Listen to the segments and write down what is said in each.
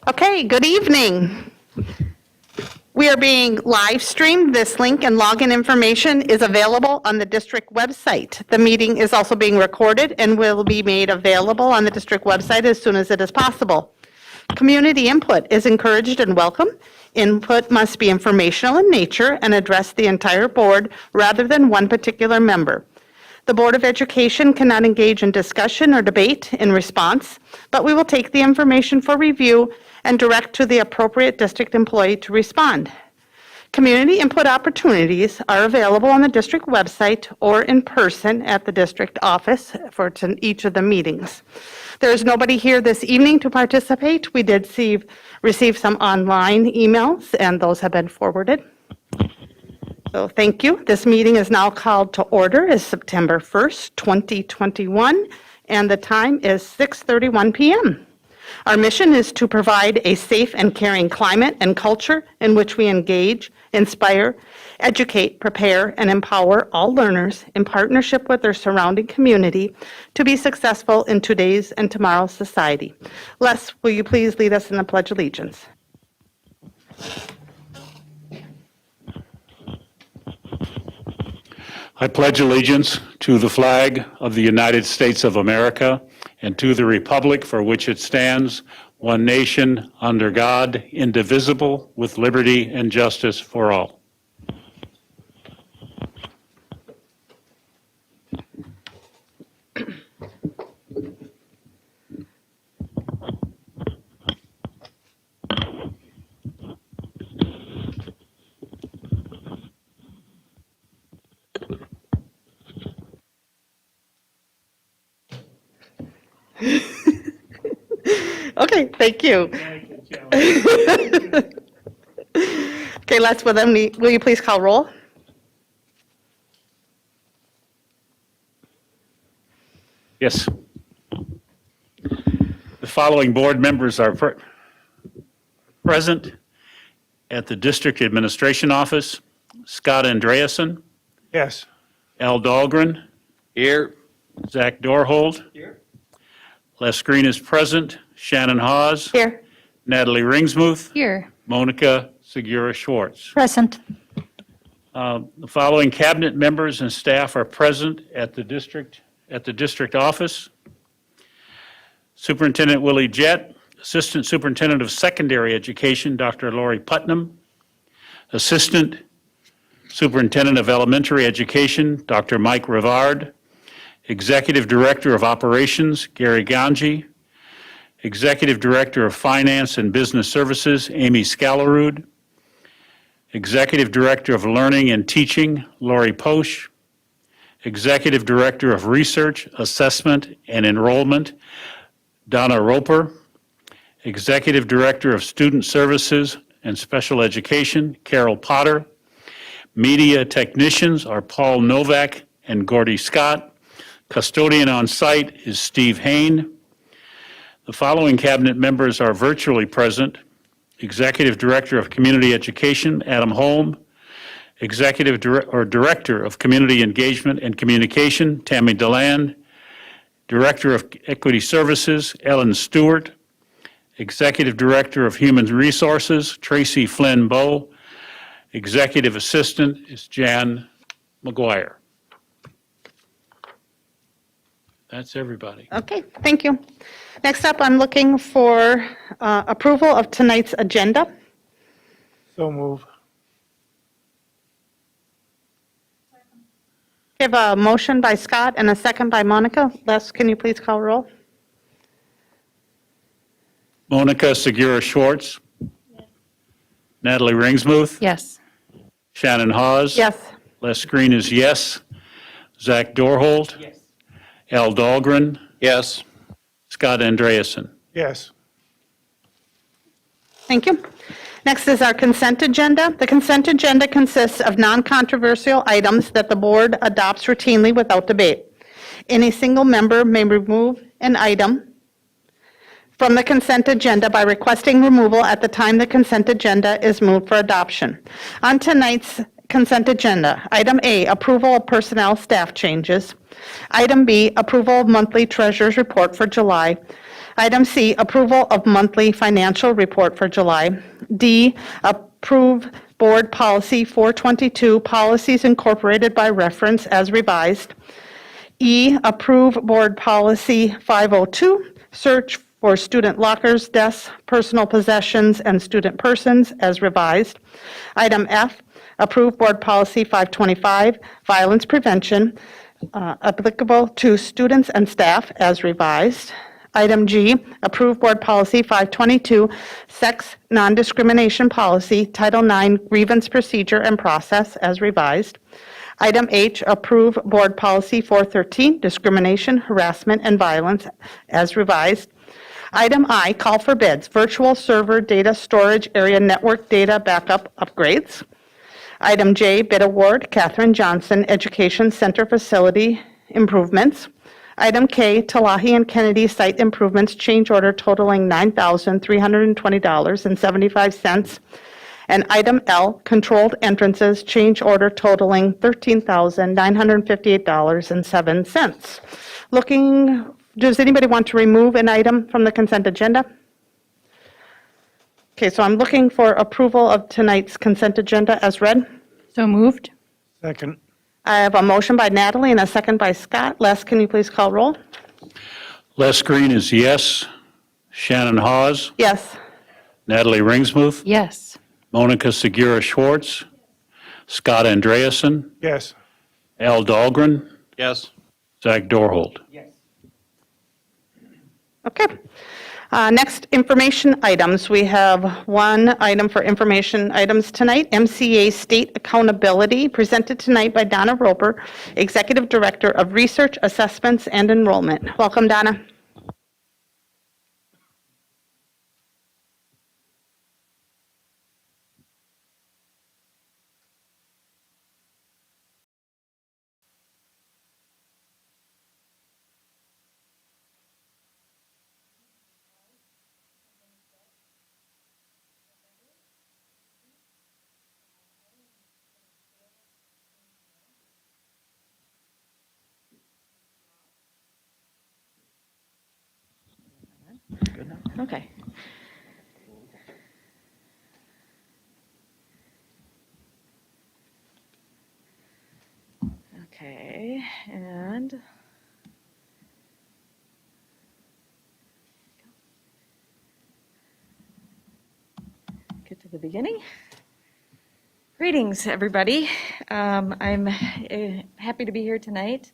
Okay, good evening. We are being live streamed. This link and login information is available on the district website. The meeting is also being recorded and will be made available on the district website as soon as it is possible. Community input is encouraged and welcome. Input must be informational in nature and address the entire board rather than one particular member. The Board of Education cannot engage in discussion or debate in response, but we will take the information for review and direct to the appropriate district employee to respond. Community input opportunities are available on the district website or in person at the district office for each of the meetings. There is nobody here this evening to participate. We did receive some online emails, and those have been forwarded. So thank you. This meeting is now called to order. It's September 1st, 2021, and the time is 6:31 p.m. Our mission is to provide a safe and caring climate and culture in which we engage, inspire, educate, prepare, and empower all learners in partnership with their surrounding community to be successful in today's and tomorrow's society. Les, will you please lead us in the Pledge of Allegiance? I pledge allegiance to the flag of the United States of America and to the republic for which it stands, one nation, under God, indivisible, with liberty and justice for all. Okay, thank you. Okay, let's, will you please call roll? Yes. The following board members are present at the District Administration Office: Scott Andreasen, Yes. Al Dahlgren, Here. Zach Dorhold, Here. Les Green is present, Shannon Hawes, Here. Natalie Ringsmuth, Here. Monica Segura Schwartz. Present. The following cabinet members and staff are present at the district office: Superintendent Willie Jett, Assistant Superintendent of Secondary Education, Dr. Lori Putnam, Assistant Superintendent of Elementary Education, Dr. Mike Rivard, Executive Director of Operations, Gary Ganji, Executive Director of Finance and Business Services, Amy Scalarud, Executive Director of Learning and Teaching, Lori Posch, Executive Director of Research, Assessment, and Enrollment, Donna Roper, Executive Director of Student Services and Special Education, Carol Potter. Media technicians are Paul Novak and Gordy Scott. Custodian on site is Steve Hain. The following cabinet members are virtually present: Executive Director of Community Education, Adam Holm; Director of Community Engagement and Communication, Tammy Deland; Director of Equity Services, Ellen Stewart; Executive Director of Human Resources, Tracy Flynn Bowe; Executive Assistant is Jan McGuire. That's everybody. Okay, thank you. Next up, I'm looking for approval of tonight's agenda. So move. We have a motion by Scott and a second by Monica. Les, can you please call roll? Monica Segura Schwartz. Natalie Ringsmuth. Yes. Shannon Hawes. Yes. Les Green is yes. Zach Dorhold. Yes. Al Dahlgren. Yes. Scott Andreasen. Yes. Thank you. Next is our consent agenda. The consent agenda consists of non-controversial items that the board adopts routinely without debate. Any single member may remove an item from the consent agenda by requesting removal at the time the consent agenda is moved for adoption. On tonight's consent agenda, item A, approval of personnel staff changes. Item B, approval of monthly treasurer's report for July. Item C, approval of monthly financial report for July. D, approve board policy 422, policies incorporated by reference as revised. E, approve board policy 502, search for student lockers, desks, personal possessions, and student persons as revised. Item F, approve board policy 525, violence prevention, applicable to students and staff as revised. Item G, approve board policy 522, sex non-discrimination policy, Title IX grievance procedure and process as revised. Item H, approve board policy 413, discrimination, harassment, and violence as revised. Item I, call for bids, virtual server data storage area network data backup upgrades. Item J, bid award, Catherine Johnson Education Center facility improvements. Item K, Talahi and Kennedy site improvements, change order totaling $9,320.75. And item L, controlled entrances, change order totaling $13,958.07. Does anybody want to remove an item from the consent agenda? Okay, so I'm looking for approval of tonight's consent agenda as read. So moved. Second. I have a motion by Natalie and a second by Scott. Les, can you please call roll? Les Green is yes. Shannon Hawes, Yes. Natalie Ringsmuth, Yes. Monica Segura Schwartz, Scott Andreasen, Yes. Al Dahlgren, Yes. Zach Dorholt. Okay. Next, information items. We have one item for information items tonight, MCA State Accountability, presented tonight by Donna Roper, Executive Director of Research, Assessments, and Enrollment. Welcome, Donna. Okay. Okay, and get to the beginning. Greetings, everybody. I'm happy to be here tonight.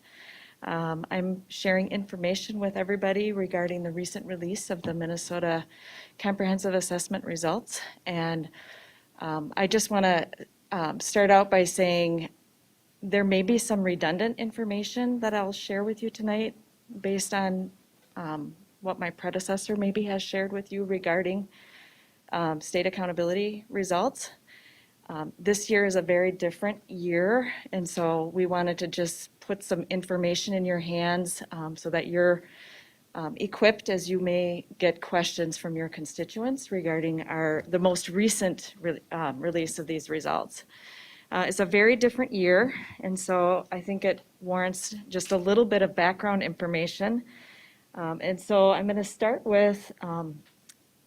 I'm sharing information with everybody regarding the recent release of the Minnesota Comprehensive Assessment results. And I just want to start out by saying there may be some redundant information that I'll share with you tonight based on what my predecessor maybe has shared with you regarding state accountability results. This year is a very different year, and so we wanted to just put some information in your hands so that you're equipped as you may get questions from your constituents regarding the most recent release of these results. It's a very different year, and so I think it warrants just a little bit of background information. And so I'm going to start with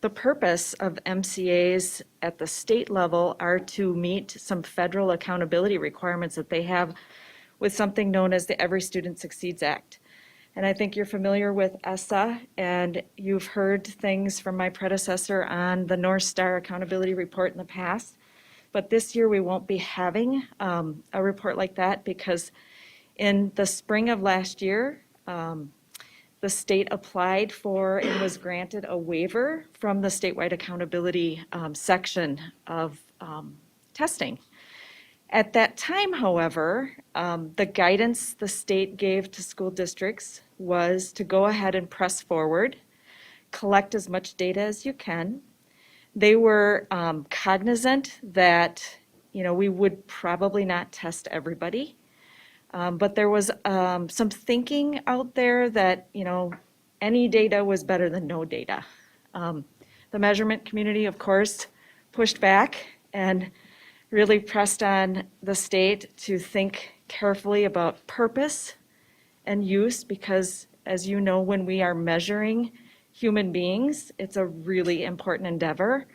the purpose of MCAs at the state level are to meet some federal accountability requirements that they have with something known as the Every Student Succeeds Act. And I think you're familiar with ESSA, and you've heard things from my predecessor on the North Star Accountability Report in the past. But this year we won't be having a report like that because in the spring of last year, the state applied for and was granted a waiver from the statewide accountability section of testing. At that time, however, the guidance the state gave to school districts was to go ahead and press forward, collect as much data as you can. They were cognizant that, we would probably not test everybody. But there was some thinking out there that, any data was better than no data. The measurement community, of course, pushed back and really pressed on the state to think carefully about purpose and use, because as you know, when we are measuring human beings, it's a really important endeavor.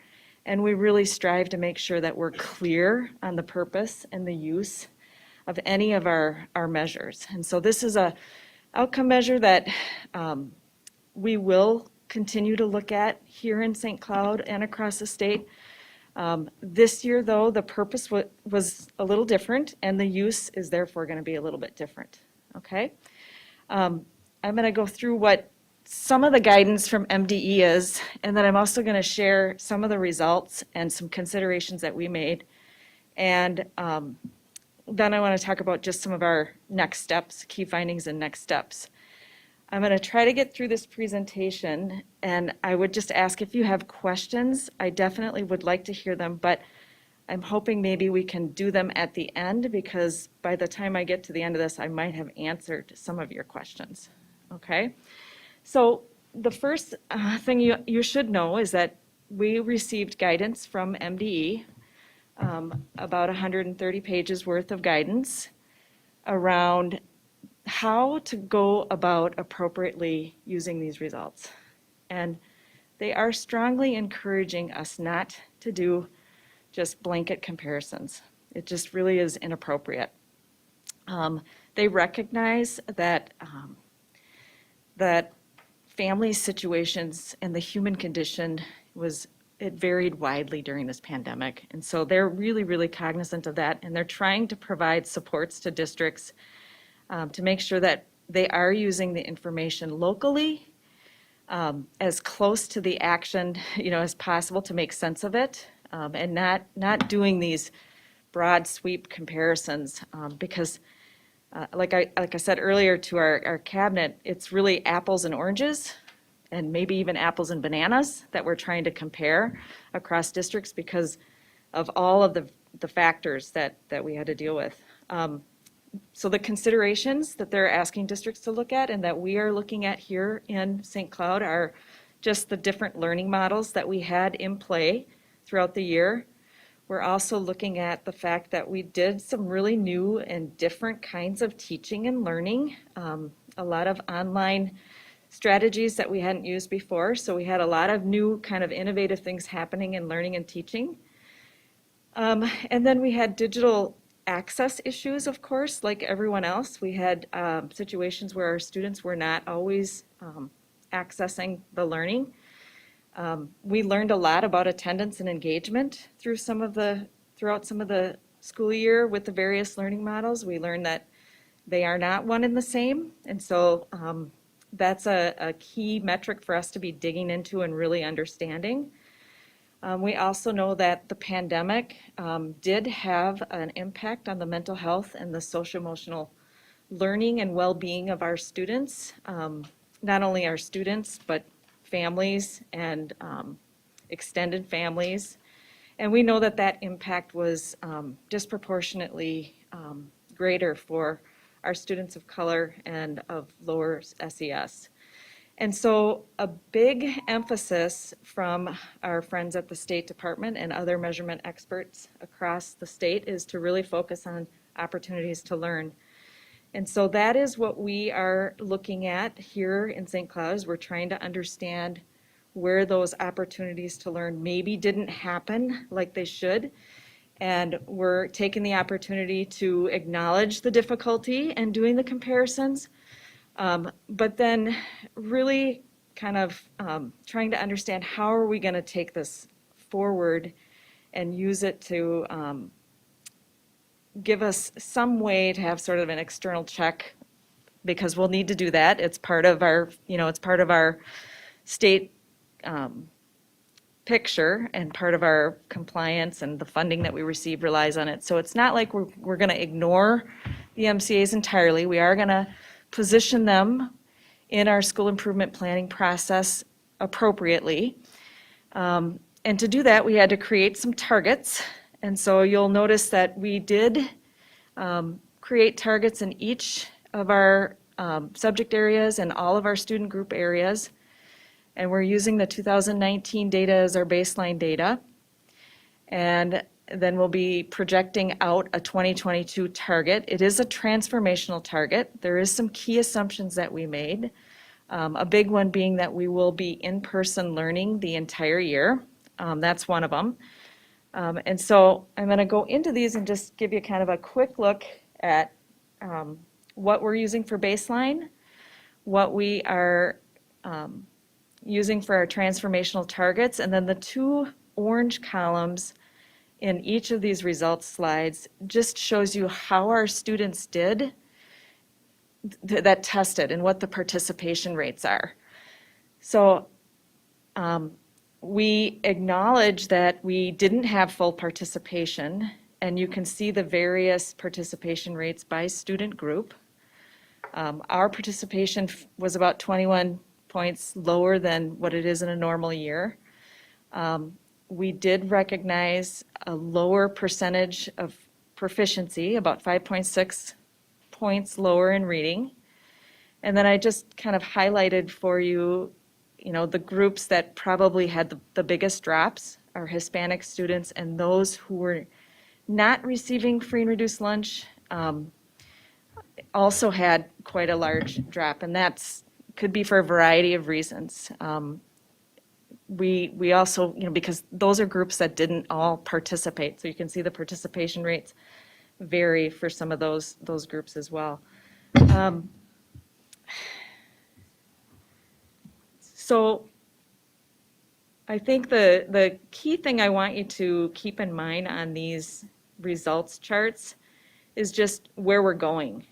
And we really strive to make sure that we're clear on the purpose and the use of any of our measures. And so this is a outcome measure that we will continue to look at here in St. Cloud and across the state. This year, though, the purpose was a little different, and the use is therefore going to be a little bit different, okay? I'm going to go through what some of the guidance from MDE is, and then I'm also going to share some of the results and some considerations that we made. And then I want to talk about just some of our next steps, key findings and next steps. I'm going to try to get through this presentation, and I would just ask if you have questions. I definitely would like to hear them, but I'm hoping maybe we can do them at the end, because by the time I get to the end of this, I might have answered some of your questions, okay? So the first thing you should know is that we received guidance from MDE, about 130 pages worth of guidance around how to go about appropriately using these results. And they are strongly encouraging us not to do just blanket comparisons. It just really is inappropriate. They recognize that that family situations and the human condition it varied widely during this pandemic. And so they're really, really cognizant of that, and they're trying to provide supports to districts to make sure that they are using the information locally, as close to the action, as possible to make sense of it, and not doing these broad sweep comparisons, because like I said earlier to our cabinet, it's really apples and oranges, and maybe even apples and bananas that we're trying to compare across districts because of all of the factors that we had to deal with. So the considerations that they're asking districts to look at and that we are looking at here in St. Cloud are just the different learning models that we had in play throughout the year. We're also looking at the fact that we did some really new and different kinds of teaching and learning, a lot of online strategies that we hadn't used before. So we had a lot of new kind of innovative things happening in learning and teaching. And then we had digital access issues, of course, like everyone else. We had situations where our students were not always accessing the learning. We learned a lot about attendance and engagement throughout some of the school year with the various learning models. We learned that they are not one and the same, and so that's a key metric for us to be digging into and really understanding. We also know that the pandemic did have an impact on the mental health and the social-emotional learning and well-being of our students, not only our students, but families and extended families. And we know that that impact was disproportionately greater for our students of color and of lower SES. And so a big emphasis from our friends at the State Department and other measurement experts across the state is to really focus on opportunities to learn. And so that is what we are looking at here in St. Cloud. We're trying to understand where those opportunities to learn maybe didn't happen like they should. And we're taking the opportunity to acknowledge the difficulty and doing the comparisons, but then really kind of trying to understand how are we going to take this forward and use it to give us some way to have sort of an external check, because we'll need to do that. It's part of our, it's part of our state picture, and part of our compliance, and the funding that we receive relies on it. So it's not like we're going to ignore the MCAs entirely. We are going to position them in our school improvement planning process appropriately. And to do that, we had to create some targets. And so you'll notice that we did create targets in each of our subject areas and all of our student group areas. And we're using the 2019 data as our baseline data. And Then we'll be projecting out a 2022 target. It is a transformational target. There is some key assumptions that we made. A big one being that we will be in-person learning the entire year. That's one of them. And so I'm going to go into these and just give you kind of a quick look at what we're using for baseline, what we are using for our transformational targets, and then the two orange columns in each of these results slides just shows you how our students did that tested and what the participation rates are. So we acknowledge that we didn't have full participation, and you can see the various participation rates by student group. Our participation was about 21 points lower than what it is in a normal year. We did recognize a lower percentage of proficiency, about 5.6 points lower in reading. And then I just kind of highlighted for you, the groups that probably had the biggest drops are Hispanic students and those who were not receiving free and reduced lunch also had quite a large drop, and that's could be for a variety of reasons. We also, because those are groups that didn't all participate, so you can see the participation rates vary for some of those groups as well. So I think the key thing I want you to keep in mind on these results charts is just where we're going.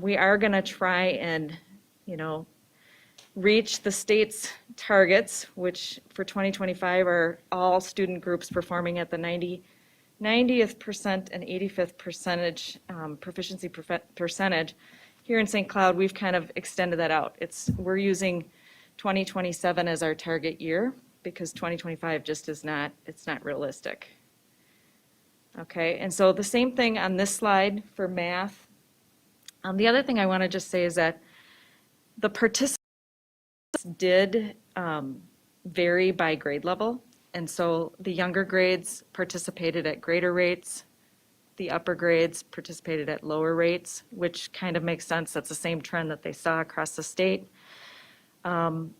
We are going to try and, reach the state's targets, which for 2025 are all student groups performing at the 90th percent and 85th percentage proficiency percentage. Here in St. Cloud, we've kind of extended that out. We're using 2027 as our target year because 2025 just is not, it's not realistic. Okay, and so the same thing on this slide for math. The other thing I want to just say is that the participants did vary by grade level. And so the younger grades participated at greater rates. The upper grades participated at lower rates, which kind of makes sense. That's the same trend that they saw across the state. And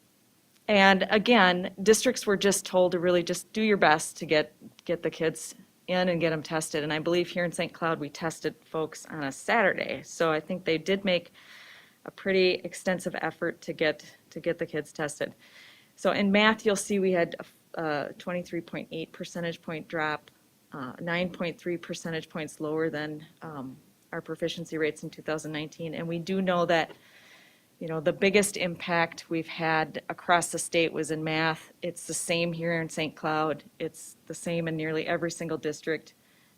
again, districts were just told to really just do your best to get the kids in and get them tested. And I believe here in St. Cloud, we tested folks on a Saturday. So I think they did make a pretty extensive effort to get the kids tested. So in math, you'll see we had a 23.8 percentage point drop, 9.3 percentage points lower than our proficiency rates in 2019. And we do know that, the biggest impact we've had across the state was in math. It's the same here in St. Cloud. It's the same in nearly every single district.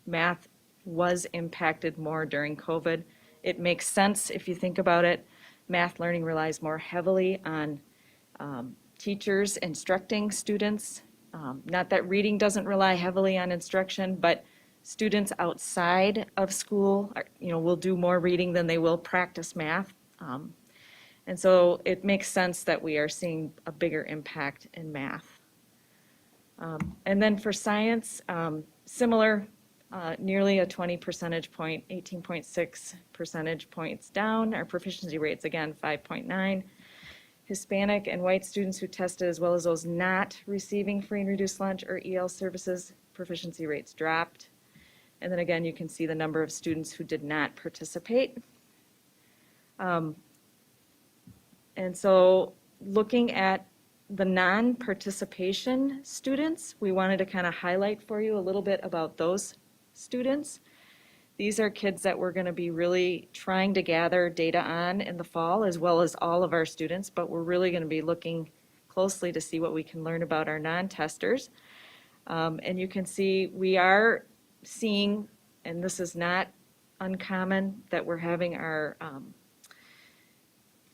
Math was impacted more during COVID. It makes sense if you think about it. Math learning relies more heavily on teachers instructing students. Not that reading doesn't rely heavily on instruction, but students outside of school, will do more reading than they will practice math. And so it makes sense that we are seeing a bigger impact in math. And then for science, similar, nearly a 20 percentage point, 18.6 percentage points down. Our proficiency rates, again, 5.9. Hispanic and white students who tested, as well as those not receiving free and reduced lunch or EL services, proficiency rates dropped. And then again, you can see the number of students who did not participate. And so looking at the non-participation students, we wanted to kind of highlight for you a little bit about those students. These are kids that we're going to be really trying to gather data on in the fall, as well as all of our students, but we're really going to be looking closely to see what we can learn about our non-testers. And you can see we are seeing, and this is not uncommon, that we're having our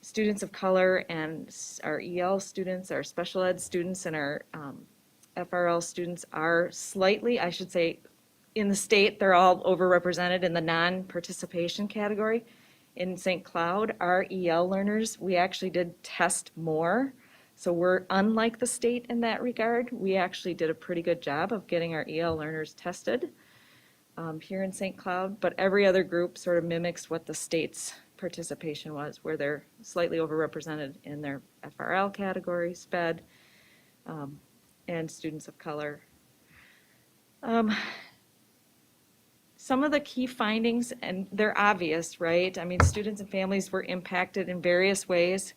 students of color and our EL students, our special ed students, and our FRL students are slightly, I should say, in the state, they're all overrepresented in the non-participation category. In St. Cloud, our EL learners, we actually did test more. So we're unlike the state in that regard. We actually did a pretty good job of getting our EL learners tested. here in St. Cloud, but every other group sort of mimics what the state's participation was, where they're slightly overrepresented in their FRL category, SPED, and students of color. Some of the key findings, and they're obvious, right? I mean, students and families were impacted in various ways.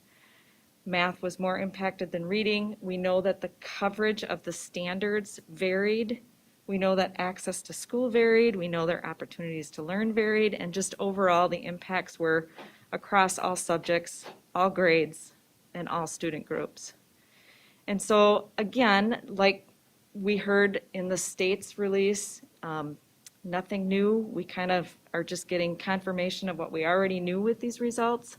Math was more impacted than reading. We know that the coverage of the standards varied. We know that access to school varied. We know their opportunities to learn varied. And just overall, the impacts were across all subjects, all grades, and all student groups. And so, again, like we heard in the state's release, nothing new. We kind of are just getting confirmation of what we already knew with these results.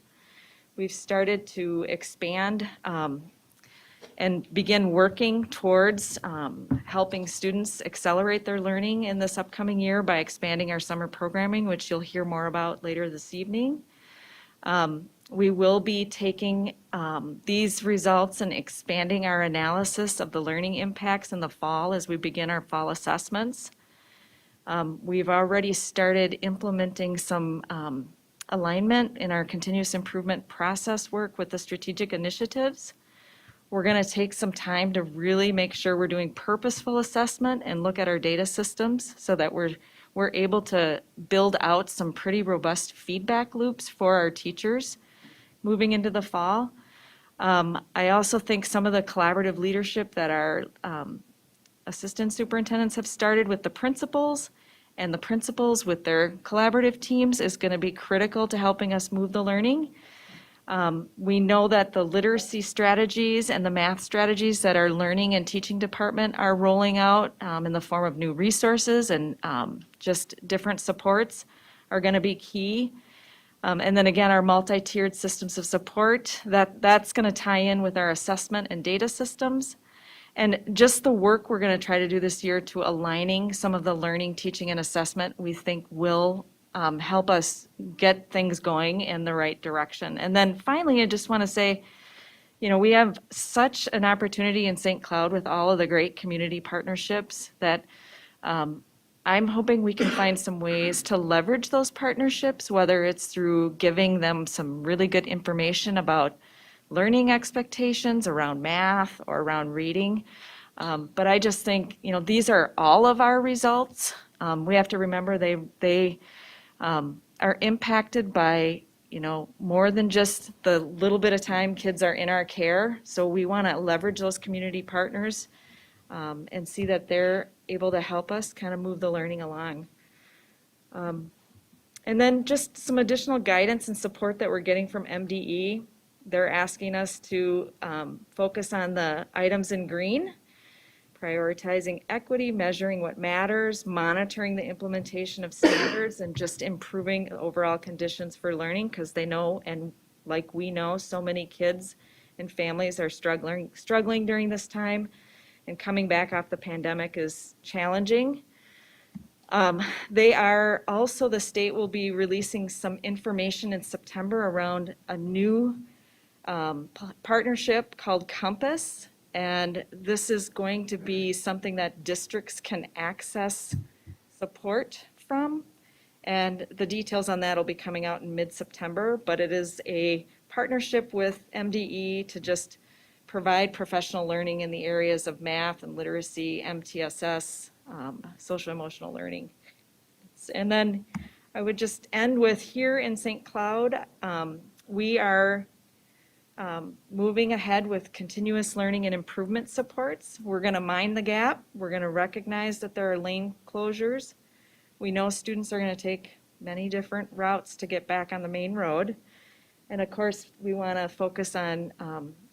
We've started to expand and begin working towards helping students accelerate their learning in this upcoming year by expanding our summer programming, which you'll hear more about later this evening. We will be taking these results and expanding our analysis of the learning impacts in the fall as we begin our fall assessments. We've already started implementing some alignment in our continuous improvement process work with the strategic initiatives. We're going to take some time to really make sure we're doing purposeful assessment and look at our data systems so that we're able to build out some pretty robust feedback loops for our teachers moving into the fall. I also think some of the collaborative leadership that our assistant superintendents have started with the principals and the principals with their collaborative teams is going to be critical to helping us move the learning. We know that the literacy strategies and the math strategies that our learning and teaching department are rolling out in the form of new resources and just different supports are going to be key. And then again, our multi-tiered systems of support, that's going to tie in with our assessment and data systems. And just the work we're going to try to do this year to aligning some of the learning, teaching, and assessment we think will help us get things going in the right direction. And then finally, I just want to say, you know, we have such an opportunity in St. Cloud with all of the great community partnerships that I'm hoping we can find some ways to leverage those partnerships, whether it's through giving them some really good information about learning expectations around math or around reading. But I just think, you know, these are all of our results. We have to remember they are impacted by, you know, more than just the little bit of time kids are in our care. So we want to leverage those community partners and see that they're able to help us kind of move the learning along. And then just some additional guidance and support that we're getting from MDE. They're asking us to focus on the items in green, prioritizing equity, measuring what matters, monitoring the implementation of standards, and just improving overall conditions for learning, because they know, and like we know, so many kids and families are struggling during this time, and coming back off the pandemic is challenging. They are also, the state will be releasing some information in September around a new partnership called Compass, and this is going to be something that districts can access support from, and the details on that will be coming out in mid-September, but it is a partnership with MDE to just provide professional learning in the areas of math and literacy, MTSS, social emotional learning. And then I would just end with, here in St. Cloud, we are moving ahead with continuous learning and improvement supports. We're going to mind the gap. We're going to recognize that there are lane closures. We know students are going to take many different routes to get back on the main road. And of course, we want to focus on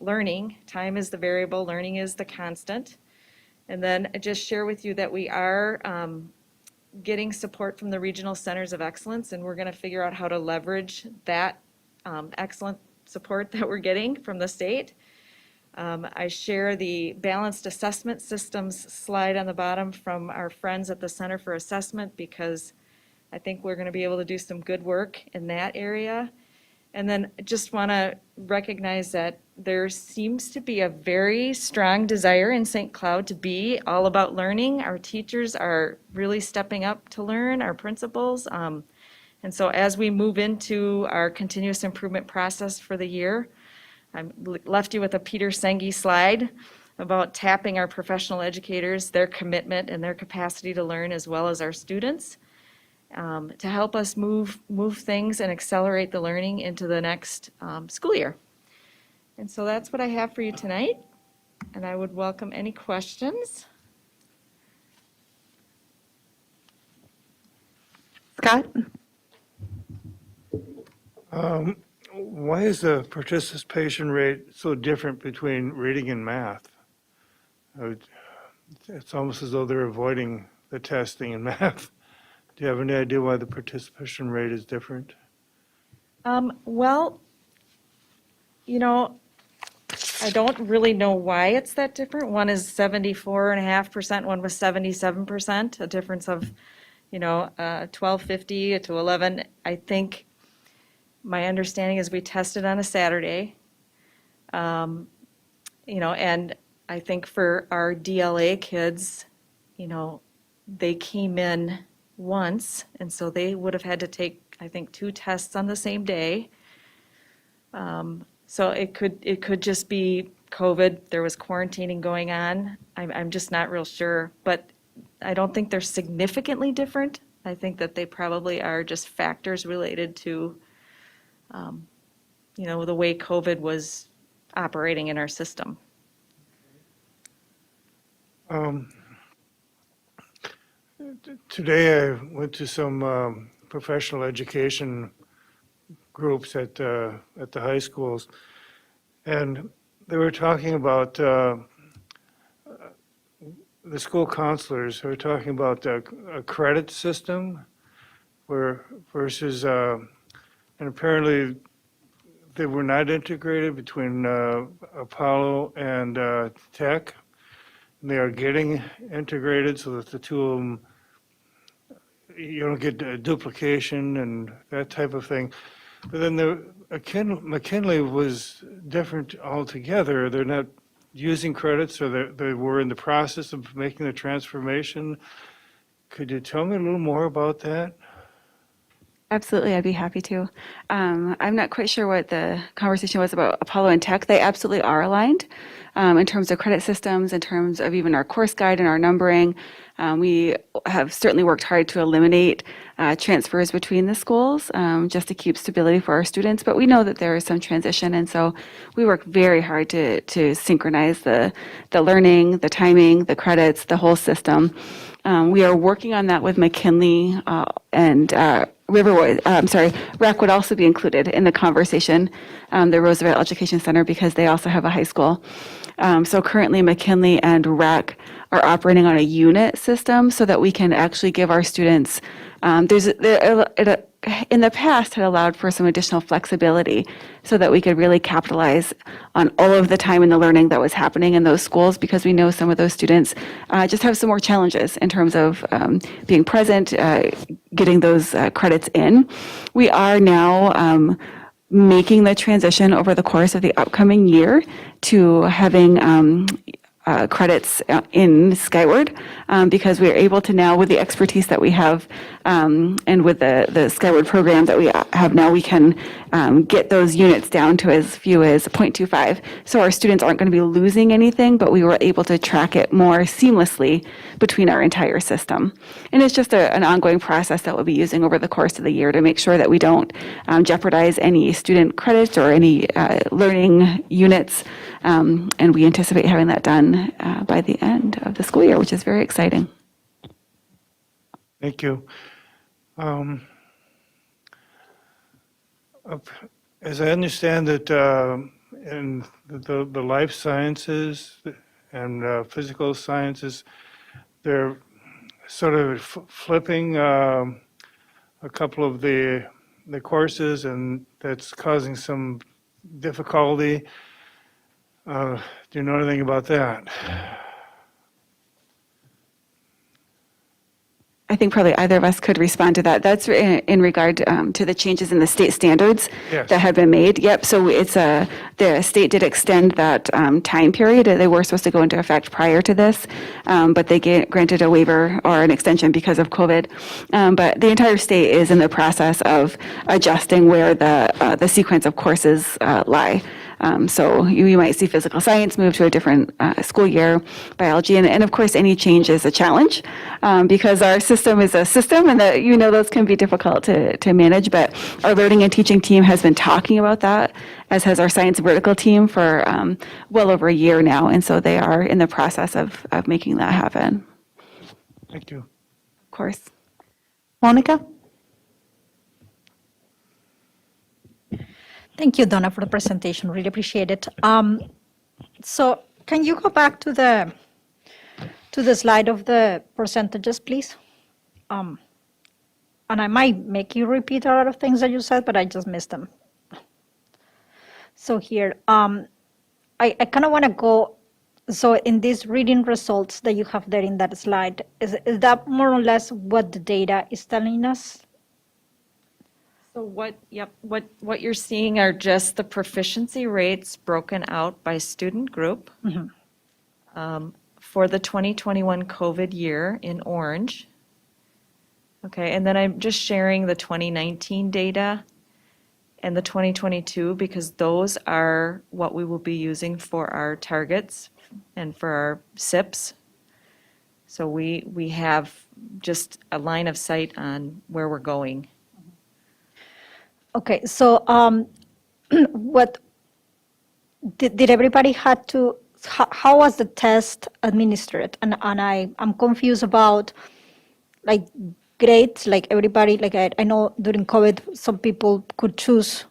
learning. Time is the variable, learning is the constant. And then I just share with you that we are getting support from the regional centers of excellence, and we're going to figure out how to leverage that excellent support that we're getting from the state. I share the balanced assessment systems slide on the bottom from our friends at the Center for Assessment, because I think we're going to be able to do some good work in that area. And then I just want to recognize that there seems to be a very strong desire in St. Cloud to be all about learning. Our teachers are really stepping up to learn, our principals. And so as we move into our continuous improvement process for the year, I left you with a Peter Senge slide about tapping our professional educators, their commitment and their capacity to learn, as well as our students, to help us move things and accelerate the learning into the next school year. And so that's what I have for you tonight, and I would welcome any questions. Scott? Why is the participation rate so different between reading and math? It's almost as though they're avoiding the testing in math. Do you have any idea why the participation rate is different? Well, you know, I don't really know why it's that different. One is 74.5%, one was 77%, a difference of, 1250 to 11. I think my understanding is we tested on a Saturday. And I think for our DLA kids, they came in once, and so they would have had to take, I think, 2 tests on the same day. So it could just be COVID. There was quarantining going on. I'm just not real sure, but I don't think they're significantly different. I think that they probably are just factors related to, the way COVID was operating in our system. Today I went to some professional education groups at the high schools, and they were talking about the school counselors. They were talking about a credit system where versus, and apparently they were not integrated between Apollo and Tech. And they are getting integrated so that the two of them, you don't get duplication and that type of thing. But then McKinley was different altogether. They're not using credits, or they were in the process of making the transformation. Could you tell me a little more about that? Absolutely, I'd be happy to. I'm not quite sure what the conversation was about Apollo and Tech. They absolutely are aligned in terms of credit systems, in terms of even our course guide and our numbering. We have certainly worked hard to eliminate transfers between the schools just to keep stability for our students. But we know that there is some transition, and so we work very hard to synchronize the learning, the timing, the credits, the whole system. We are working on that with McKinley and REC would also be included in the conversation, the Roosevelt Education Center, because they also have a high school. So currently McKinley and REC are operating on a unit system so that we can actually give our students, in the past had allowed for some additional flexibility so that we could really capitalize on all of the time and the learning that was happening in those schools, because we know some of those students just have some more challenges in terms of being present, getting those credits in. We are now making the transition over the course of the upcoming year to having credits in Skyward, because we are able to now, with the expertise that we have and with the Skyward program that we have now, we can get those units down to as few as 0.25. So our students aren't going to be losing anything, but we were able to track it more seamlessly between our entire system. And it's just an ongoing process that we'll be using over the course of the year to make sure that we don't jeopardize any student credits or any learning units. And we anticipate having that done by the end of the school year, which is very exciting. Thank you. As I understand it, in the life sciences and physical sciences, they're sort of flipping a couple of the courses, and that's causing some difficulty. Do you know anything about that? I think probably either of us could respond to that. That's in regard to the changes in the state standards Yes. that have been made. Yep, so the state did extend that time period. They were supposed to go into effect prior to this, but they granted a waiver or an extension because of COVID. But the entire state is in the process of adjusting where the sequence of courses lie. So you might see physical science move to a different school year, biology, and of course, any change is a challenge because our system is a system and that, those can be difficult to manage. But our learning and teaching team has been talking about that, as has our science vertical team for well over a year now. And so they are in the process of making that happen. Thank you. Of course. Monica? Thank you, Donna, for the presentation. Really appreciate it. So can you go back to the slide of the percentages, please? And I might make you repeat a lot of things that you said, but I just missed them. So here, I kind of want to go, so in these reading results that you have there in that slide, is that more or less what the data is telling us? So what you're seeing are just the proficiency rates broken out by student group for the 2021 COVID year in orange. Okay, and then I'm just sharing the 2019 data and the 2022 because those are what we will be using for our targets and for our SIPs. So we have just a line of sight on where we're going. Okay, so what did everybody had to? How was the test administered? And I'm confused about like grades. Like everybody, like I know during COVID, some people could choose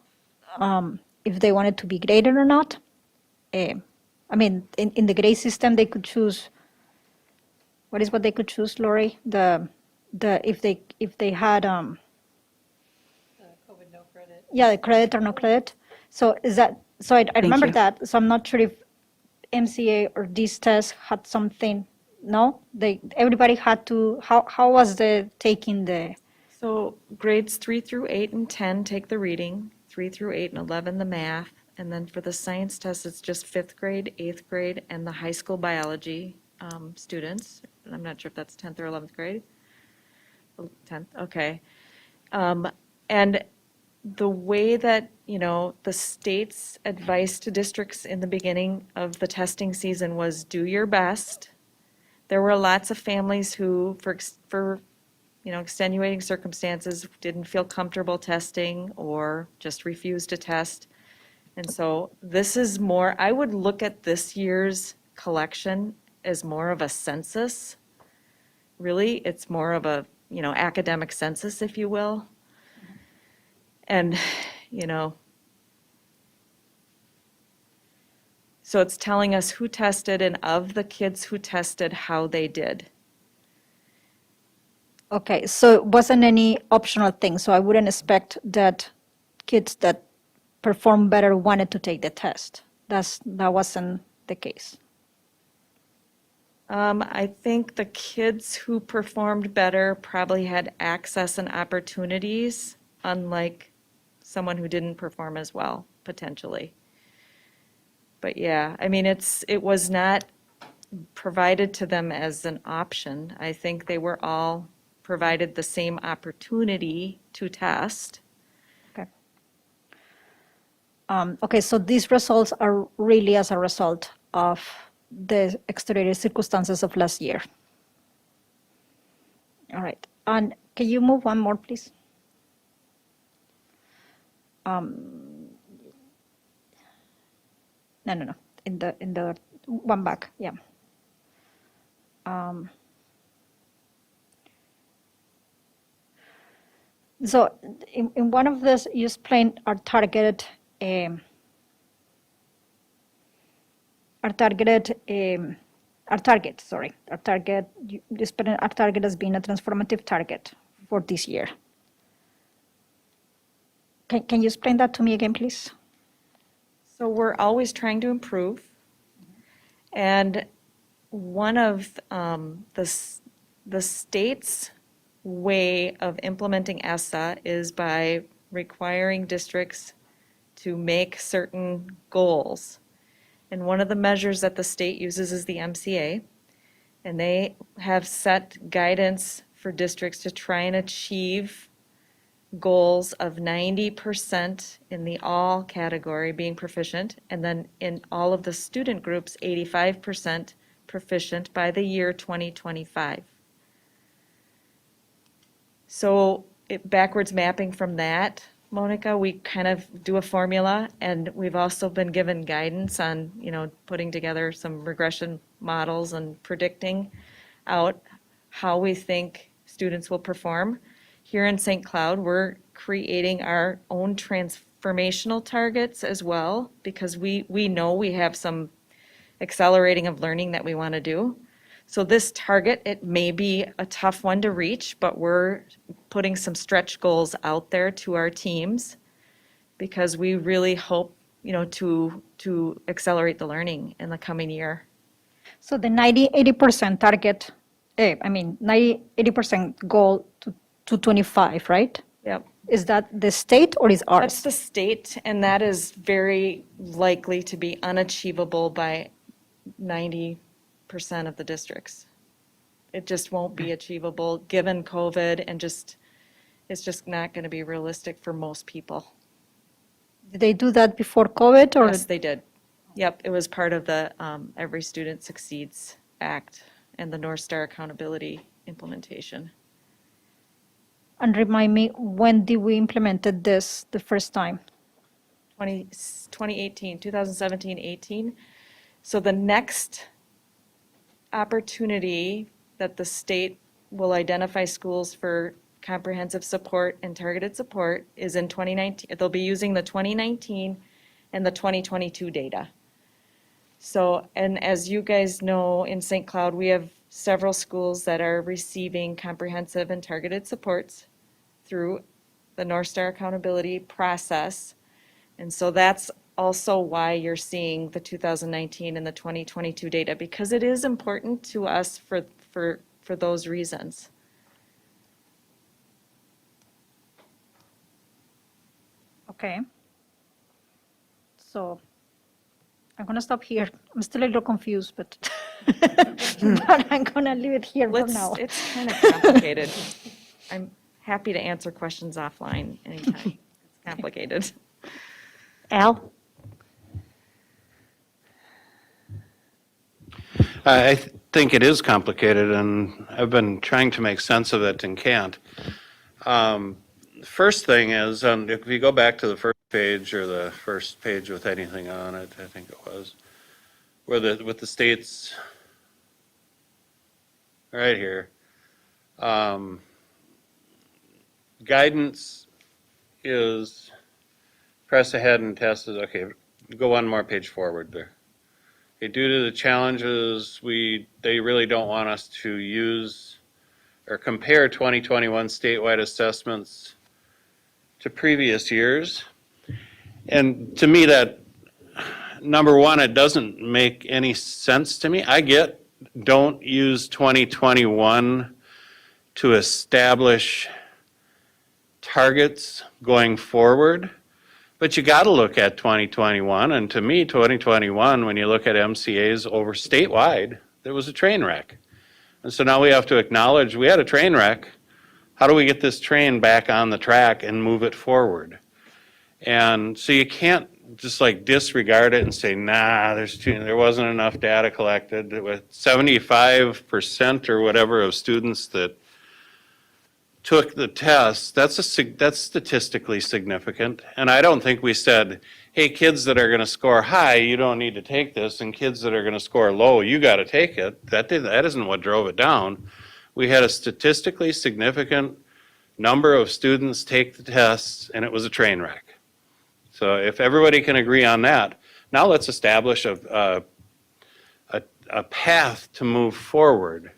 if they wanted to be graded or not. I mean, in the grade system, they could choose. What is what they could choose, Lori? If they had yeah, the credit or no credit. So is that, so I remember you. that. So I'm not sure if MCA or these tests had something, no? Everybody had to, how was the taking the, So grades 3 through 8 and 10 take the reading, 3 through 8 and 11 the math, and then for the science test, it's just 5th grade, 8th grade, and the high school biology students. And I'm not sure if that's 10th or 11th grade. 10th, okay. And the way that, the state's advice to districts in the beginning of the testing season was do your best. There were lots of families who, for extenuating circumstances, didn't feel comfortable testing or just refused to test. And so this is more, I would look at this year's collection as more of a census. Really, it's more of a, academic census, if you will. And, so it's telling us who tested and of the kids who tested, how they did. okay, so it wasn't any optional thing. So I wouldn't expect that kids that perform better wanted to take the test. That wasn't the case. I think the kids who performed better probably had access and opportunities, unlike someone who didn't perform as well, potentially. But yeah, I mean, it was not provided to them as an option. I think they were all provided the same opportunity to test. Okay. Okay, so these results are really as a result of the extraordinary circumstances of last year. All right, and can you move one more, please? No. In the one back, yeah. So in one of this, you explained our target, you explained our target as being a transformative target for this year. Can you explain that to me again, please? So we're always trying to improve. And one of the state's way of implementing ESSA is by requiring districts to make certain goals. And one of the measures that the state uses is the MCA. And they have set guidance for districts to try and achieve goals of 90% in the all category being proficient, and then in all of the student groups, 85% proficient by the year 2025. So backwards mapping from that, Monica, we kind of do a formula, and we've also been given guidance on, putting together some regression models and predicting out how we think students will perform. Here in St. Cloud, we're creating our own transformational targets as well, because we know we have some accelerating of learning that we want to do. So this target, it may be a tough one to reach, but we're putting some stretch goals out there to our teams because we really hope, to accelerate the learning in the coming year. So the 80% target, 80% goal to 25, right? Yep. Is that the state or is ours? That's the state, and that is very likely to be unachievable by 90% of the districts. It just won't be achievable given COVID and it's just not going to be realistic for most people. Did they do that before COVID or? Yes, they did. Yep, it was part of the Every Student Succeeds Act and the North Star Accountability implementation. And remind me, when did we implemented this the first time? 2018, 2017, 18. So the next opportunity that the state will identify schools for comprehensive support and targeted support is in 2019. They'll be using the 2019 and the 2022 data. So, and as you guys know, in St. Cloud, we have several schools that are receiving comprehensive and targeted supports through the North Star accountability process. And so that's also why you're seeing the 2019 and the 2022 data, because it is important to us for those reasons. Okay. So I'm going to stop here. I'm still a little confused, but, but I'm going to leave it here for now. It's kind of complicated. I'm happy to answer questions offline anytime. It's complicated. Al? I think it is complicated, and I've been trying to make sense of it and can't. First thing is, if you go back to the first page or the first page with anything on it, I think it was, where with the states, right here, guidance is press ahead and test is, okay, go one more page forward there. Okay, due to the challenges, they really don't want us to use or compare 2021 statewide assessments to previous years. And to me, that, number one, it doesn't make any sense to me. I get, don't use 2021 to establish targets going forward. But you got to look at 2021, and to me, 2021, when you look at MCAs over statewide, there was a train wreck. And so now we have to acknowledge we had a train wreck. How do we get this train back on the track and move it forward? And so you can't just like disregard it and say, nah, there wasn't enough data collected. With 75% or whatever of students that took the test, that's statistically significant. And I don't think we said, hey, kids that are going to score high, you don't need to take this, and kids that are going to score low, you got to take it. That isn't what drove it down. We had a statistically significant number of students take the tests, and it was a train wreck. So if everybody can agree on that, now let's establish a path to move forward.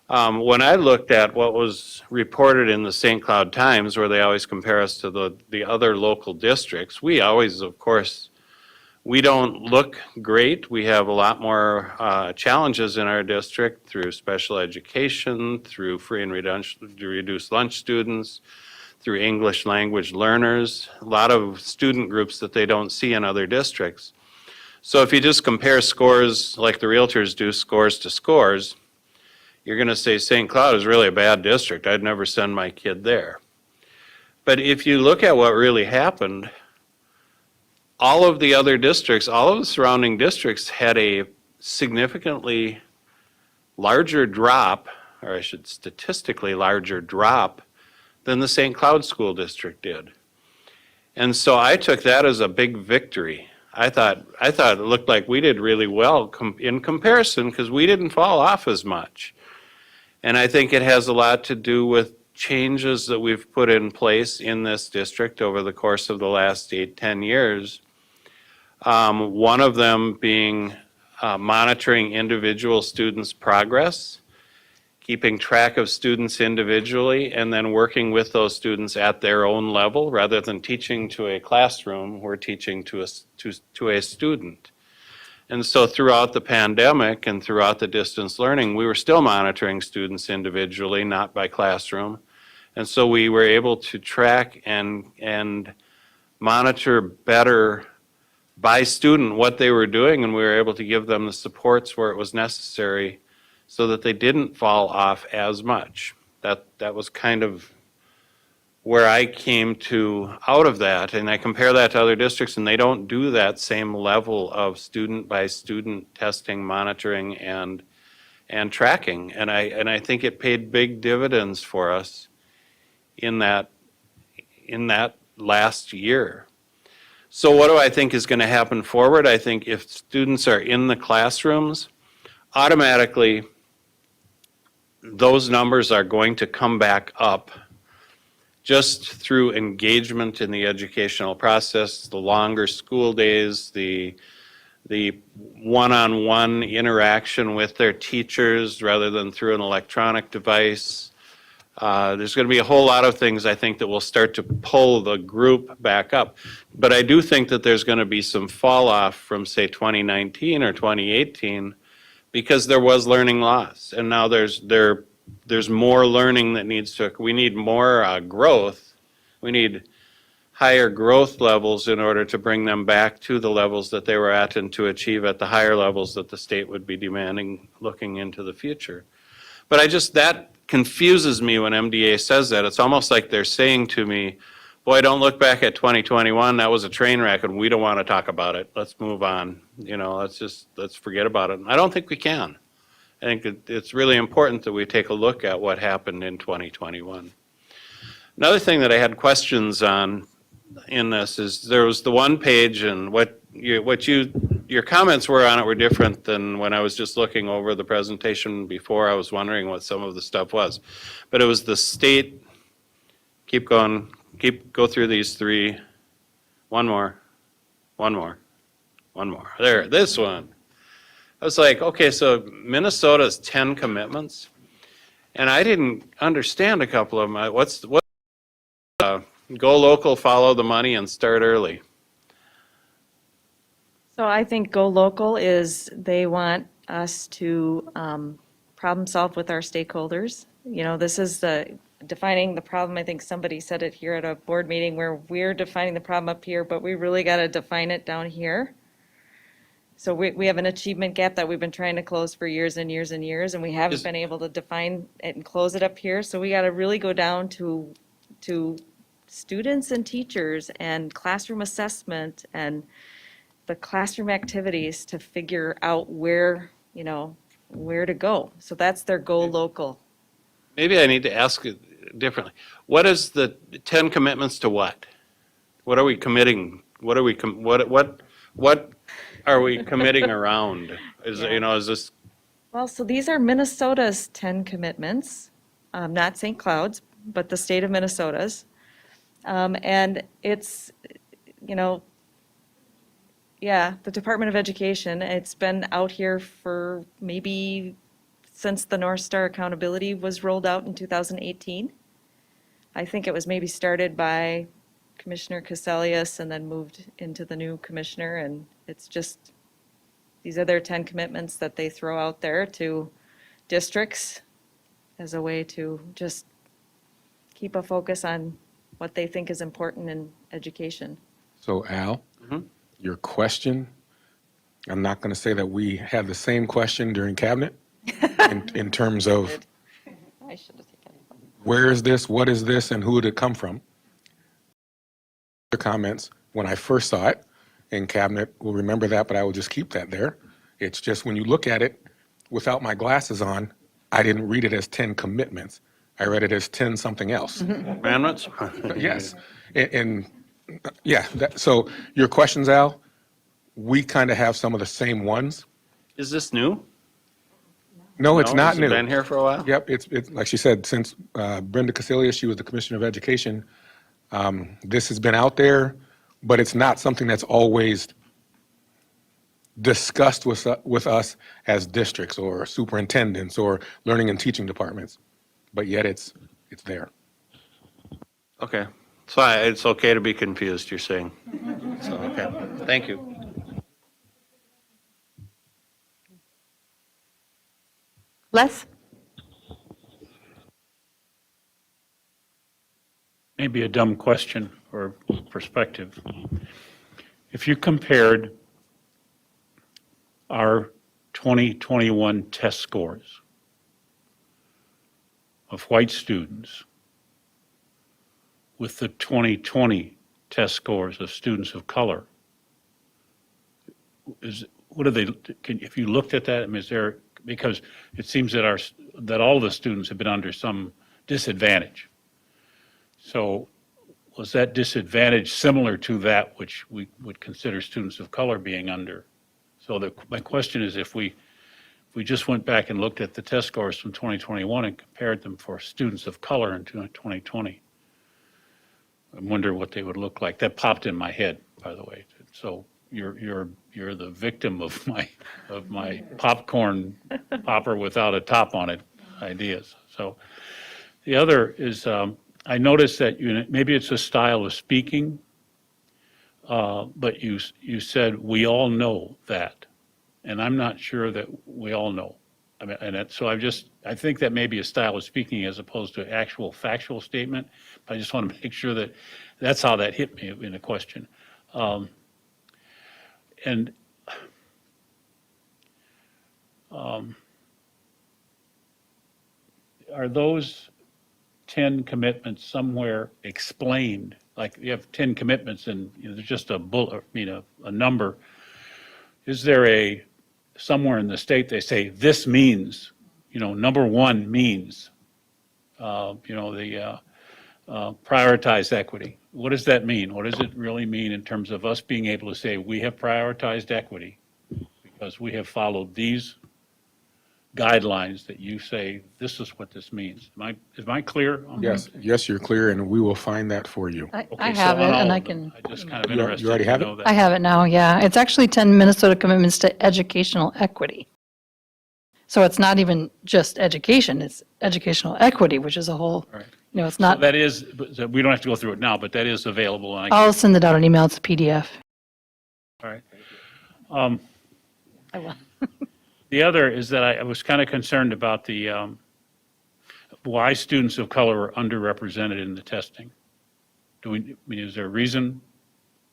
When I looked at what was reported in the St. Cloud Times, where they always compare us to the other local districts, we always, of course, We don't look great. We have a lot more challenges in our district through special education, through free and reduced lunch students, through English language learners, a lot of student groups that they don't see in other districts. So if you just compare scores like the realtors do, scores to scores, you're going to say St. Cloud is really a bad district. I'd never send my kid there. But if you look at what really happened, all of the other districts, all of the surrounding districts had a significantly larger drop, or I should statistically larger drop, than the St. Cloud School District did. And so I took that as a big victory. I thought it looked like we did really well in comparison because we didn't fall off as much. And I think it has a lot to do with changes that we've put in place in this district over the course of the last 8-10 years. One of them being monitoring individual students' progress, keeping track of students individually, and then working with those students at their own level. Rather than teaching to a classroom, we're teaching to a student. And so throughout the pandemic and throughout the distance learning, we were still monitoring students individually, not by classroom. And so we were able to track and monitor better by student what they were doing, and we were able to give them the supports where it was necessary so that they didn't fall off as much. That was kind of where I came to out of that, and I compare that to other districts, and they don't do that same level of student by student testing, monitoring, and tracking. And I think it paid big dividends for us in that last year. So what do I think is going to happen forward? I think if students are in the classrooms, automatically those numbers are going to come back up just through engagement in the educational process, the longer school days, the one-on-one interaction with their teachers rather than through an electronic device. There's going to be a whole lot of things, I think, that will start to pull the group back up. But I do think that there's going to be some fall off from, say, 2019 or 2018 because there was learning loss. And now there's more learning that needs to, we need more growth. We need higher growth levels in order to bring them back to the levels that they were at and to achieve at the higher levels that the state would be demanding looking into the future. But that confuses me when MDA says that. It's almost like they're saying to me, boy, don't look back at 2021. That was a train wreck and we don't want to talk about it. Let's move on. Let's forget about it. I don't think we can. I think it's really important that we take a look at what happened in 2021. Another thing that I had questions on in this is there was the one page, and your comments were on it were different than when I was just looking over the presentation before. I was wondering what some of the stuff was. But it was the state, go through these three. One more. There, this one. I was like, okay, so Minnesota's 10 commitments, and I didn't understand a couple of them. What's go local, follow the money, and start early? So I think Go Local is they want us to problem solve with our stakeholders. This is defining the problem. I think somebody said it here at a board meeting where we're defining the problem up here, but we really got to define it down here. So we have an achievement gap that we've been trying to close for years and years and years, and we haven't been able to define it and close it up here. So we got to really go down to students and teachers and classroom assessment and the classroom activities to figure out where to go. So that's their Go Local. Maybe I need to ask it differently. What is the 10 commitments to what? What are we committing? What are we committing around? Is this? Well, so these are Minnesota's 10 commitments, not St. Cloud's, but the state of Minnesota's. And it's, the Department of Education, it's been out here for maybe since the North Star Accountability was rolled out in 2018. I think it was maybe started by Commissioner Caselius and then moved into the new commissioner, and It's just, these are their 10 commitments that they throw out there to districts as a way to just keep a focus on what they think is important in education. So Al, your question, I'm not going to say that we had the same question during cabinet in terms of I should have taken it. where is this, what is this, and who did it come from? The comments, when I first saw it in cabinet, will remember that, but I will just keep that there. It's just when you look at it without my glasses on, I didn't read it as 10 commitments. I read it as 10 something else. Amendments? Yes. And yeah, so your questions, Al, we kind of have some of the same ones. Is this new? No, it's No? not Has it new. been here for a while? Yep, it's like she said, since Brenda Cacilia, she was the Commissioner of Education, this has been out there, but it's not something that's always discussed with us as districts or superintendents or learning and teaching departments, but yet it's there. Okay. So it's okay to be confused, you're saying? So, okay. Thank you. Les? Maybe a dumb question or perspective. If you compared our 2021 test scores of white students with the 2020 test scores of students of color, what are they, if you looked at that, I mean, is there, because it seems that all the students have been under some disadvantage. So was that disadvantage similar to that which we would consider students of color being under? So my question is, if we just went back and looked at the test scores from 2021 and compared them for students of color in 2020, I wonder what they would look like. That popped in my head, by the way. So you're the victim of my popcorn popper without a top on it ideas. So the other is, I noticed that maybe it's a style of speaking, but you said we all know that, and I'm not sure that we all know. I mean, so I think that may be a style of speaking as opposed to actual factual statement. But I just want to make sure that that's how that hit me in the question. Are those 10 commitments somewhere explained? Like you have 10 commitments and there's just a number. Is there somewhere in the state they say this means, number one means, prioritize equity? What does that mean? What does it really mean in terms of us being able to say we have prioritized equity because we have followed these guidelines that you say this is what this means? Am I clear? Yes, you're clear, and we will find that for you. I Okay, so have it, on all and of I them. can, I just kind of You interested already to have it? know that. I have it now, yeah. It's actually 10 Minnesota commitments to educational equity. So it's not even just education, it's educational equity, which is a whole, Right. it's So not, that is, so we don't have to go through it now, but that is available. And I'll send it out an email, it's a PDF. all right. I will. The other is that I was kind of concerned about why students of color are underrepresented in the testing. Is there a reason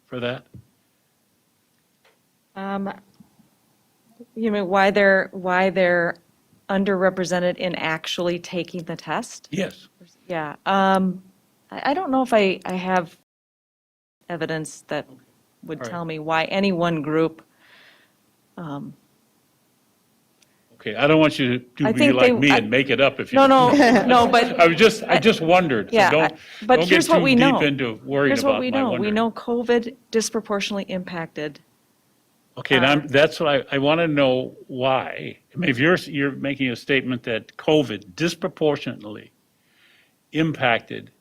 for that? You mean why they're underrepresented in actually taking the test? Yes. Yeah, I don't know if I have evidence that would All right. tell me why any one group. Okay, I don't want you to I be think like they- me I- and make it up if you. No, no, but I just wondered. So Yeah, don't but don't here's get what too we deep know. into worrying here's what about we my know. We wondering. know COVID disproportionately impacted. Okay, and that's what I want to know why. I mean, if you're making a statement that COVID disproportionately impacted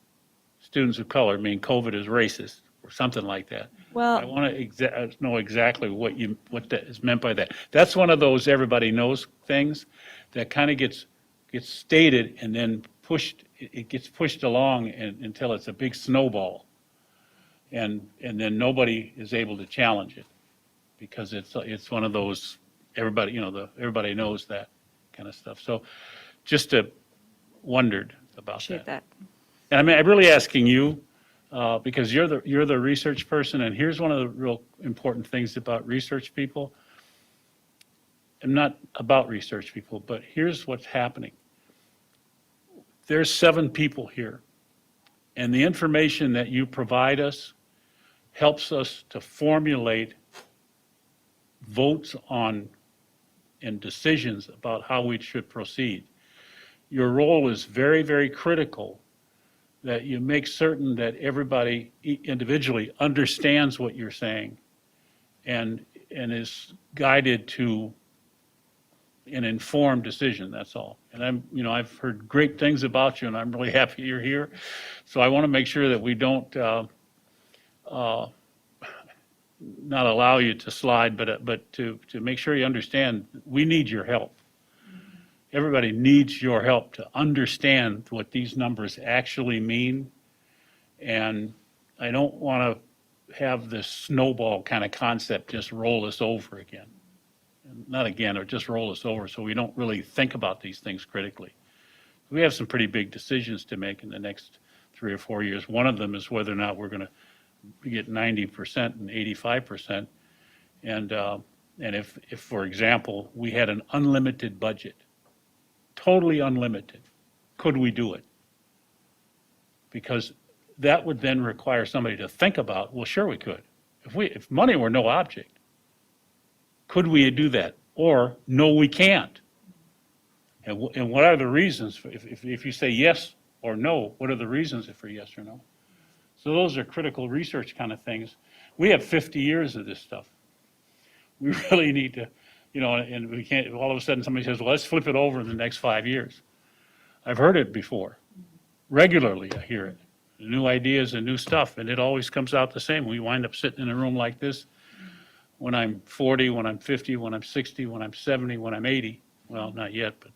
students of color, I mean, COVID is racist or something like that. I Well, want to know exactly what that is meant by that. That's one of those everybody knows things that kind of gets stated and then pushed. It gets pushed along until it's a big snowball, and then nobody is able to challenge it. because it's one of those, everybody, everybody knows that kind of stuff. So just wondered about Appreciate that. And I mean, I'm really asking you, because you're the research person, and here's one of the real important things about research people. I'm not about research people, but here's what's happening. There's 7 people here, and the information that you provide us helps us to formulate votes on and decisions about how we should proceed. Your role is very, very critical, that you make certain that everybody individually understands what you're saying and is guided to an informed decision, that's all. And I've heard great things about you, and I'm really happy you're here. So I want to make sure that we don't not allow you to slide, but to make sure you understand, we need your help. Everybody needs your help to understand what these numbers actually mean. And I don't want to have this snowball kind of concept just roll us over again. Not again, or just roll us over so we don't really think about these things critically. We have some pretty big decisions to make in the next 3 or 4 years. One of them is whether or not we're going to get 90% and 85%. And if, for example, we had an unlimited budget, totally unlimited, could we do it? Because that would then require somebody to think about, well, sure we could. If money were no object, could we do that? Or, no, we can't. And what are the reasons? If you say yes or no, what are the reasons for yes or no? So those are critical research kind of things. We have 50 years of this stuff. We really need to, and we can't, all of a sudden somebody says, well, let's flip it over in the next 5 years. I've heard it before. Regularly I hear it. New ideas and new stuff, and it always comes out the same. We wind up sitting in a room like this when I'm 40, when I'm 50, when I'm 60, when I'm 70, when I'm 80. Well, not yet, but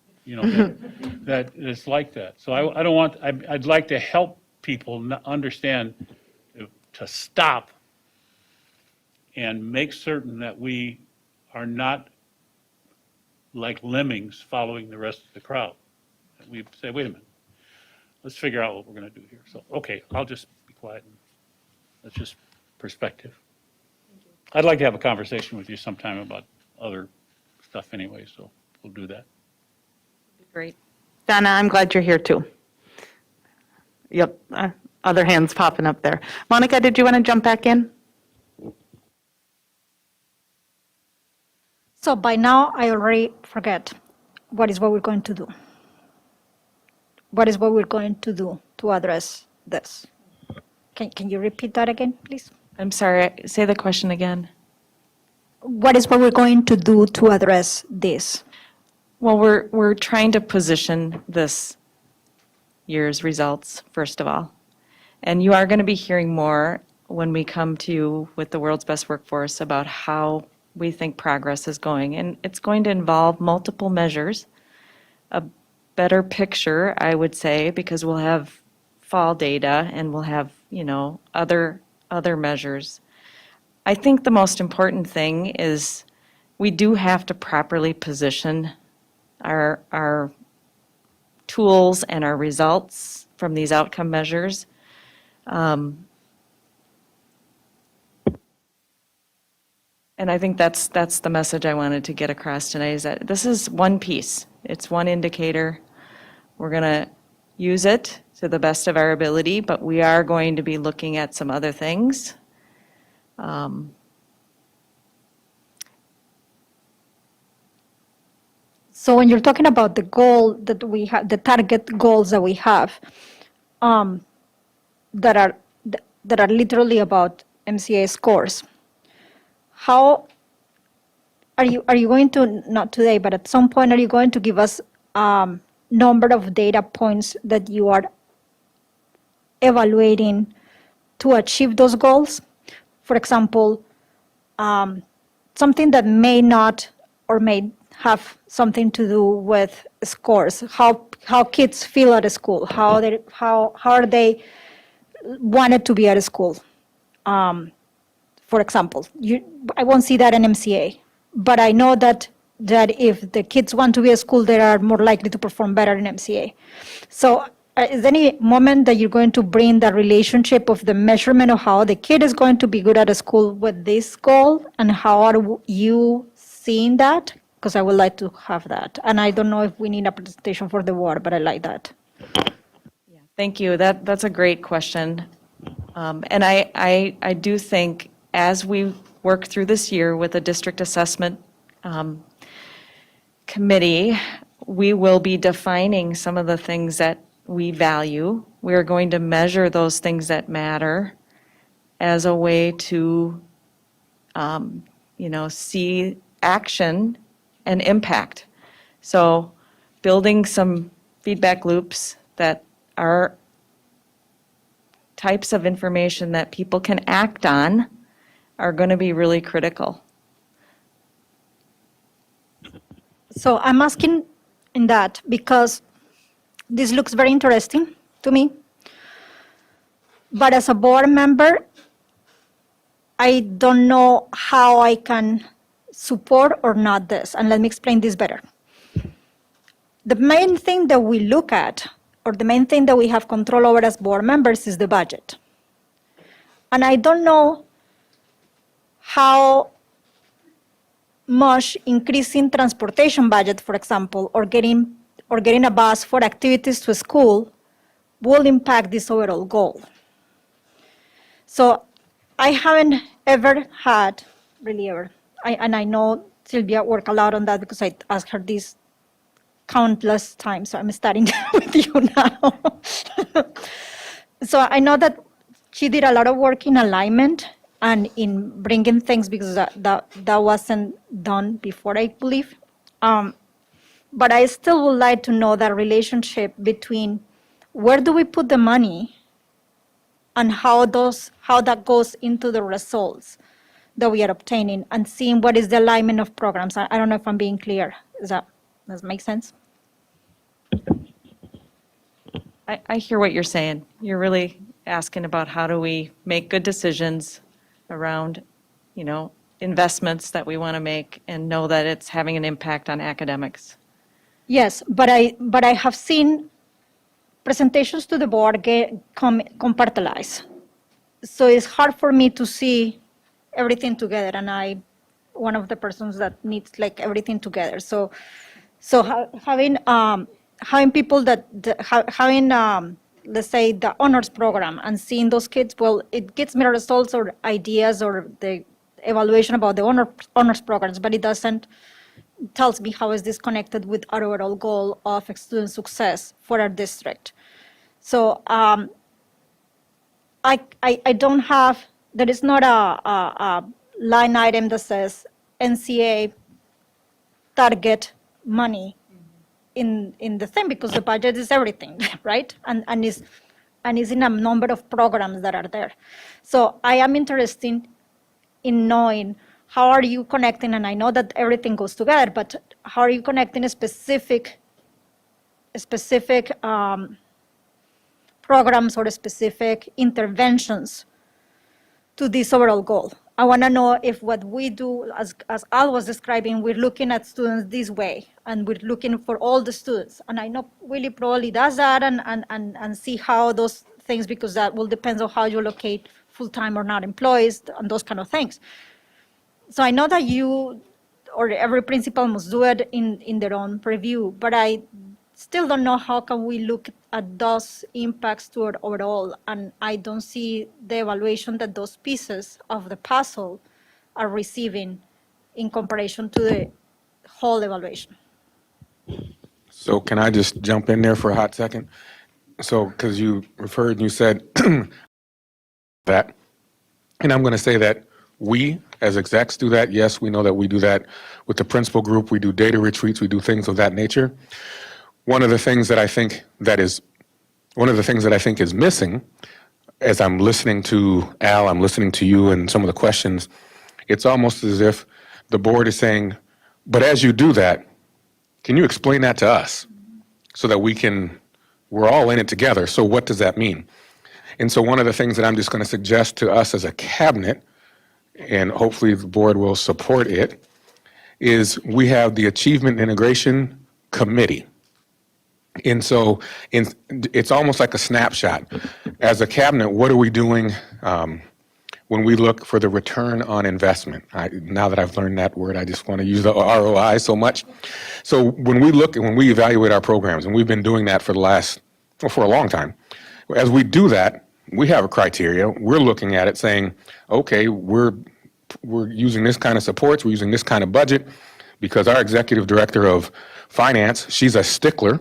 that it's like that. So I'd like to help people understand to stop and make certain that we are not like lemmings following the rest of the crowd. And we say, wait a minute, let's figure out what we're going to do here. So, okay, I'll just be quiet. And that's just perspective. I'd like to have a conversation with you sometime about other stuff anyway, so we'll do that. Great. Donna, I'm glad you're here too. Yep, other hands popping up there. Monica, did you want to jump back in? So by now, I already forget what we're going to do. What is what we're going to do to address this? Can you repeat that again, please? I'm sorry, say the question again. What is what we're going to do to address this? Well, we're trying to position this year's results, first of all. And you are going to be hearing more when we come to you with the world's best workforce about how we think progress is going. And it's going to involve multiple measures, a better picture, I would say, because we'll have fall data and we'll have, other measures. I think the most important thing is we do have to properly position our tools and our results from these outcome measures. And I think that's the message I wanted to get across tonight, is that this is one piece. It's one indicator. We're going to use it to the best of our ability, but we are going to be looking at some other things. So when you're talking about the goal that we have, the target goals that we have, that are literally about MCA scores, how are you going to, not today, but at some point, are you going to give us number of data points that you are evaluating to achieve those goals? For example, something that may not or may have something to do with scores, how kids feel at a school, how are they wanted to be at a school. for example. I won't see that in MCA, but I know that if the kids want to be at school, they are more likely to perform better in MCA. So is there any moment that you're going to bring the relationship of the measurement of how the kid is going to be good at a school with this goal, and how are you seeing that? Because I would like to have that. And I don't know if we need a presentation for the board, but I like that. Thank you. That's a great question. And I do think as we work through this year with the district assessment committee, we will be defining some of the things that we value. We are going to measure those things that matter as a way to, see action and impact. So building some feedback loops that are types of information that people can act on are going to be really critical. So I'm asking in that because this looks very interesting to me. But as a board member, I don't know how I can support or not this. And let me explain this better. The main thing that we look at, or the main thing that we have control over as board members, is the budget. And I don't know how much increasing transportation budget, for example, or getting a bus for activities to school will impact this overall goal. So I haven't ever had, really ever, and I know Sylvia worked a lot on that because I asked her this countless times, so I'm starting with you now. So I know that she did a lot of work in alignment and in bringing things, because that wasn't done before, I believe. But I still would like to know that relationship between where do we put the money and how that goes into the results that we are obtaining, and seeing what is the alignment of programs. I don't know if I'm being clear. Does that make sense? I hear what you're saying. You're really asking about how do we make good decisions around, investments that we want to make and know that it's having an impact on academics. Yes, but I have seen presentations to the board compartmentalized. So it's hard for me to see everything together, and I'm one of the persons that needs like everything together. So having people having let's say the honors program and seeing those kids, well, it gets me results or ideas or the evaluation about the honors programs, but it doesn't tells me how is this connected with our overall goal of student success for our district. So I don't have, there is not a line item that says NCA target money in the thing, because the budget is everything, right? And is in a number of programs that are there. So I am interested in knowing how are you connecting, and I know that everything goes together, but how are you connecting a specific programs or specific interventions to this overall goal? I want to know if what we do, as Al was describing, we're looking at students this way, and we're looking for all the students. And I know Willie probably does that and see how those things, because that will depend on how you allocate full-time or not employees and those kind of things. So I know that you or every principal must do it in their own review, but I still don't know how can we look at those impacts to it overall, and I don't see the evaluation that those pieces of the puzzle are receiving in comparison to the whole evaluation. So can I just jump in there for a hot second? So, because you referred and you said that, and I'm going to say that we as execs do that. Yes, we know that we do that with the principal group. We do data retreats. We do things of that nature. One of the things that I think is missing, as I'm listening to Al, I'm listening to you and some of the questions, it's almost as if the board is saying, but as you do that, can you explain that to us so that we're all in it together. So what does that mean? And so one of the things that I'm just going to suggest to us as a cabinet and hopefully the board will support it, is we have the Achievement Integration Committee. And so it's almost like a snapshot. As a cabinet, what are we doing when we look for the return on investment? Now that I've learned that word, I just want to use the ROI so much. So when we evaluate our programs, and we've been doing that for a long time, as we do that, we have a criteria. We're looking at it saying, okay, we're using this kind of supports, we're using this kind of budget, because our executive director of finance, she's a stickler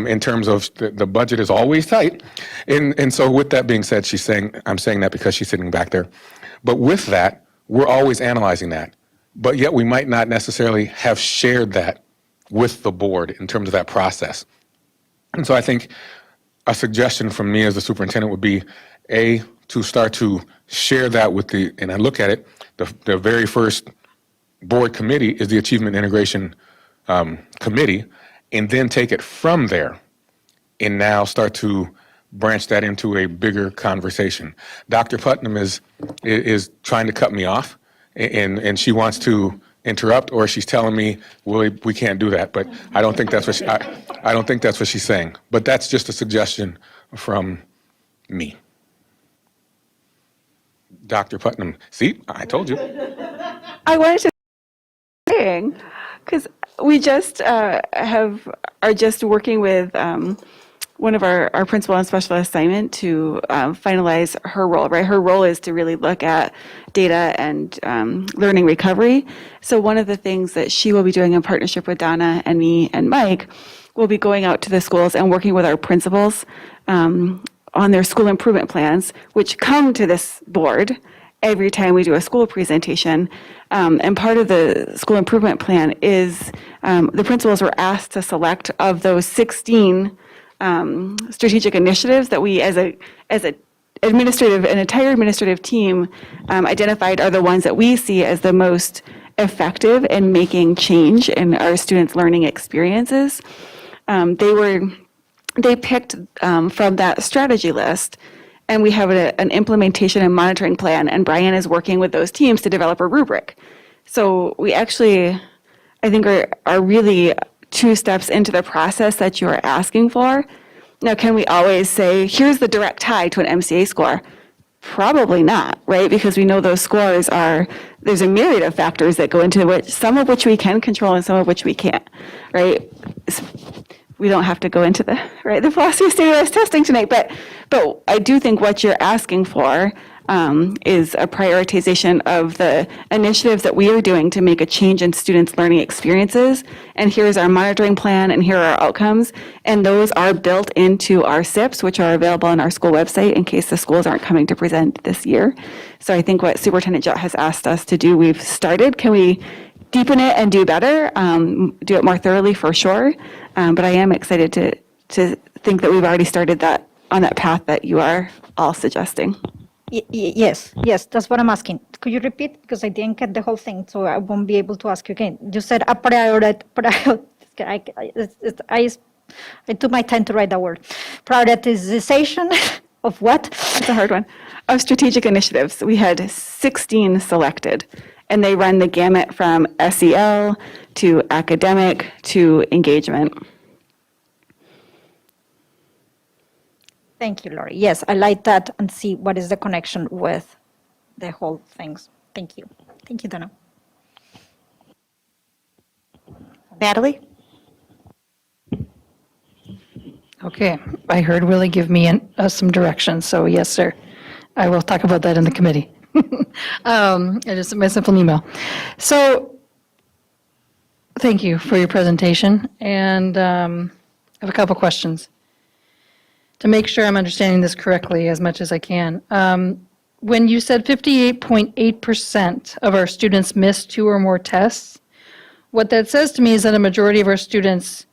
in terms of the budget is always tight. And so with that being said, I'm saying that because she's sitting back there. But with that, we're always analyzing that. But yet we might not necessarily have shared that with the board in terms of that process. And so I think a suggestion from me as the superintendent would be, to start to share that with and I look at it, the very first board committee is the Achievement Integration Committee, and then take it from there and now start to branch that into a bigger conversation. Dr. Putnam is trying to cut me off, and she wants to interrupt, or she's telling me, well, we can't do that. But I don't think that's what I don't think that's what she's saying. But that's just a suggestion from me. Dr. Putnam, see, I told you. I wanted to say, because we just are just working with one of our principal on special assignment to finalize her role, right? Her role is to really look at data and learning recovery. So one of the things that she will be doing in partnership with Donna and me and Mike will be going out to the schools and working with our principals on their school improvement plans, which come to this board every time we do a school presentation. And part of the school improvement plan is the principals were asked to select of those 16 strategic initiatives that we, as an entire administrative team, identified are the ones that we see as the most effective in making change in our students' learning experiences. They picked from that strategy list, and we have an implementation and monitoring plan, and Brian is working with those teams to develop a rubric. So we actually, I think, are really 2 steps into the process that you are asking for. Now, can we always say, here's the direct tie to an MCA score? Probably not, right? Because we know those scores there's a myriad of factors that go into which, some of which we can control and some of which we can't, right? We don't have to go into the philosophy of standardized testing tonight, but I do think what you're asking for is a prioritization of the initiatives that we are doing to make a change in students' learning experiences. And here's our monitoring plan, and here are our outcomes. And those are built into our SIPs, which are available on our school website in case the schools aren't coming to present this year. So I think what Superintendent Jutt has asked us to do, we've started. Can we deepen it and do better, do it more thoroughly for sure? But I am excited to think that we've already started that on that path that you are all suggesting. Yes, that's what I'm asking. Could you repeat? Because I didn't get the whole thing, so I won't be able to ask you again. You said a I took my time to write that word. Prioritization of what? It's a hard one. Of strategic initiatives, we had 16 selected, and they run the gamut from SEL to academic to engagement. Thank you, Lori. Yes, I like that, and see what is the connection with the whole things. Thank you. Thank you, Donna. Natalie? Okay, I heard Willie give me some directions, so yes, sir. I will talk about that in the committee. I just sent my simple email. So, thank you for your presentation, and I have a couple questions. To make sure I'm understanding this correctly as much as I can, when you said 58.8% of our students missed 2 or more tests, what that says to me is that a majority of our students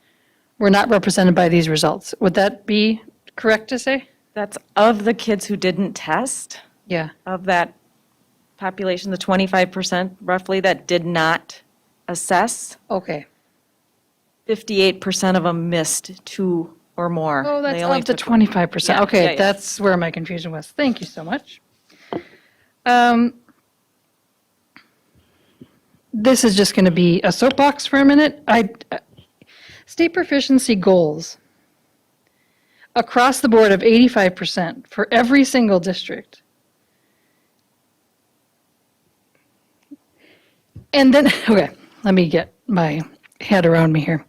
were not represented by these results. Would that be correct to say? That's of the kids who didn't test, Yeah. of that population, the 25% roughly that did not assess, Okay. 58% of them missed 2 or more. Oh, that's They only up to took- 25%. Yeah, Okay, yeah, yeah. that's where my confusion was. Thank you so much. this is just going to be a soapbox for a minute. State proficiency goals across the board of 85% for every single district. And then, okay, let me get my head around me here.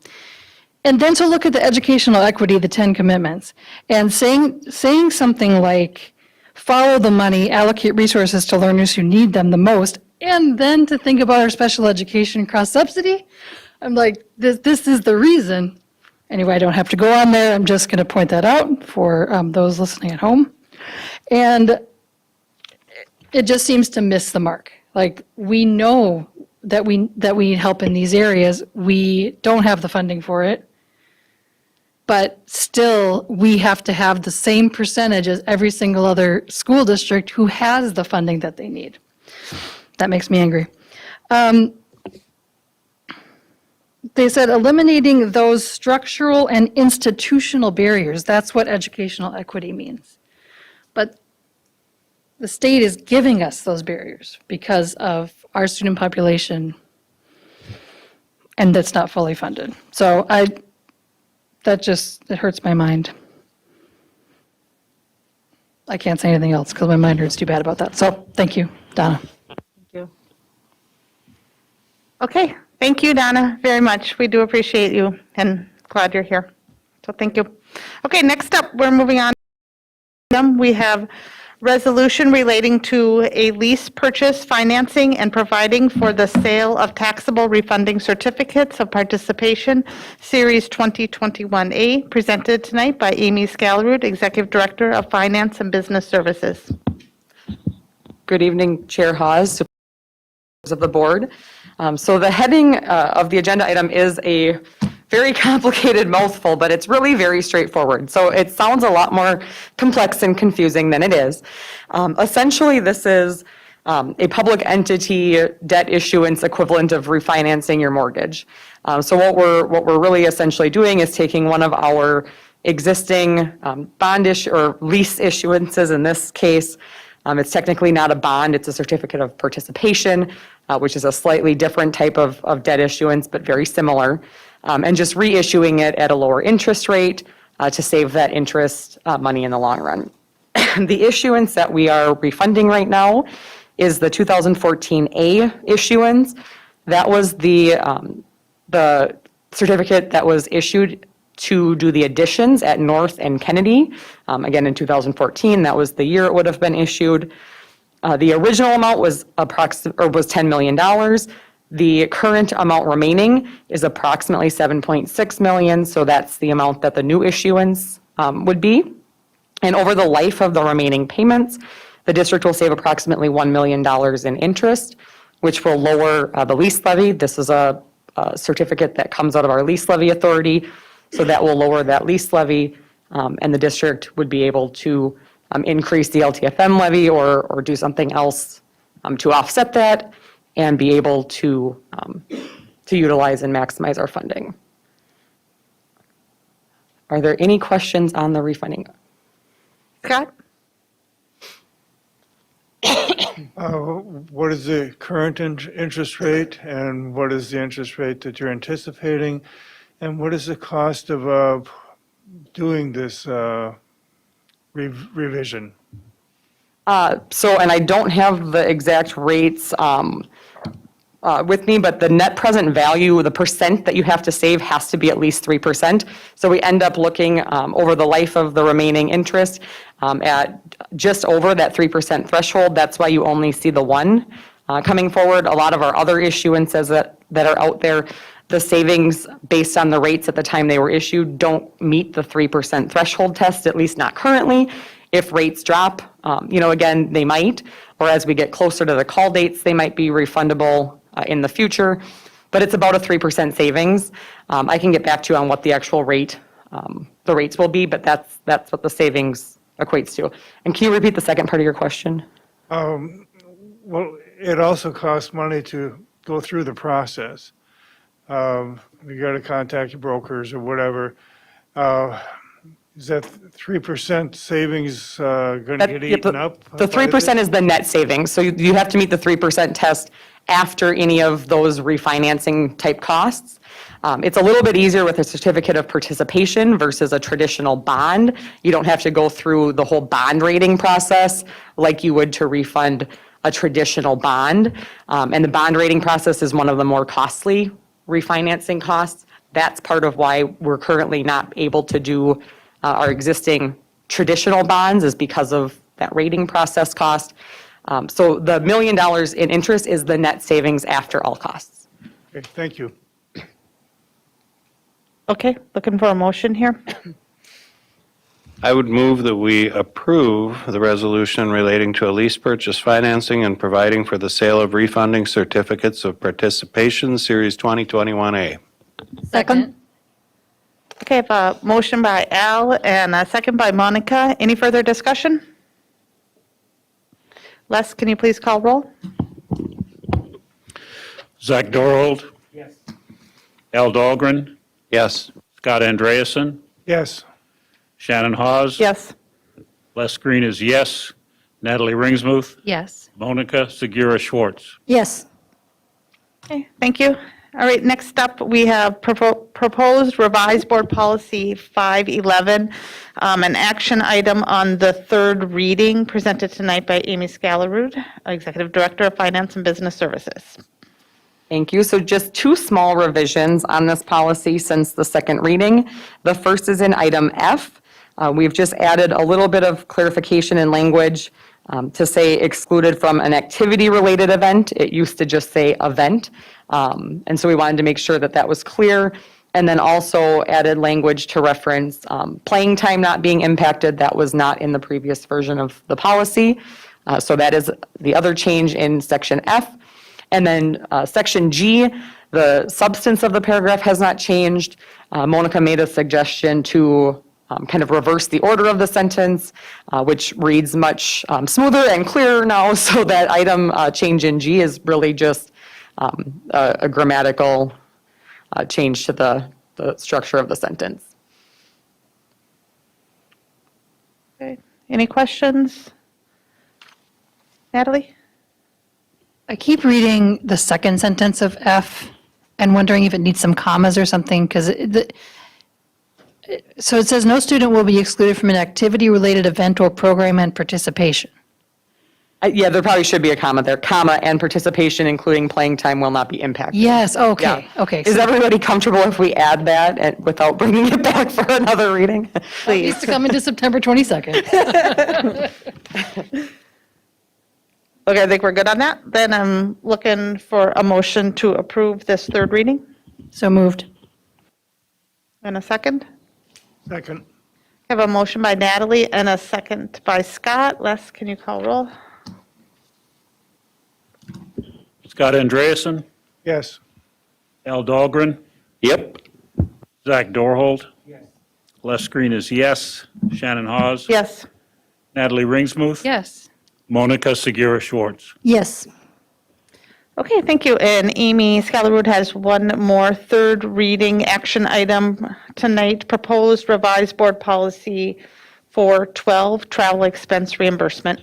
And then to look at the educational equity, the 10 commitments, and saying something like, follow the money, allocate resources to learners who need them the most, and then to think about our special education cross-subsidy. I'm like, this is the reason. Anyway, I don't have to go on there. I'm just going to point that out for those listening at home. And it just seems to miss the mark. Like, we know that we need help in these areas. We don't have the funding for it. But still, we have to have the same percentage as every single other school district who has the funding that they need. That makes me angry. They said eliminating those structural and institutional barriers. That's what educational equity means. But the state is giving us those barriers because of our student population, and that's not fully funded. So it hurts my mind. I can't say anything else because my mind hurts too bad about that. So thank you, Donna. Okay, thank you, Donna, very much. We do appreciate you and glad you're here. So thank you. Okay, next up, we're moving on. We have resolution relating to a lease purchase financing and providing for the sale of taxable refunding certificates of participation, Series 2021A, presented tonight by Amy Scalrud, Executive Director of Finance and Business Services. Good evening, Chair Hawes, members of the board. So the heading of the agenda item is a very complicated mouthful, but it's really very straightforward. So it sounds a lot more complex and confusing than it is. Essentially, this is a public entity debt issuance equivalent of refinancing your mortgage. So what we're really essentially doing is taking one of our existing bond issue or lease issuances. In this case, it's technically not a bond, it's a certificate of participation, which is a slightly different type of debt issuance, but very similar, and just reissuing it at a lower interest rate to save that interest money in the long run. The issuance that we are refunding right now is the 2014A issuance. That was the certificate that was issued to do the additions at North and Kennedy. Again, in 2014, that was the year it would have been issued. The original amount was $10 million. The current amount remaining is approximately $7.6 million, so that's the amount that the new issuance would be. And over the life of the remaining payments, the district will save approximately $1 million in interest, which will lower the lease levy. This is a certificate that comes out of our lease levy authority, so that will lower that lease levy, and the district would be able to increase the LTFM levy or do something else to offset that and be able to utilize and maximize our funding. Are there any questions on the refunding? Scott? What is the current interest rate, and what is the interest rate that you're anticipating? And what is the cost of doing this revision? And I don't have the exact rates with me, but the net present value, the percent that you have to save has to be at least 3%. So we end up looking over the life of the remaining interest at just over that 3% threshold. That's why you only see the one coming forward. A lot of our other issuances that are out there, the savings based on the rates at the time they were issued don't meet the 3% threshold test, at least not currently. If rates drop, again, they might, or as we get closer to the call dates, they might be refundable in the future, but it's about a 3% savings. I can get back to you on what the actual rate, the rates will be, but that's what the savings equates to. And can you repeat the second part of your question? Well, it also costs money to go through the process. You got to contact your brokers or whatever. Is that 3% savings going to get Yeah, eaten up? The by 3% this? is the net savings, so you have to meet the 3% test after any of those refinancing type costs. It's a little bit easier with a certificate of participation versus a traditional bond. You don't have to go through the whole bond rating process like you would to refund a traditional bond. And the bond rating process is one of the more costly refinancing costs. That's part of why we're currently not able to do our existing traditional bonds, is because of that rating process cost. So the $1 million in interest is the net savings after all costs. Okay, thank you. Okay, looking for a motion here. I would move that we approve the resolution relating to a lease purchase financing and providing for the sale of refunding certificates of participation, Series 2021A. Second? Okay, I have a motion by Al and a second by Monica. Any further discussion? Les, can you please call roll? Zach Dorhold. Yes. Al Dahlgren. Yes. Scott Andreasen. Yes, Shannon Hawes. Yes. Les Green is yes. Natalie Ringsmuth. Yes. Monica Segura Schwartz. Yes. Okay, thank you. All right, next up, we have proposed revised board policy 511, an action item on the third reading presented tonight by Amy Scalarud, Executive Director of Finance and Business Services. Thank you. So just two small revisions on this policy since the second reading. The first is in item F. We've just added a little bit of clarification in language to say excluded from an activity-related event. It used to just say event. And so we wanted to make sure that that was clear. And then also added language to reference playing time not being impacted. That was not in the previous version of the policy. So that is the other change in section F. And then section G, the substance of the paragraph has not changed. Monica made a suggestion to kind of reverse the order of the sentence, which reads much smoother and clearer now. So that item change in G is really just a grammatical change to the structure of the sentence. Okay, any questions? Natalie? I keep reading the second sentence of F and wondering if it needs some commas or something, because so it says no student will be excluded from an activity-related event or program and participation. Yeah, there probably should be a comma there, comma, and participation, including playing time, will not be impacted. Yes, okay, Yeah. okay. Is So everybody comfortable if we add that without bringing it back for another reading? it needs to come into September 22nd. Okay, I think we're good on that. Then I'm looking for a motion to approve this third reading. So moved. And a second? second. I have a motion by Natalie and a second by Scott. Les, can you call roll? Scott Andreasen. Yes, Al Dahlgren. Yep. Zach Dorhold. Yes. Les Green is yes. Shannon Hawes. Yes. Natalie Ringsmuth. Yes. Monica Segura Schwartz. Yes. Okay, thank you. And Amy Scalarud has one more third reading action item tonight, proposed revised board policy 412, travel expense reimbursement.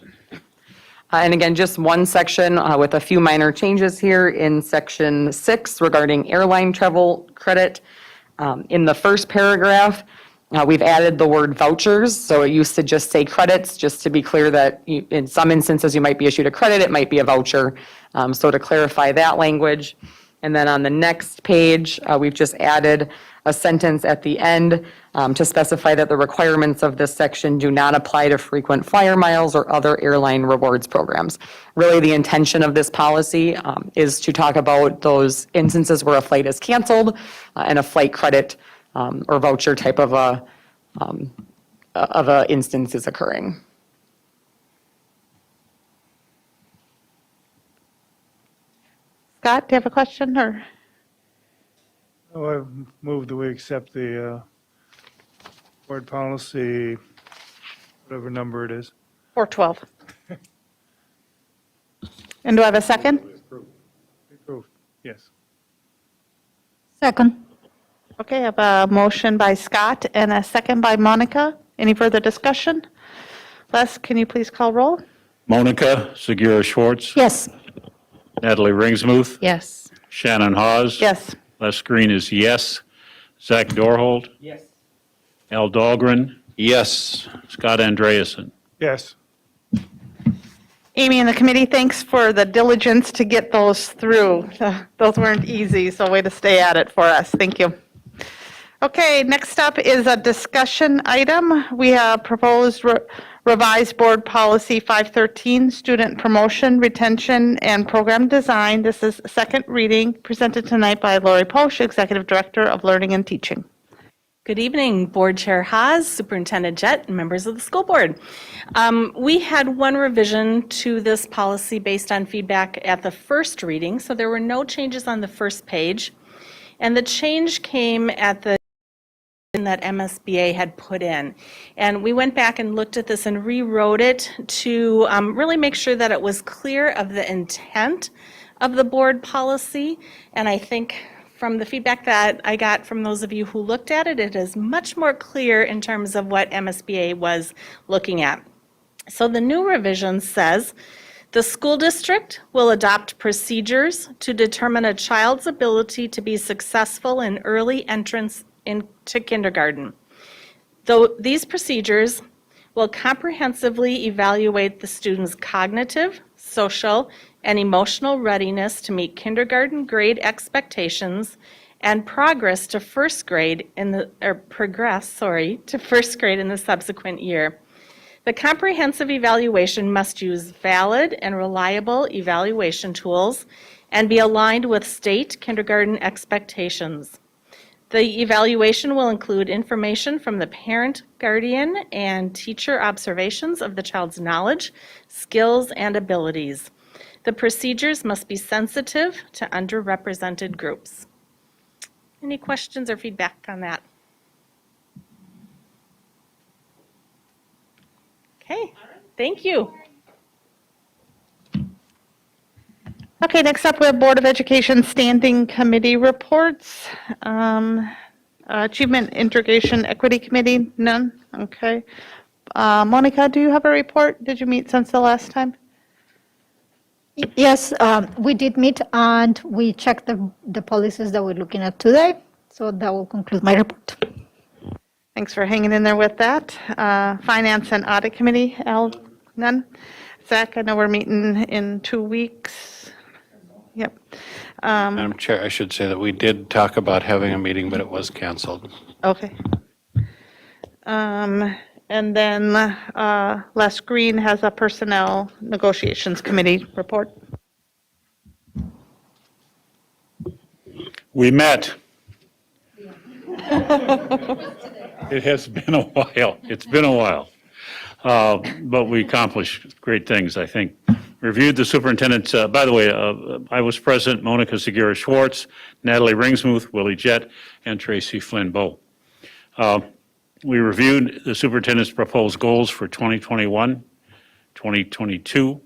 And again, just one section with a few minor changes here in section 6 regarding airline travel credit. In the first paragraph, we've added the word vouchers, so it used to just say credits, just to be clear that in some instances you might be issued a credit, it might be a voucher. So to clarify that language. And then on the next page, we've just added a sentence at the end to specify that the requirements of this section do not apply to frequent flyer miles or other airline rewards programs. Really, the intention of this policy is to talk about those instances where a flight is canceled and a flight credit or voucher type of a instance is occurring. Scott, do you have a question or? oh, I've moved that we accept the board policy, whatever number it is. 412. And do I have a second? Approved, yes. Second? Okay, I have a motion by Scott and a second by Monica. Any further discussion? Les, can you please call roll? Monica Segura Schwartz. Yes. Natalie Ringsmuth. Yes. Shannon Hawes. Yes. Les Green is yes. Zach Dorhold. Yes. Al Dahlgren. Yes. Scott Andreasen. Yes. Amy and the committee, thanks for the diligence to get those through. Those weren't easy, so way to stay at it for us. Thank you. Okay, next up is a discussion item. We have proposed revised board policy 513, student promotion, retention, and program design. This is second reading, presented tonight by Lori Posch, Executive Director of Learning and Teaching. Good evening, Board Chair Haas, Superintendent Jett, and members of the school board. We had one revision to this policy based on feedback at the first reading, so there were no changes on the first page. And the change came at the that MSBA had put in. And we went back and looked at this and rewrote it to really make sure that it was clear of the intent of the board policy. And I think from the feedback that I got from those of you who looked at it, it is much more clear in terms of what MSBA was looking at. So the new revision says, the school district will adopt procedures to determine a child's ability to be successful in early entrance into kindergarten. Though these procedures will comprehensively evaluate the student's cognitive, social, and emotional readiness to meet kindergarten grade expectations and progress to first grade in the subsequent year. The comprehensive evaluation must use valid and reliable evaluation tools and be aligned with state kindergarten expectations. The evaluation will include information from the parent, guardian, and teacher observations of the child's knowledge, skills, and abilities. The procedures must be sensitive to underrepresented groups. Any questions or feedback on that? Okay, thank you. Okay, next up, we have Board of Education Standing Committee reports. Achievement Integration Equity Committee, none? Okay. Monica, do you have a report? Did you meet since the last time? Yes, we did meet and we checked the policies that we're looking at today. So that will conclude my report. Thanks for hanging in there with that. Finance and Audit Committee, Al, none? Zach, I know we're meeting in 2 weeks. Yep. Madam Chair, I should say that we did talk about having a meeting, but it was canceled. Okay. And then Les Green has a Personnel Negotiations Committee report. We met. It has been a while. It's been a while. But we accomplished great things, I think. Reviewed the superintendent's, by the way, I was present, Monica Segura Schwartz, Natalie Ringsmuth, Willie Jett, and Tracy Flynn Bowe. We reviewed the superintendent's proposed goals for 2021, 2022.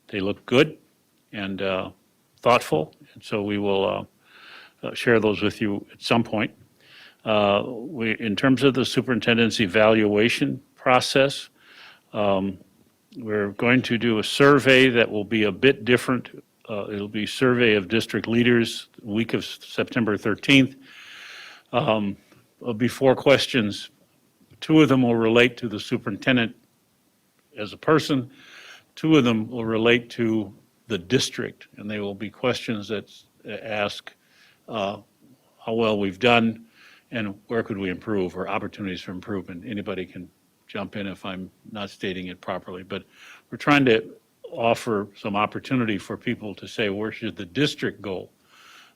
They look good and thoughtful, and so we will share those with you at some point. In terms of the superintendent's evaluation process, we're going to do a survey that will be a bit different. It'll be a survey of district leaders the week of September 13th. There'll be 4 questions. 2 of them will relate to the superintendent as a person. 2 of them will relate to the district, and they will be questions that ask how well we've done and where could we improve, or opportunities for improvement. Anybody can jump in if I'm not stating it properly, but we're trying to offer some opportunity for people to say, where should the district go,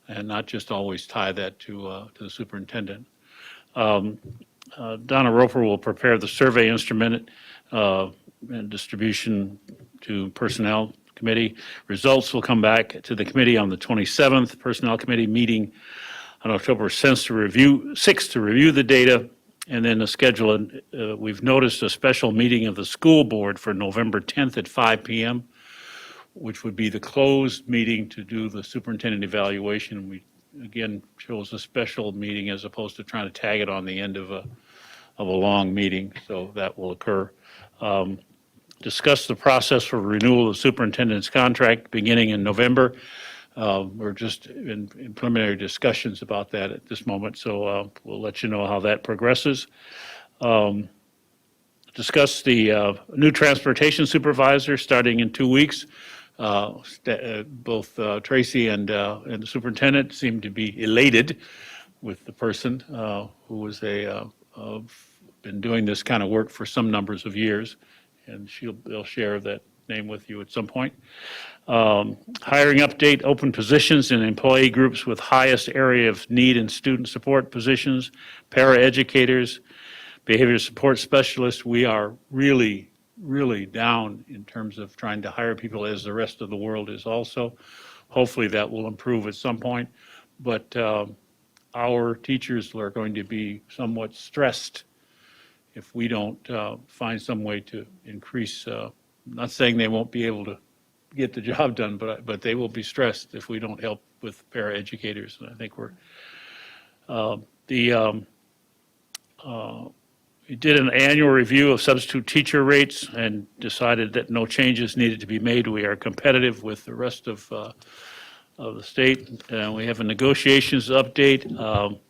and not just always tie that to the superintendent. Donna Roper will prepare the survey instrument and distribution to Personnel Committee. Results will come back to the committee on the 27th, Personnel Committee meeting on October 6th to review the data, and then to schedule it. We've noticed a special meeting of the school board for November 10th at 5 p.m., which would be the closed meeting to do the superintendent evaluation. We, again, chose a special meeting as opposed to trying to tag it on the end of of a long meeting, so that will occur. Discuss the process for renewal of superintendent's contract beginning in November. We're just in preliminary discussions about that at this moment, so we'll let you know how that progresses. Discuss the new transportation supervisor starting in 2 weeks. Both Tracy and the superintendent seem to be elated with the person who was been doing this kind of work for some numbers of years, and they'll share that name with you at some point. Hiring update, open positions in employee groups with highest area of need in student support positions, paraeducators, behavior support specialists. We are really, really down in terms of trying to hire people, as the rest of the world is also. Hopefully that will improve at some point, but our teachers are going to be somewhat stressed if we don't find some way to increase, not saying they won't be able to get the job done, but they will be stressed if we don't help with paraeducators. And I think we did an annual review of substitute teacher rates and decided that no changes needed to be made. We are competitive with the rest of the state. We have a negotiations update.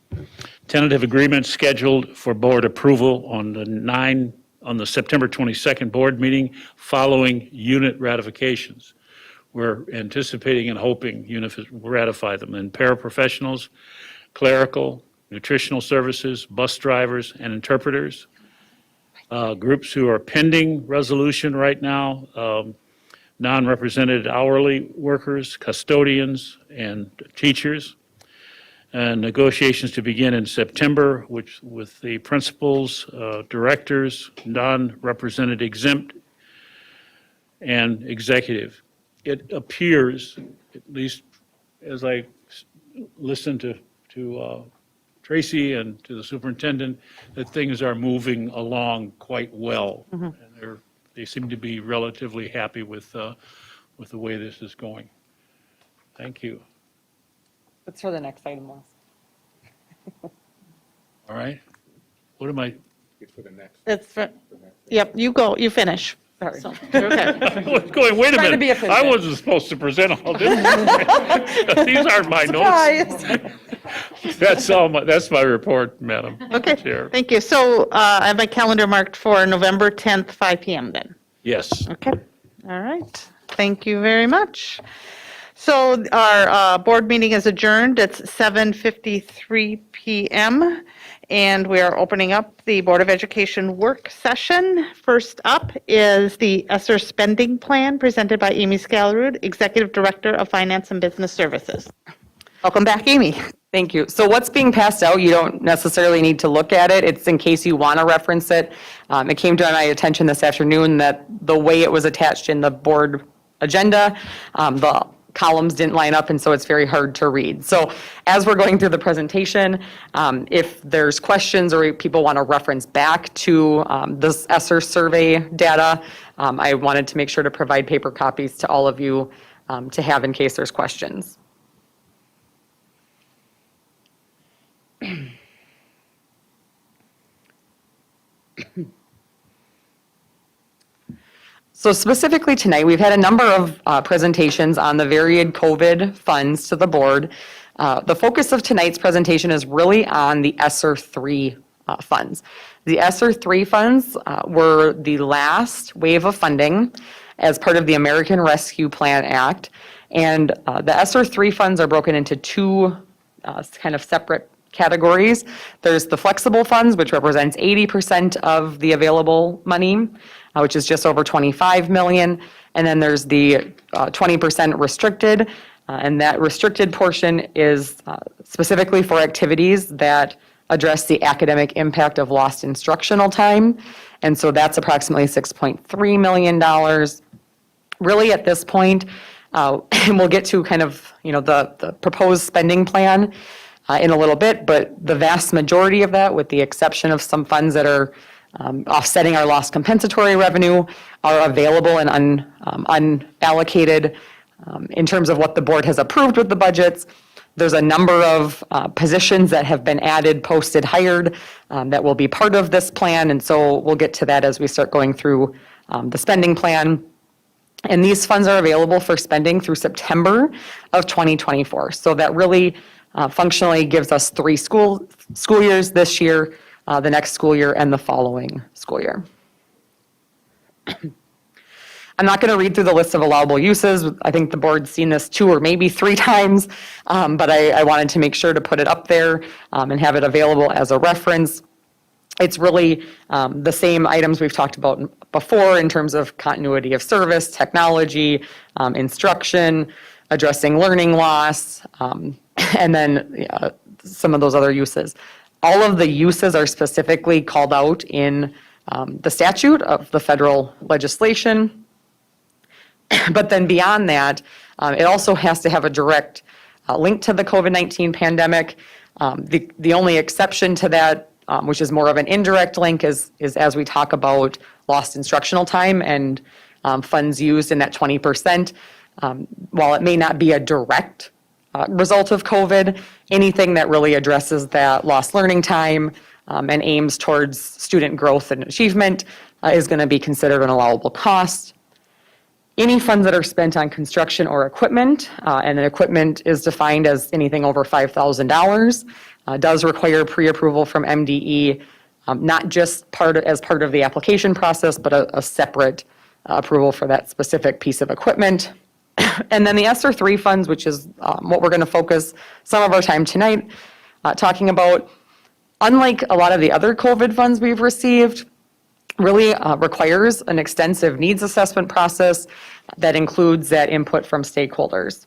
Tentative agreement scheduled for board approval on the September 22nd board meeting following unit ratifications. We're anticipating and hoping unit will ratify them. And paraprofessionals, clerical, nutritional services, bus drivers, and interpreters. Groups who are pending resolution right now, non-represented hourly workers, custodians, and teachers. And negotiations to begin in September, which with the principals, directors, non-represented exempt, and executive. It appears, at least as I listen to Tracy and to the superintendent, that things are moving along quite well. And they seem to be relatively happy with the way this is going. Thank you. That's for the next item, Les. All right. What am I? For the next. Yep, you go, you finish. Sorry. So, you're okay. I was going, wait a Trying to minute. be efficient. I wasn't supposed to present all this. These aren't my notes. That's my report, Madam Okay, Chair. thank you. So I have my calendar marked for November 10th, 5 PM then. Yes. Okay, all right. Thank you very much. So our board meeting is adjourned. It's 7:53 PM, and we are opening up the Board of Education work session. First up is the ESSER spending plan presented by Amy Scalarud, Executive Director of Finance and Business Services. Welcome back, Amy. Thank you. So what's being passed out, you don't necessarily need to look at it. It's in case you want to reference it. It came to my attention this afternoon that the way it was attached in the board agenda, the columns didn't line up, and so it's very hard to read. So as we're going through the presentation, if there's questions or people want to reference back to this ESSER survey data, I wanted to make sure to provide paper copies to all of you to have in case there's questions. So specifically tonight, we've had a number of presentations on the varied COVID funds to the board. The focus of tonight's presentation is really on the ESSER 3 funds. The ESSER 3 funds were the last wave of funding as part of the American Rescue Plan Act. And the ESSER 3 funds are broken into two kind of separate categories. There's the flexible funds, which represents 80% of the available money, which is just over 25 million. And then there's the 20% restricted, and that restricted portion is specifically for activities that address the academic impact of lost instructional time. And so that's approximately $6.3 million. Really at this point, and we'll get to kind of, the proposed spending plan in a little bit, but the vast majority of that, with the exception of some funds that are offsetting our lost compensatory revenue, are available and unallocated in terms of what the board has approved with the budgets. There's a number of positions that have been added, posted, hired, that will be part of this plan, and so we'll get to that as we start going through the spending plan. And these funds are available for spending through September of 2024. So that really functionally gives us 3 school years this year, the next school year, and the following school year. I'm not going to read through the list of allowable uses. I think the board's seen this 2 or maybe 3 times, but I wanted to make sure to put it up there and have it available as a reference. It's really the same items we've talked about before in terms of continuity of service, technology, instruction, addressing learning loss, and then some of those other uses. All of the uses are specifically called out in the statute of the federal legislation. But then beyond that, it also has to have a direct link to the COVID-19 pandemic. The only exception to that, which is more of an indirect link, is as we talk about lost instructional time and funds used in that 20%. While it may not be a direct result of COVID, anything that really addresses that lost learning time and aims towards student growth and achievement is going to be considered an allowable cost. Any funds that are spent on construction or equipment, and the equipment is defined as anything over $5,000, does require pre-approval from MDE, not just as part of the application process, but a separate approval for that specific piece of equipment. And then the ESSER 3 funds, which is what we're going to focus some of our time tonight talking about, unlike a lot of the other COVID funds we've received, really requires an extensive needs assessment process that includes that input from stakeholders.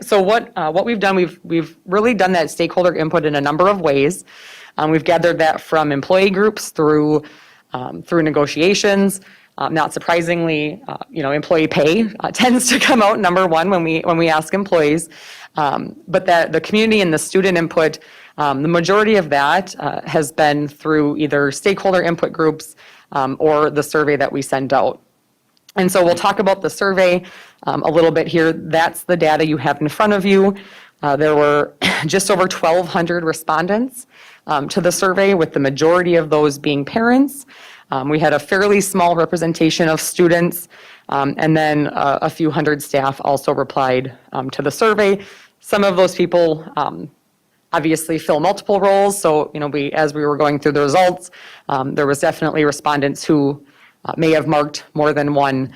So what we've done, we've really done that stakeholder input in a number of ways. We've gathered that from employee groups through negotiations. Not surprisingly, employee pay tends to come out number one when we ask employees. But that the community and the student input, the majority of that has been through either stakeholder input groups or the survey that we send out. And so we'll talk about the survey a little bit here. That's the data you have in front of you. There were just over 1,200 respondents to the survey, with the majority of those being parents. We had a fairly small representation of students, and then a few hundred staff also replied to the survey. Some of those people obviously fill multiple roles, so as we were going through the results, there was definitely respondents who may have marked more than one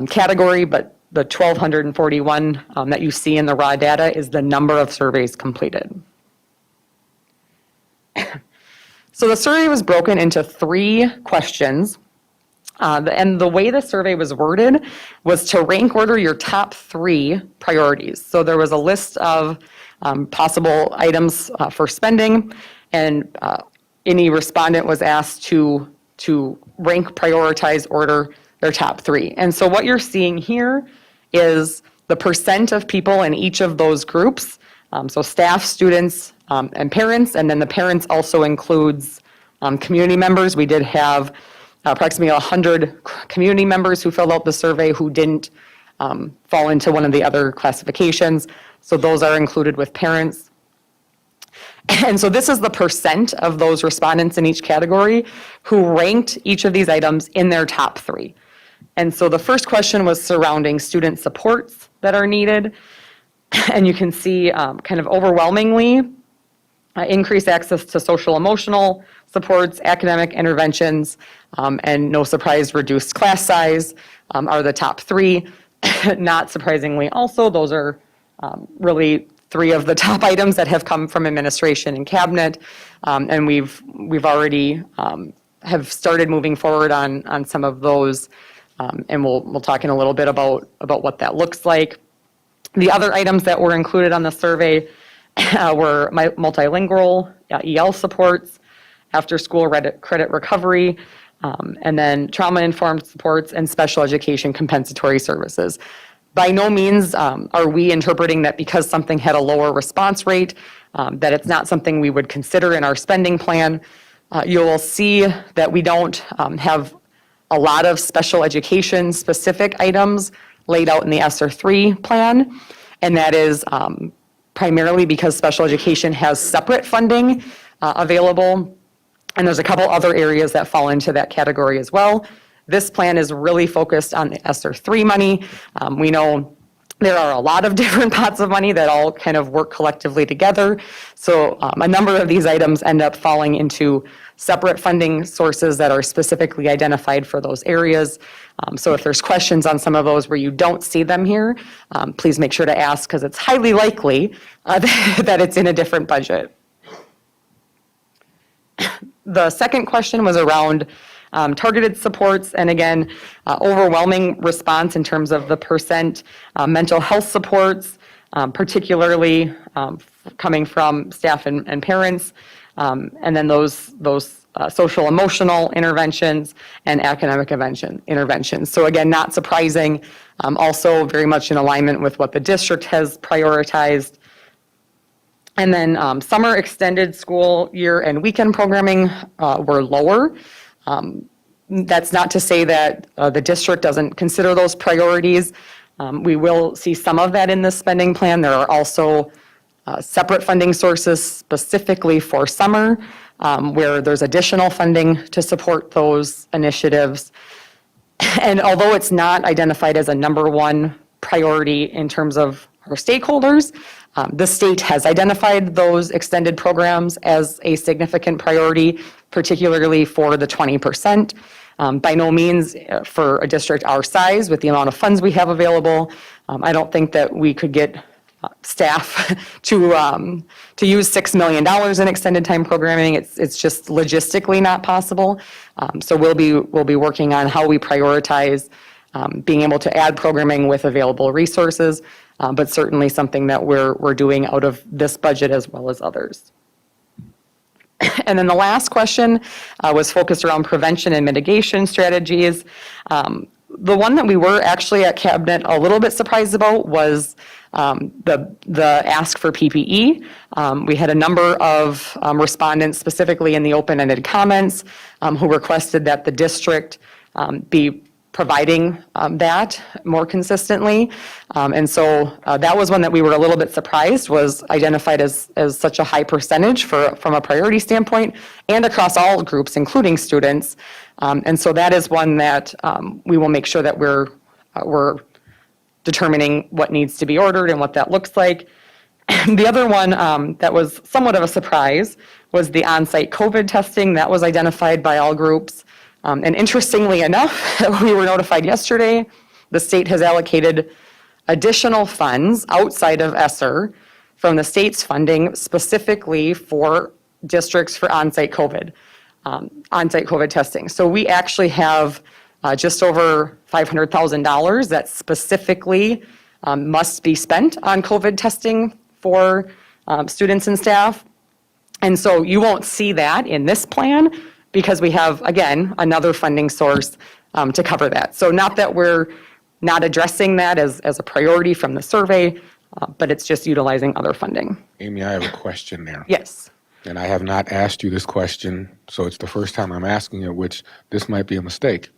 category, but the 1,241 that you see in the raw data is the number of surveys completed. So the survey was broken into 3 questions, and the way the survey was worded was to rank order your top 3 priorities. So there was a list of possible items for spending, and any respondent was asked to rank, prioritize, order their top 3. And so what you're seeing here is the percent of people in each of those groups, so staff, students, and parents, and then the parents also includes community members. We did have approximately 100 community members who filled out the survey who didn't fall into one of the other classifications, so those are included with parents. And so this is the percent of those respondents in each category who ranked each of these items in their top 3. And so the first question was surrounding student supports that are needed. And you can see kind of overwhelmingly increased access to social emotional supports, academic interventions, and no surprise, reduced class size are the top 3. Not surprisingly also, those are really 3 of the top items that have come from administration and cabinet. And we've already have started moving forward on some of those. And we'll talk in a little bit about what that looks like. The other items that were included on the survey were multilingual EL supports, after-school credit recovery, and then trauma-informed supports and special education compensatory services. By no means are we interpreting that because something had a lower response rate, that it's not something we would consider in our spending plan. You will see that we don't have a lot of special education specific items laid out in the ESSER 3 plan, and that is primarily because special education has separate funding available. And there's a couple other areas that fall into that category as well. This plan is really focused on the ESSER 3 money. We know there are a lot of different pots of money that all kind of work collectively together. So a number of these items end up falling into separate funding sources that are specifically identified for those areas. So if there's questions on some of those where you don't see them here, please make sure to ask, because it's highly likely that it's in a different budget. The second question was around targeted supports, and again, overwhelming response in terms of the percent mental health supports, particularly coming from staff and parents, and then those social emotional interventions and academic interventions. So again, not surprising, also very much in alignment with what the district has prioritized. And then summer extended school year and weekend programming were lower. That's not to say that the district doesn't consider those priorities. We will see some of that in this spending plan. There are also separate funding sources specifically for summer, where there's additional funding to support those initiatives. And although it's not identified as a number one priority in terms of our stakeholders, the state has identified those extended programs as a significant priority, particularly for the 20%. By no means for a district our size, with the amount of funds we have available, I don't think that we could get staff to use $6 million in extended time programming. It's just logistically not possible. So we'll be working on how we prioritize being able to add programming with available resources, but certainly something that we're doing out of this budget as well as others. And then the last question was focused around prevention and mitigation strategies. The one that we were actually at Cabinet a little bit surprised about was the ask for PPE. We had a number of respondents, specifically in the open-ended comments, who requested that the district be providing that more consistently. And so that was one that we were a little bit surprised was identified as such a high percentage from a priority standpoint and across all groups, including students. And so that is one that we will make sure that we're determining what needs to be ordered and what that looks like. The other one that was somewhat of a surprise was the on-site COVID testing. That was identified by all groups. And interestingly enough, we were notified yesterday, the state has allocated additional funds outside of ESSER from the state's funding specifically for districts for on-site COVID testing. So we actually have just over $500,000 that specifically must be spent on COVID testing for students and staff. And so you won't see that in this plan, because we have, again, another funding source to cover that. So not that we're not addressing that as a priority from the survey, but it's just utilizing other funding. Amy, I have a question there. Yes. And I have not asked you this question, so it's the first time I'm asking it, which this might be a mistake.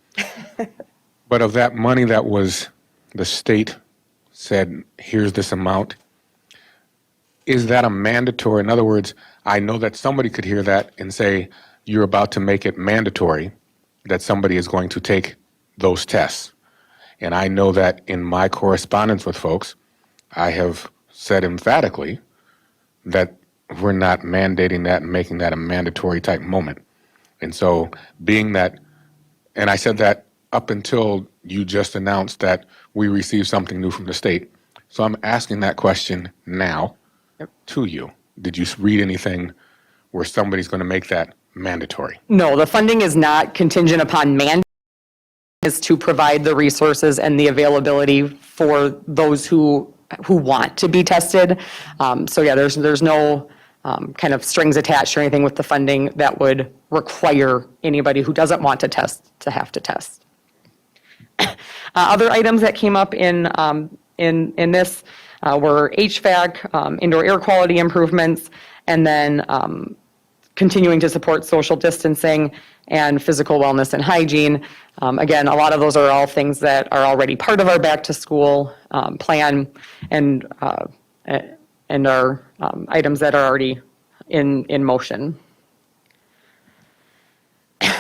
But of that money that was, the state said, here's this amount, is that a mandatory? In other words, I know that somebody could hear that and say, you're about to make it mandatory that somebody is going to take those tests. And I know that in my correspondence with folks, I have said emphatically that we're not mandating that and making that a mandatory type moment. And so being that, and I said that up until you just announced that we received something new from the state. So I'm asking that question now to you. Did you read anything where somebody's going to make that mandatory? No, the funding is not contingent upon mandate, is to provide the resources and the availability for those who want to be tested. So yeah, there's no kind of strings attached or anything with the funding that would require anybody who doesn't want to test to have to test. Other items that came up in this were HVAC, indoor air quality improvements, and then continuing to support social distancing and physical wellness and hygiene. Again, a lot of those are all things that are already part of our back to school plan, and are items that are already in motion.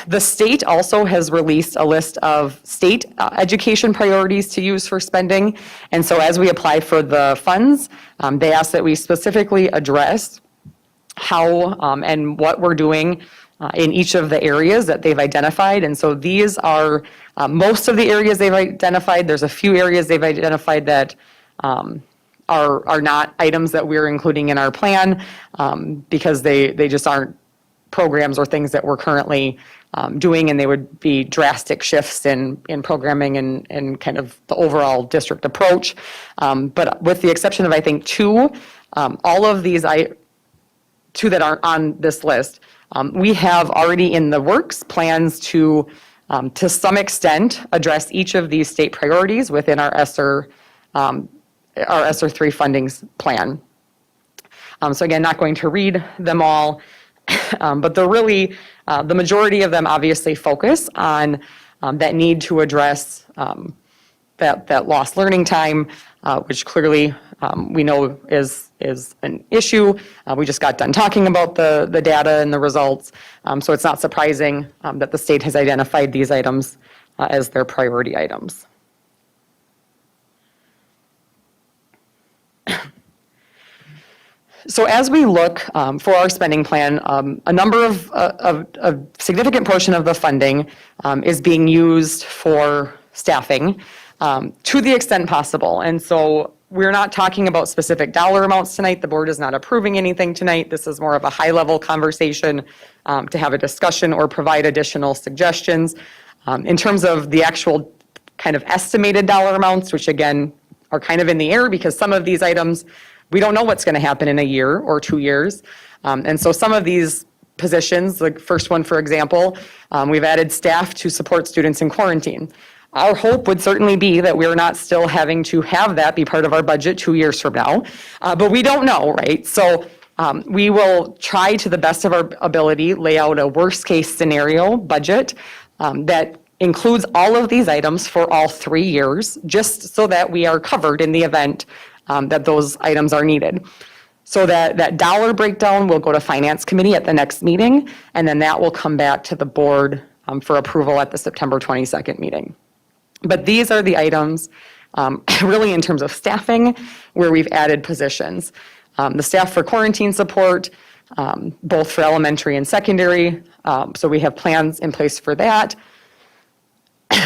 The state also has released a list of state education priorities to use for spending. And so as we apply for the funds, they ask that we specifically address how and what we're doing in each of the areas that they've identified. And so these are most of the areas they've identified. There's a few areas they've identified that are not items that we're including in our plan because they just aren't programs or things that we're currently doing, and they would be drastic shifts in programming and kind of the overall district approach. But with the exception of, I think, two, all of these two that aren't on this list, we have already in the works plans to some extent, address each of these state priorities within our ESSER 3 fundings plan. So again, not going to read them all, but they're really, the majority of them obviously focus on that need to address that lost learning time, which clearly we know is an issue. We just got done talking about the data and the results, so it's not surprising that the state has identified these items as their priority items. So as we look for our spending plan, a number of a significant portion of the funding is being used for staffing to the extent possible. And so we're not talking about specific dollar amounts tonight. The board is not approving anything tonight. This is more of a high-level conversation to have a discussion or provide additional suggestions. In terms of the actual kind of estimated dollar amounts, which again are kind of in the air because some of these items, we don't know what's going to happen in a year or 2 years. And so some of these positions, the first one, for example, we've added staff to support students in quarantine. Our hope would certainly be that we're not still having to have that be part of our budget 2 years from now, but we don't know, right? So we will try to the best of our ability, lay out a worst-case scenario budget that includes all of these items for all 3 years, just so that we are covered in the event that those items are needed. So that dollar breakdown will go to Finance Committee at the next meeting, and then that will come back to the board for approval at the September 22nd meeting. But these are the items, really in terms of staffing, where we've added positions. The staff for quarantine support, both for elementary and secondary, so we have plans in place for that.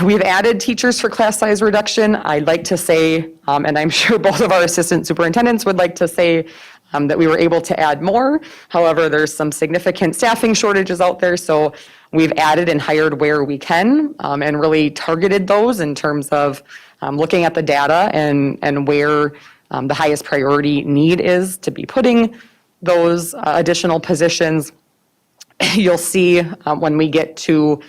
We've added teachers for class size reduction. I'd like to say, and I'm sure both of our assistant superintendents would like to say, that we were able to add more. However, there's some significant staffing shortages out there, so we've added and hired where we can, and really targeted those in terms of looking at the data and where the highest priority need is to be putting those additional positions. You'll see when we get to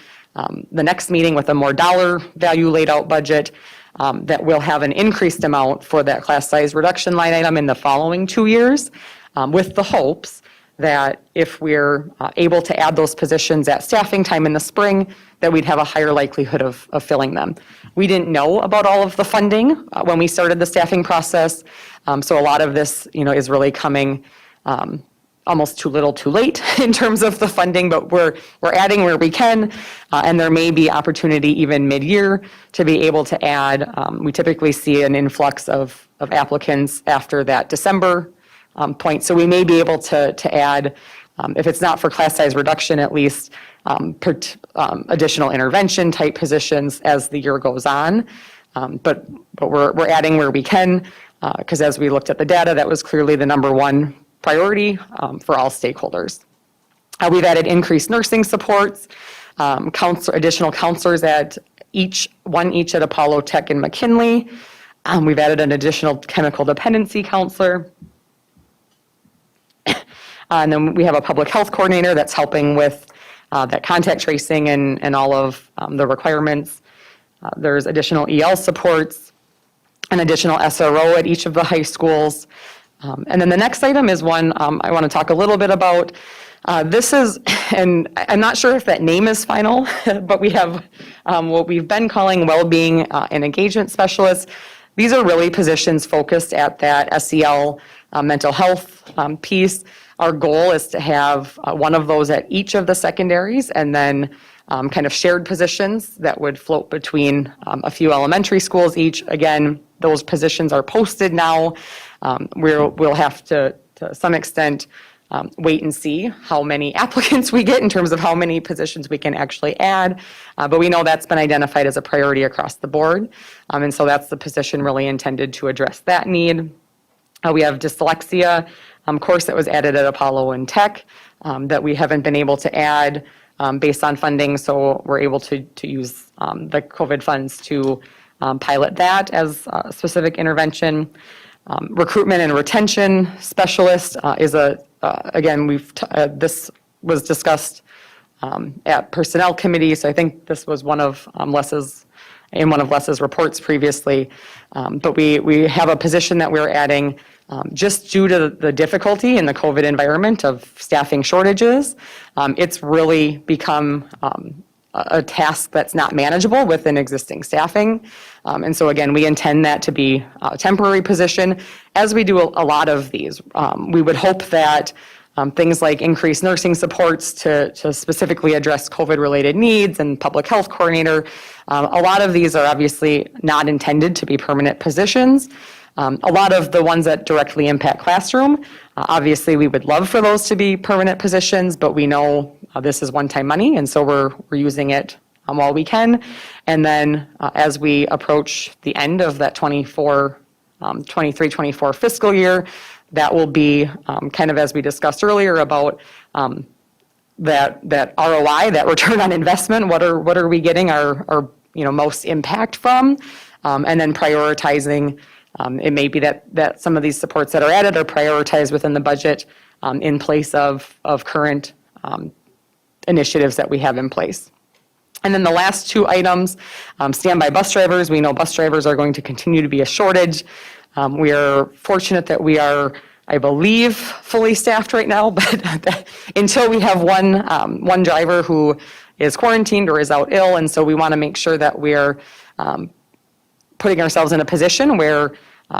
the next meeting with a more dollar value laid out budget, that will have an increased amount for that class size reduction line item in the following 2 years, with the hopes that if we're able to add those positions at staffing time in the spring, that we'd have a higher likelihood of filling them. We didn't know about all of the funding when we started the staffing process, so a lot of this, is really coming almost too little too late in terms of the funding, but we're adding where we can, and there may be opportunity even mid-year to be able to add. We typically see an influx of applicants after that December point, so we may be able to add, if it's not for class size reduction, at least additional intervention type positions as the year goes on. But we're adding where we can, because as we looked at the data, that was clearly the number one priority for all stakeholders. We've added increased nursing supports, additional counselors at each at Apollo Tech and McKinley. We've added an additional chemical dependency counselor. And then we have a public health coordinator that's helping with that contact tracing and all of the requirements. There's additional EL supports, an additional SRO at each of the high schools. And then the next item is one I want to talk a little bit about. This is, and I'm not sure if that name is final, but we have what we've been calling well-being and engagement specialists. These are really positions focused at that SEL mental health piece. Our goal is to have one of those at each of the secondaries, and then kind of shared positions that would float between a few elementary schools each. Again, those positions are posted now. We'll have to some extent, wait and see how many applicants we get in terms of how many positions we can actually add. But we know that's been identified as a priority across the board. And so that's the position really intended to address that need. We have dyslexia course that was added at Apollo and Tech that we haven't been able to add based on funding. So we're able to use the COVID funds to pilot that as a specific intervention. Recruitment and retention specialist is again, this was discussed at personnel committee, so I think this was one of Les's reports previously. But we have a position that we're adding just due to the difficulty in the COVID environment of staffing shortages. It's really become a task that's not manageable within existing staffing. And so again, we intend that to be a temporary position. As we do a lot of these, we would hope that things like increased nursing supports to specifically address COVID-related needs and public health coordinator, a lot of these are obviously not intended to be permanent positions. A lot of the ones that directly impact classroom, obviously we would love for those to be permanent positions, but we know this is one-time money, and so we're using it while we can. And then as we approach the end of that 23-24 fiscal year, that will be kind of as we discussed earlier about that ROI, that return on investment. What are we getting our most impact from? And then prioritizing. It may be that some of these supports that are added are prioritized within the budget in place of current initiatives that we have in place. And then the last two items, standby bus drivers. We know bus drivers are going to continue to be a shortage. We are fortunate that we are, I believe, fully staffed right now, but until we have one driver who is quarantined or is out ill, and so we want to make sure that we're putting ourselves in a position where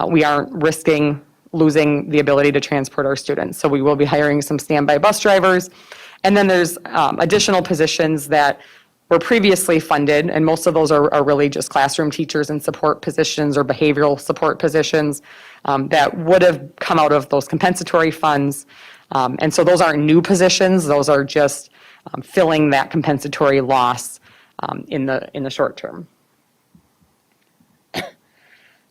we aren't risking losing the ability to transport our students. So we will be hiring some standby bus drivers. And then there's additional positions that were previously funded, and most of those are really just classroom teachers and support positions or behavioral support positions that would have come out of those compensatory funds. And so those aren't new positions, those are just filling that compensatory loss in the short term.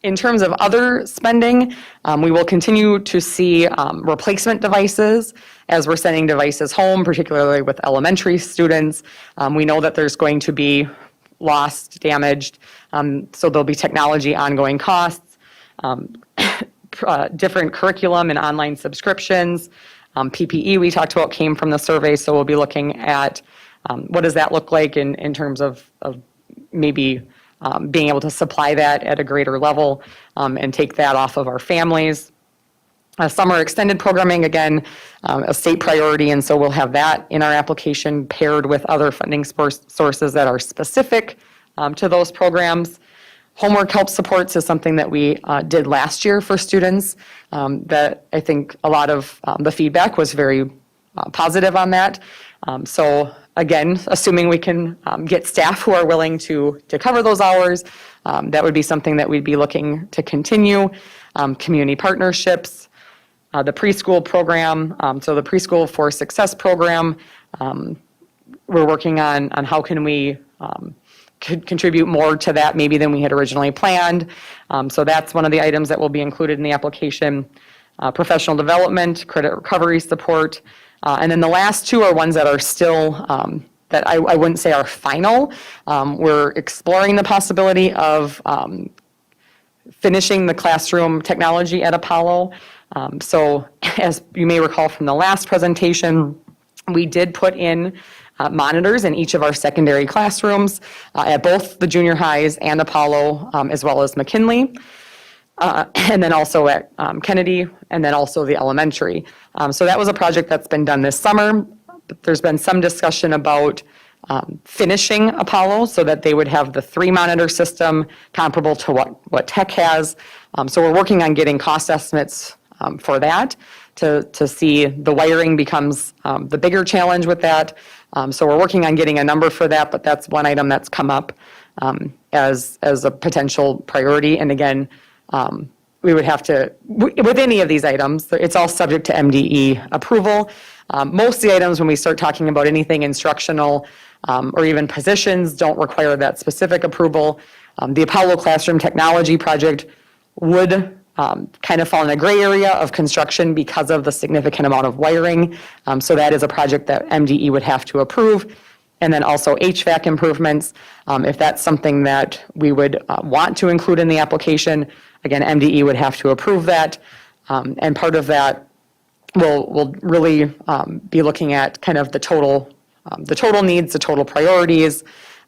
In terms of other spending, we will continue to see replacement devices as we're sending devices home, particularly with elementary students. We know that there's going to be lost, damaged, so there'll be technology ongoing costs, different curriculum and online subscriptions. PPE we talked about came from the survey, so we'll be looking at what does that look like in terms of maybe being able to supply that at a greater level and take that off of our families. Summer extended programming, again, a state priority, and so we'll have that in our application paired with other funding sources that are specific to those programs. Homework help supports is something that we did last year for students that I think a lot of the feedback was very positive on that. So again, assuming we can get staff who are willing to cover those hours, that would be something that we'd be looking to continue. Community partnerships, the preschool program, so the Preschool for Success program, we're working on how can we could contribute more to that maybe than we had originally planned. So that's one of the items that will be included in the application. Professional development, credit recovery support, and then the last two are ones that are still, that I wouldn't say are final. We're exploring the possibility of finishing the classroom technology at Apollo. So as you may recall from the last presentation, we did put in monitors in each of our secondary classrooms at both the junior highs and Apollo, as well as McKinley. And then also at Kennedy, and then also the elementary. So that was a project that's been done this summer. But there's been some discussion about finishing Apollo so that they would have the 3-monitor system comparable to what Tech has. So we're working on getting cost estimates for that, to see the wiring becomes the bigger challenge with that. So we're working on getting a number for that, but that's one item that's come up as a potential priority. And again, we would have to, with any of these items, it's all subject to MDE approval. Most of the items, when we start talking about anything instructional or even positions, don't require that specific approval. The Apollo Classroom Technology Project would kind of fall in a gray area of construction because of the significant amount of wiring. So that is a project that MDE would have to approve. And then also HVAC improvements, if that's something that we would want to include in the application, again, MDE would have to approve that. And part of that will really be looking at kind of the total needs, the total priorities.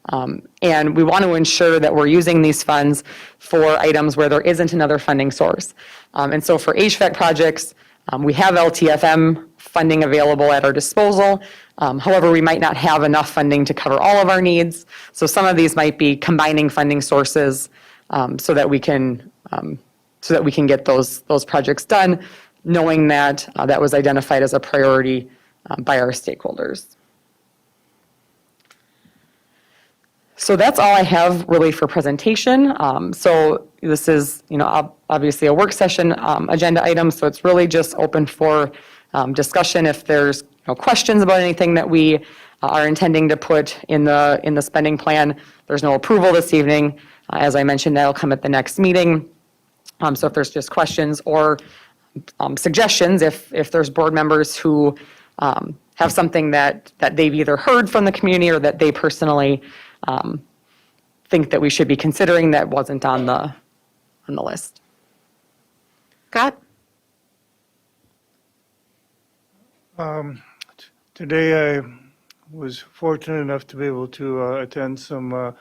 And we want to ensure that we're using these funds for items where there isn't another funding source. And so for HVAC projects, we have LTFM funding available at our disposal. However, we might not have enough funding to cover all of our needs. So some of these might be combining funding sources so that we can get those projects done, knowing that that was identified as a priority by our stakeholders. So that's all I have really for presentation. So this is, obviously a work session agenda item, so it's really just open for discussion. If there's questions about anything that we are intending to put in the spending plan, there's no approval this evening. As I mentioned, that'll come at the next meeting. So if there's just questions or suggestions, if there's board members who have something that they've either heard from the community or that they personally think that we should be considering that wasn't on the list. Scott? Today I was fortunate enough to be able to attend some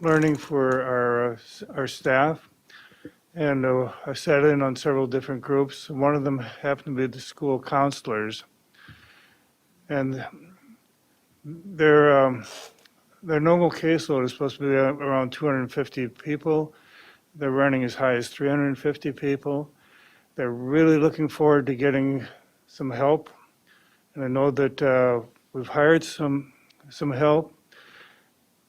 learning for our staff. And I sat in on several different groups. One of them happened to be the school counselors. And their normal caseload is supposed to be around 250 people. They're running as high as 350 people. They're really looking forward to getting some help. And I know that we've hired some help.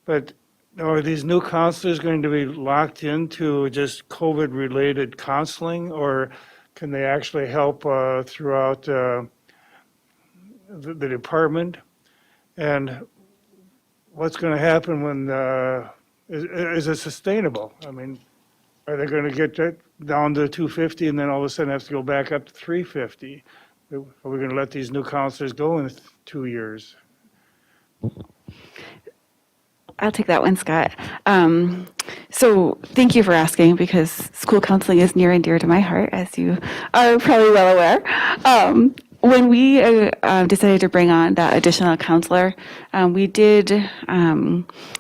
But are these new counselors going to be locked into just COVID-related counseling, or can they actually help throughout the department? And what's going to happen when, is it sustainable? I mean, are they going to get down to 250 and then all of a sudden have to go back up to 350? Are we going to let these new counselors go in 2 years? I'll take that one, Scott. So thank you for asking, because school counseling is near and dear to my heart, as you are probably well aware. When we decided to bring on that additional counselor, we did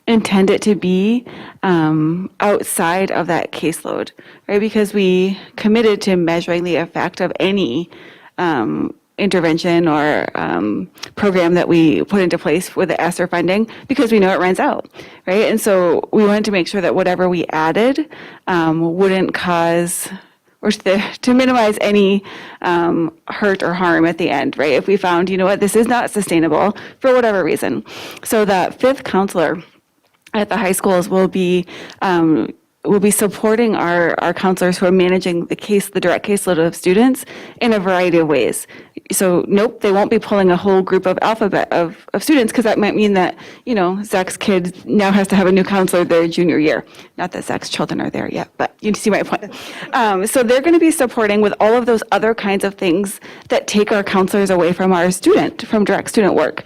intend it to be outside of that caseload, right? Because we committed to measuring the effect of any intervention or program that we put into place with the ESSER funding, because we know it runs out, right? And so we wanted to make sure that whatever we added wouldn't cause, or to minimize any hurt or harm at the end, right? If we found, this is not sustainable for whatever reason. So that fifth counselor at the high schools will be supporting our counselors who are managing the direct caseload of students in a variety of ways. So nope, they won't be pulling a whole group of alphabet of students, because that might mean that, Zach's kid now has to have a new counselor their junior year. Not that Zach's children are there yet, but you see my point. So they're going to be supporting with all of those other kinds of things that take our counselors away from from direct student work.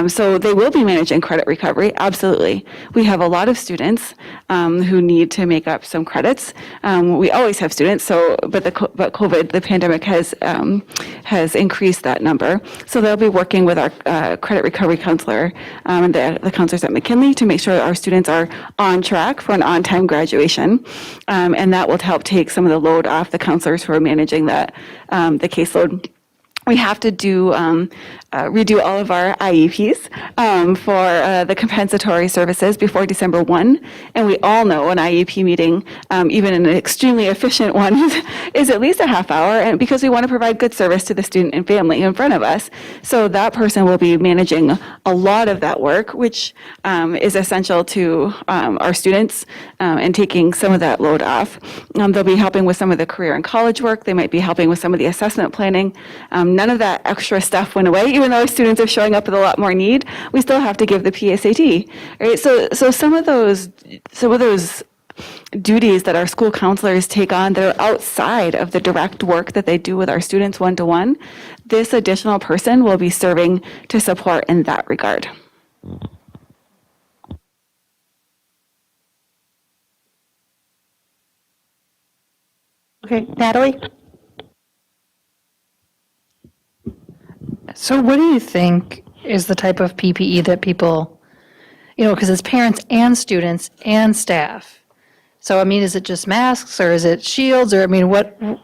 So they will be managing credit recovery, absolutely. We have a lot of students who need to make up some credits. We always have students, but COVID, the pandemic has increased that number. So they'll be working with our credit recovery counselor and the counselors at McKinley to make sure that our students are on track for an on-time graduation. And that will help take some of the load off the counselors who are managing the caseload we have to redo all of our IEPs for the compensatory services before December 1. And we all know an IEP meeting, even an extremely efficient one, is at least a half hour, and because we want to provide good service to the student and family in front of us. So that person will be managing a lot of that work, which is essential to our students and taking some of that load off. They'll be helping with some of the career and college work. They might be helping with some of the assessment planning. None of that extra stuff went away, even though our students are showing up with a lot more need. We still have to give the PSAT, right? So some of those duties that our school counselors take on that are outside of the direct work that they do with our students one-to-one, this additional person will be serving to support in that regard. Okay, Natalie? So what do you think is the type of PPE that people, because it's parents and students and staff. So, I mean, is it just masks or is it shields or, I mean,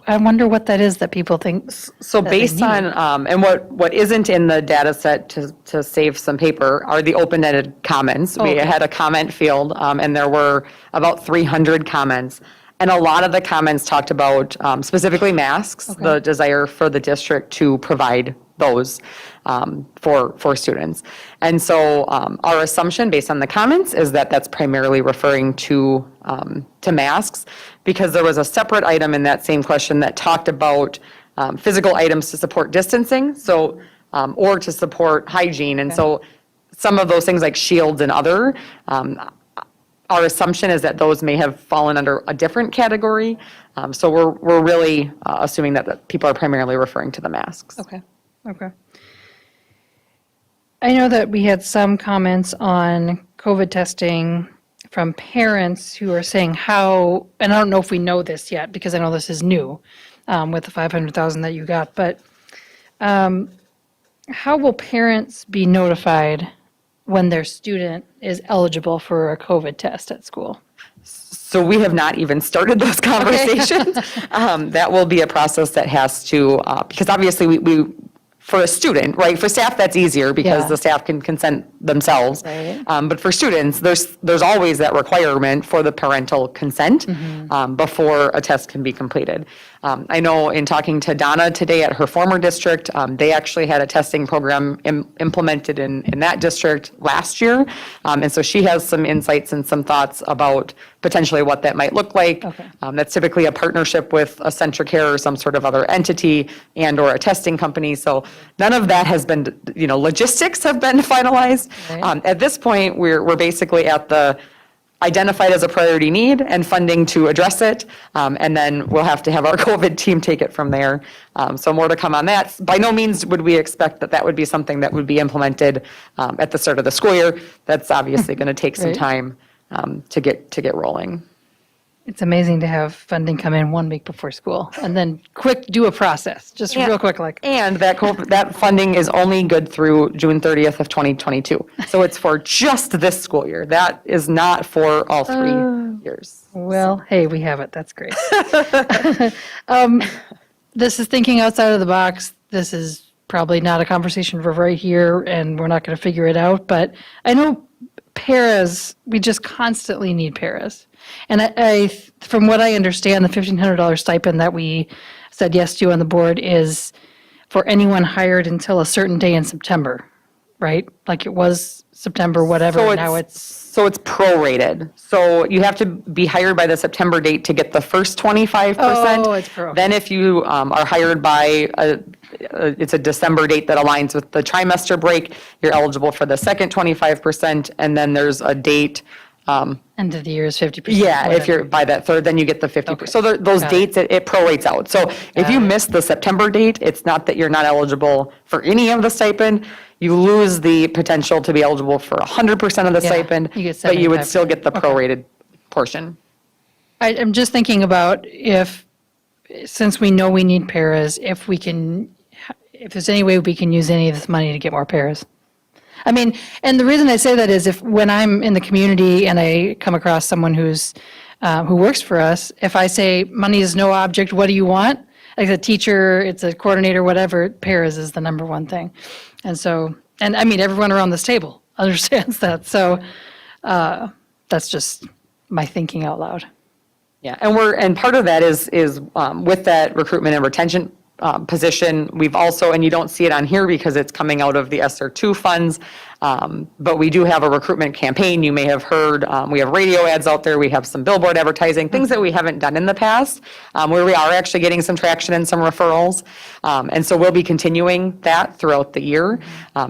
I wonder what that is that people think. So that they based need. on, and what isn't in the data set to save some paper are the open-ended comments. We Okay. had a comment field, and there were about 300 comments. And a lot of the comments talked about specifically masks, the desire for the district to provide those for students. And so our assumption based on the comments is that that's primarily referring to masks, because there was a separate item in that same question that talked about physical items to support distancing, so or to support hygiene. And so some of those things like shields and other, our assumption is that those may have fallen under a different category. So we're really assuming that people are primarily referring to the masks. Okay. I know that we had some comments on COVID testing from parents who are saying how, and I don't know if we know this yet, because I know this is new with the 500,000 that you got, but how will parents be notified when their student is eligible for a COVID test at school? So we have not even started those conversations. That will be a process that has to, because obviously we for a student, right? For staff, that's easier because Yeah. the staff can consent themselves. Right. But for students, there's always that requirement for the parental consent before a test can be completed. I know in talking to Donna today at her former district, they actually had a testing program implemented in that district last year. And so she has some insights and some thoughts about potentially what that might look like. Okay. That's typically a partnership with a Centricare or some sort of other entity and/or a testing company. So none of that has been, logistics have been finalized. Right. At this point, we're basically at the identified as a priority need and funding to address it. And then we'll have to have our COVID team take it from there. So more to come on that. By no means would we expect that would be something that would be implemented at the start of the school year. That's obviously going to take some Right. time to get rolling. It's amazing to have funding come in 1 week before school and then do a process, just real quick, like. And that funding is only good through June 30th of 2022. So it's for just this school year. That is not for all 3 years. Well, hey, we have it. That's great. This is thinking outside of the box. This is probably not a conversation for right here, and we're not going to figure it out. But I know paras, we just constantly need paras. And I, from what I understand, the $1,500 stipend that we said yes to on the board is for anyone hired until a certain day in September, right? Like it was September, whatever, So now So it's prorated. So you have to be hired by the September date to get the first 25%. Oh, it's pro. Then if you are hired by, it's a December date that aligns with the trimester break, you're eligible for the second 25%. And then there's a date, end of the year is 50%. yeah, if whatever. you're by that third, then you get the 50%. Okay. So those Got it. dates, it prorates out. So if you miss the September date, it's not that you're not eligible for any of the stipend. You lose the potential to be eligible for 100% of the Yeah, stipend, you get but you would still 75%. get the Okay. prorated portion. I'm just thinking about since we know we need paras, if there's any way we can use any of this money to get more paras. I mean, and the reason I say that is when I'm in the community and I come across someone who works for us, if I say money is no object, what do you want? like the teacher, it's a coordinator, whatever, paras is the number one thing. And so, and I mean, everyone around this table understands that. So that's just my thinking out loud. Yeah, and part of that is with that recruitment and retention position, we've also, and you don't see it on here because it's coming out of the ESSER 2 funds, but we do have a recruitment campaign. You may have heard, we have radio ads out there, we have some billboard advertising, things that we haven't done in the past, where we are actually getting some traction and some referrals. And so we'll be continuing that throughout the year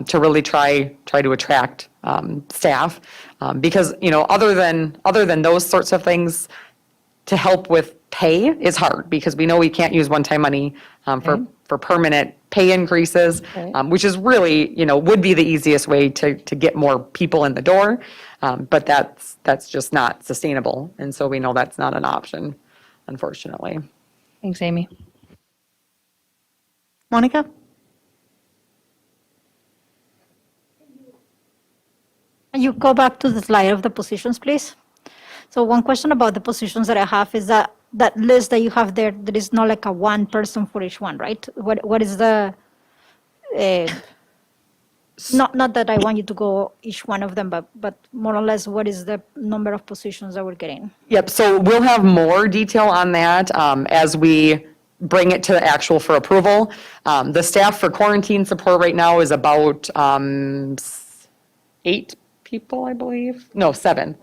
to really try to attract staff. Because, other than those sorts of things, to help with pay is hard because we know we can't use one-time money for permanent pay increases, which is really, would be the easiest way to get more people in the door. But that's just not sustainable. And so we know that's not an option, unfortunately. Thanks, Amy. Monica? Can you go back to the slide of the positions, please? So one question about the positions that I have is that list that you have there, there is not like a one person for each one, right? What is the, not that I want you to go each one of them, but more or less, what is the number of positions that we're getting? Yep, so we'll have more detail on that as we bring it to the actual for approval. The staff for quarantine support right now is about 8 people, I believe. No, 7.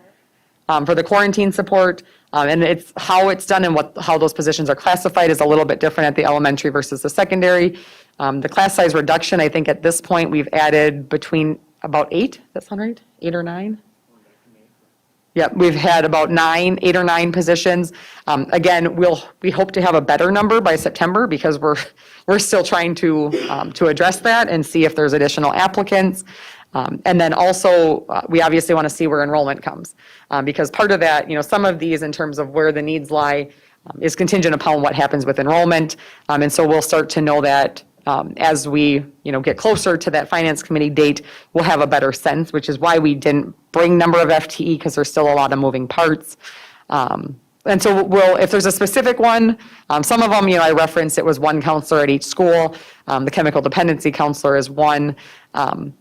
For the quarantine support, and it's how it's done and how those positions are classified is a little bit different at the elementary versus the secondary. The class size reduction, I think at this point, we've added between about 8, that sound right? 8 or 9? Yep, we've had about 8 or 9 positions. Again, we hope to have a better number by September because we're still trying to address that and see if there's additional applicants. And then also, we obviously want to see where enrollment comes. Because part of that, some of these in terms of where the needs lie is contingent upon what happens with enrollment. And so we'll start to know that as we, get closer to that finance committee date, we'll have a better sense, which is why we didn't bring number of FTE because there's still a lot of moving parts. And so if there's a specific one, some of them, I referenced it was one counselor at each school. The chemical dependency counselor is one.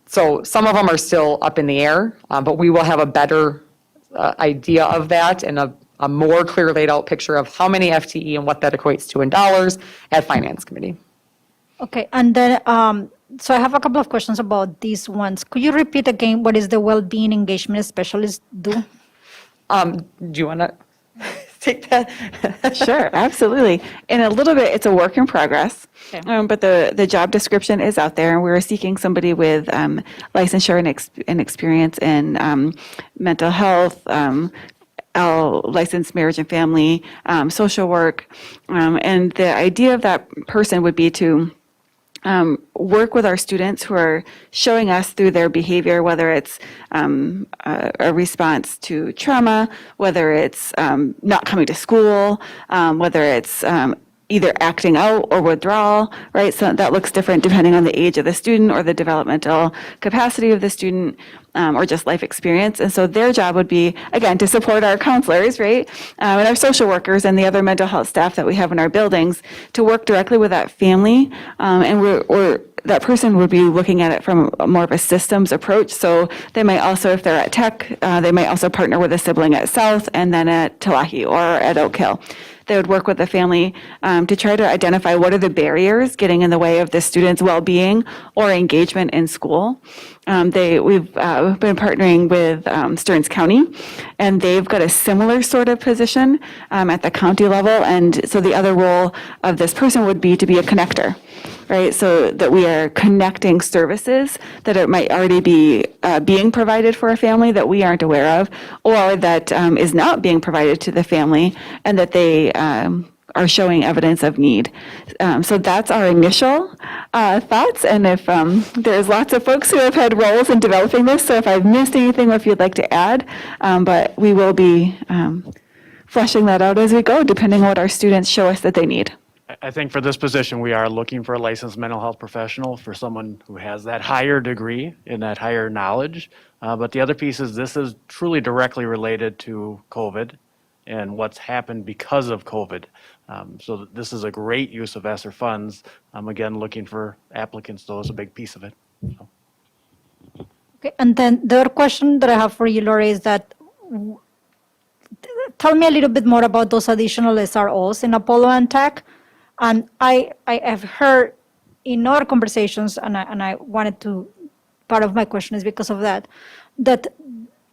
So some of them are still up in the air, but we will have a better idea of that and a more clear laid out picture of how many FTE and what that equates to in dollars at finance committee. Okay, and then, so I have a couple of questions about these ones. Could you repeat again, what is the well-being engagement specialist do? Do you want to take that? Sure, absolutely. In a little bit, it's a work in progress, but the job description is out there, and we're seeking somebody with licensure and experience in mental health, licensed marriage and family, social work, and the idea of that person would be to work with our students who are showing us through their behavior, whether it's a response to trauma, whether it's not coming to school, whether it's either acting out or withdrawal, right? So that looks different depending on the age of the student or the developmental capacity of the student or just life experience. And so their job would be, again, to support our counselors, right? And our social workers and the other mental health staff that we have in our buildings to work directly with that family. And that person would be looking at it from more of a systems approach. So they might also, if they're at Tech, they might also partner with a sibling at South and then at Talahi or at Oak Hill. They would work with the family to try to identify what are the barriers getting in the way of the student's well-being or engagement in school. We've been partnering with Stearns County, and they've got a similar sort of position at the county level. And so the other role of this person would be to be a connector, right? So that we are connecting services that it might already be being provided for a family that we aren't aware of, or that is not being provided to the family, and that they are showing evidence of need. So that's our initial thoughts. And if there's lots of folks who have had roles in developing this, so if I've missed anything or if you'd like to add, but we will be fleshing that out as we go, depending on what our students show us that they need. I think for this position, we are looking for a licensed mental health professional, for someone who has that higher degree and that higher knowledge. But the other piece is this is truly directly related to COVID and what's happened because of COVID. So this is a great use of ESSER funds. Again, looking for applicants, though, is a big piece of it. So. Okay, and then the other question that I have for you, Lori, is that tell me a little bit more about those additional SROs in Apollo and Tech. And I have heard in other conversations, and I wanted to, part of my question is because of that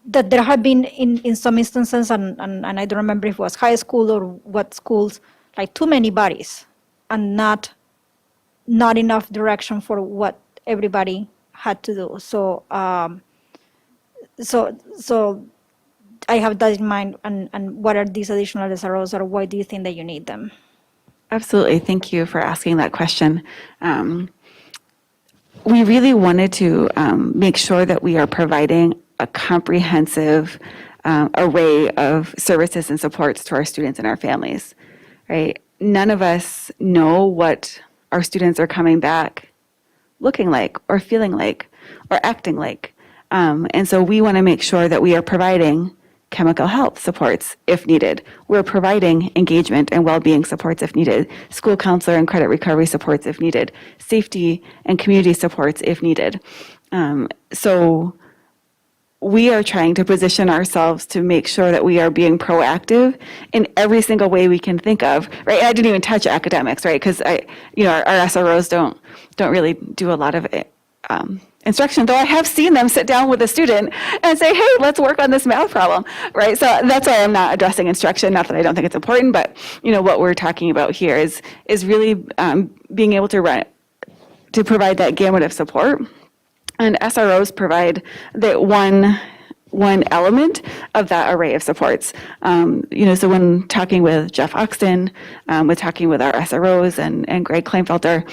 there have been in some instances, and I don't remember if it was high school or what schools, like too many bodies and not enough direction for what everybody had to do. So so I have that in mind, and what are these additional SROs, or why do you think that you need them? Absolutely. Thank you for asking that question. We really wanted to make sure that we are providing a comprehensive array of services and supports to our students and our families, right? None of us know what our students are coming back looking like or feeling like or acting like. And so we want to make sure that we are providing chemical health supports if needed. We're providing engagement and well-being supports if needed, school counselor and credit recovery supports if needed, safety and community supports if needed. So we are trying to position ourselves to make sure that we are being proactive in every single way we can think of, right? I didn't even touch academics, right? Because our SROs don't really do a lot of instruction, though I have seen them sit down with a student and say, hey, let's work on this math problem, right? So that's why I'm not addressing instruction, not that I don't think it's important, but what we're talking about here is really being able to provide that gamut of support. And SROs provide the one element of that array of supports. So when talking with Jeff Oxton, with talking with our SROs and Greg Kleinfelter,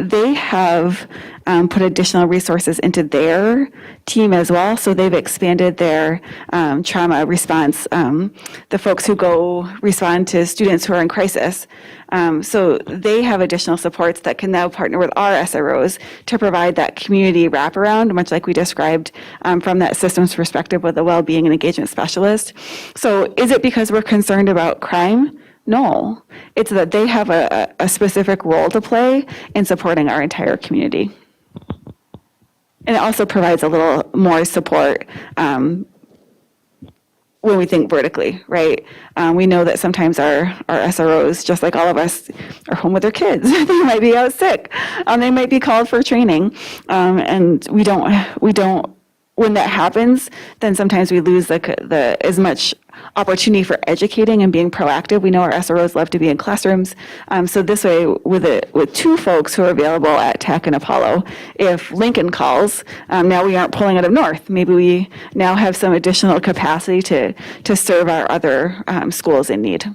they have put additional resources into their team as well. So they've expanded their trauma response, the folks who go respond to students who are in crisis. So they have additional supports that can now partner with our SROs to provide that community wraparound, much like we described from that systems perspective with the well-being and engagement specialist. So is it because we're concerned about crime? No, it's that they have a specific role to play in supporting our entire community. And it also provides a little more support when we think vertically, right? We know that sometimes our SROs, just like all of us, are home with their kids. They might be out sick. They might be called for training. And we don't, when that happens, then sometimes we lose the as much opportunity for educating and being proactive. We know our SROs love to be in classrooms. So this way, with two folks who are available at Tech and Apollo, if Lincoln calls, now we aren't pulling out of North. Maybe we now have some additional capacity to serve our other schools in need.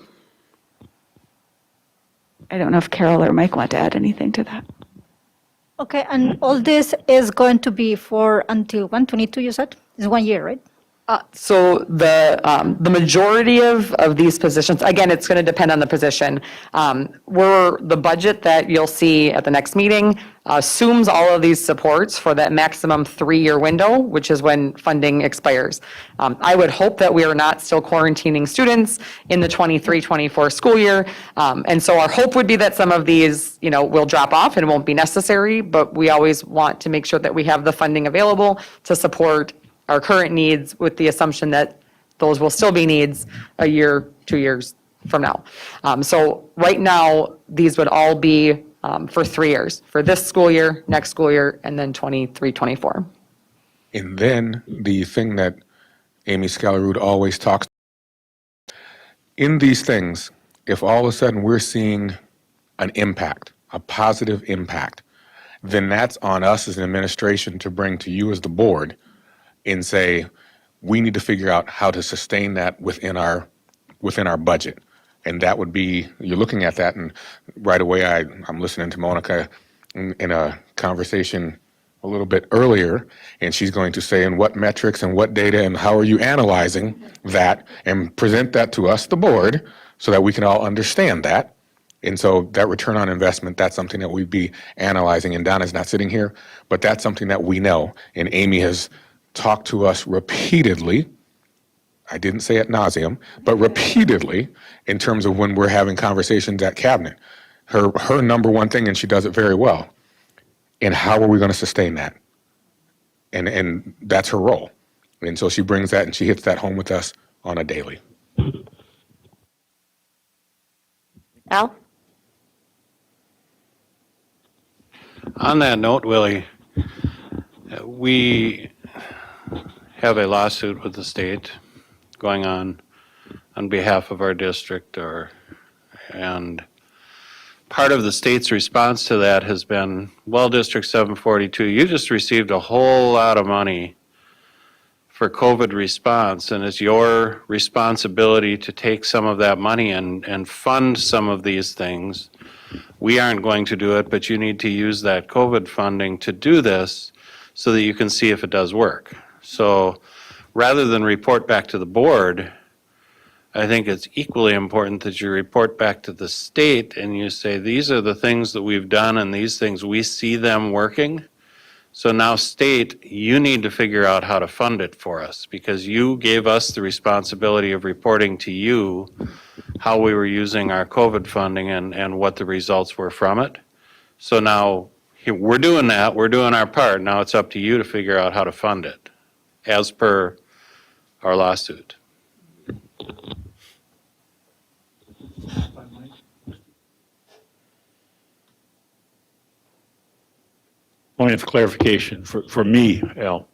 I don't know if Carol or Mike want to add anything to that. Okay, and all this is going to be for until 122, you said? It's 1 year, right? So the majority of these positions, again, it's going to depend on the position. The budget that you'll see at the next meeting assumes all of these supports for that maximum 3-year window, which is when funding expires. I would hope that we are not still quarantining students in the 23-24 school year. And so our hope would be that some of these, will drop off and won't be necessary, but we always want to make sure that we have the funding available to support our current needs, with the assumption that those will still be needs a year, 2 years from now. So right now, these would all be for 3 years, for this school year, next school year, and then 23-24. And then the thing that Amy Scalarud always talks in these things, if all of a sudden we're seeing an impact, a positive impact, then that's on us as an administration to bring to you as the board and say, we need to figure out how to sustain that within our budget. And that would be, you're looking at that, and right away I'm listening to Monica in a conversation a little bit earlier, and she's going to say, and what metrics and what data and how are you analyzing that, and present that to us, the board, so that we can all understand that. And so that return on investment, that's something that we'd be analyzing, and Donna's not sitting here, but that's something that we know, and Amy has talked to us repeatedly I didn't say ad nauseum, but repeatedly in terms of when we're having conversations at cabinet. Her number one thing, and she does it very well, and how are we going to sustain that? And that's her role. And so she brings that and she hits that home with us on a daily. Al? On that note, Willie, we have a lawsuit with the state going on behalf of our district, and part of the state's response to that has been, well, District 742, you just received a whole lot of money for COVID response, and it's your responsibility to take some of that money and fund some of these things. We aren't going to do it, but you need to use that COVID funding to do this so that you can see if it does work. So rather than report back to the board, I think it's equally important that you report back to the state and you say, these are the things that we've done and these things, we see them working. So now state, you need to figure out how to fund it for us because you gave us the responsibility of reporting to you how we were using our COVID funding and what the results were from it. So now we're doing that, we're doing our part. Now it's up to you to figure out how to fund it as per our lawsuit. Point of clarification for me, Al.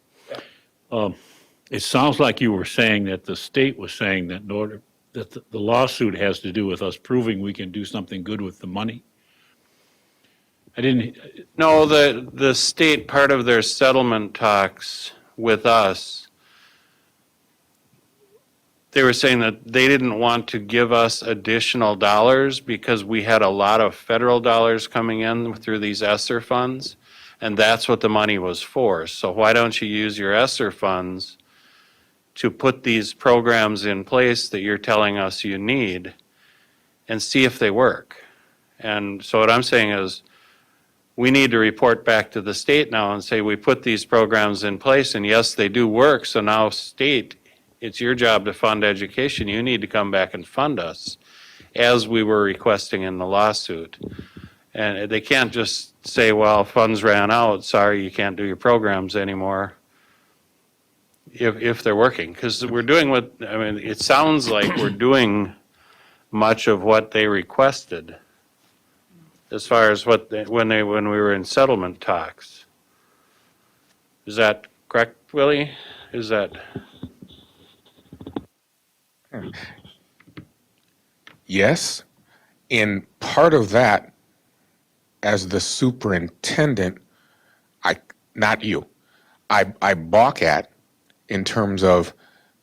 It sounds like you were saying that the state was saying that in order, that the lawsuit has to do with us proving we can do something good with the money. I didn't, No, the state, part of their settlement talks with us, they were saying that they didn't want to give us additional dollars because we had a lot of federal dollars coming in through these ESSER funds, and that's what the money was for. So why don't you use your ESSER funds to put these programs in place that you're telling us you need and see if they work? And so what I'm saying is, we need to report back to the state now and say, we put these programs in place and yes, they do work. So now state, it's your job to fund education. You need to come back and fund us as we were requesting in the lawsuit. And they can't just say, well, funds ran out. Sorry, you can't do your programs anymore if they're working. Because we're doing what, I mean, it sounds like we're doing much of what they requested as far as what when we were in settlement talks. Is that correct, Willie? Is that? Yes, and part of that, as the superintendent, not you, I balk at in terms of,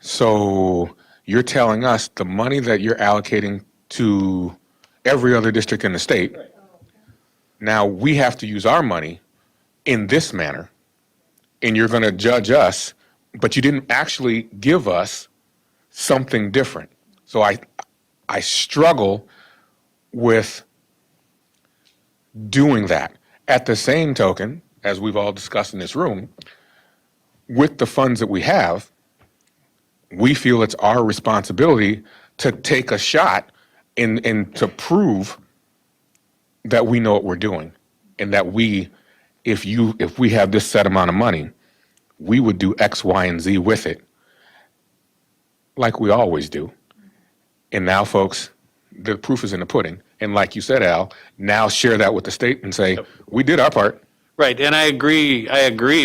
so you're telling us the money that you're allocating to every other district in the state, now we have to use our money in this manner, and you're going to judge us, but you didn't actually give us something different. So I struggle with doing that. At the same token, as we've all discussed in this room, with the funds that we have, we feel it's our responsibility to take a shot and to prove that we know what we're doing, and that if we have this set amount of money, we would do X, Y, and Z with it, like we always do. And now, folks, the proof is in the pudding. And like you said, Al, now share that with the state and say, we did our part. Right, and I agree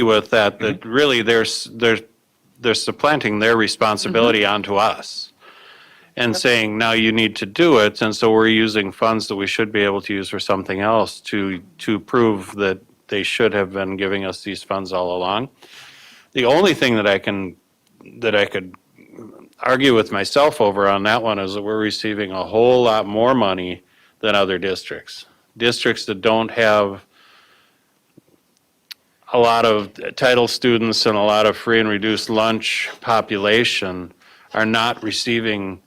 with that, that really they're supplanting their responsibility onto us and saying, now you need to do it, and so we're using funds that we should be able to use for something else to prove that they should have been giving us these funds all along. The only thing that I could argue with myself over on that one is that we're receiving a whole lot more money than other districts. Districts that don't have a lot of title students and a lot of free and reduced lunch population are not receiving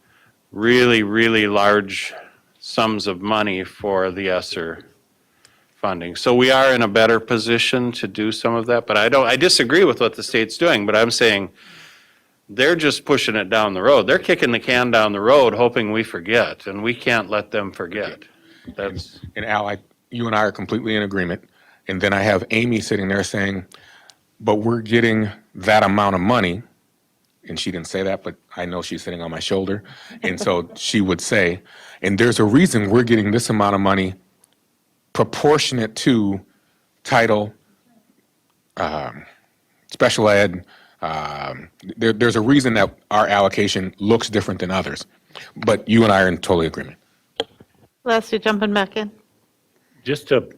really, really large sums of money for the ESSER funding. So we are in a better position to do some of that, but I disagree with what the state's doing, but I'm saying They're just pushing it down the road. They're kicking the can down the road, hoping we forget, and we can't let them forget. That's, And Al, you and I are completely in agreement. And then I have Amy sitting there saying, but we're getting that amount of money. And she didn't say that, but I know she's sitting on my shoulder. And so she would say, and there's a reason we're getting this amount of money proportionate to title, special ed. There's a reason that our allocation looks different than others. But you and I are in total agreement. Les, you jumping back in? Just to,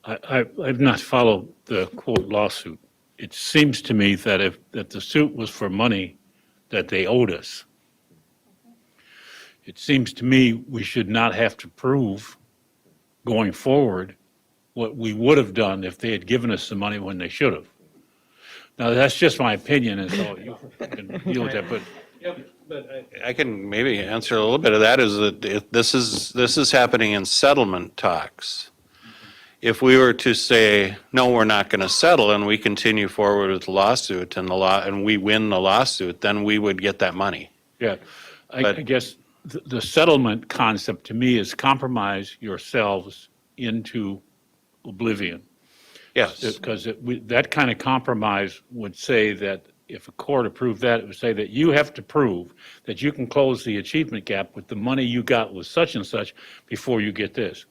I've not followed the quote lawsuit. It seems to me that that the suit was for money that they owed us. It seems to me we should not have to prove going forward what we would have done if they had given us the money when they should have. Now, that's just my opinion, and so you can deal with that, but I can maybe answer a little bit of that, is that this is happening in settlement talks. If we were to say, no, we're not going to settle, and we continue forward with the lawsuit and we win the lawsuit, then we would get that money. yeah, I But- guess the settlement concept to me is compromise yourselves into oblivion. Yes. Because that kind of compromise would say that if a court approved that, it would say that you have to prove that you can close the achievement gap with the money you got with such and such before you get this.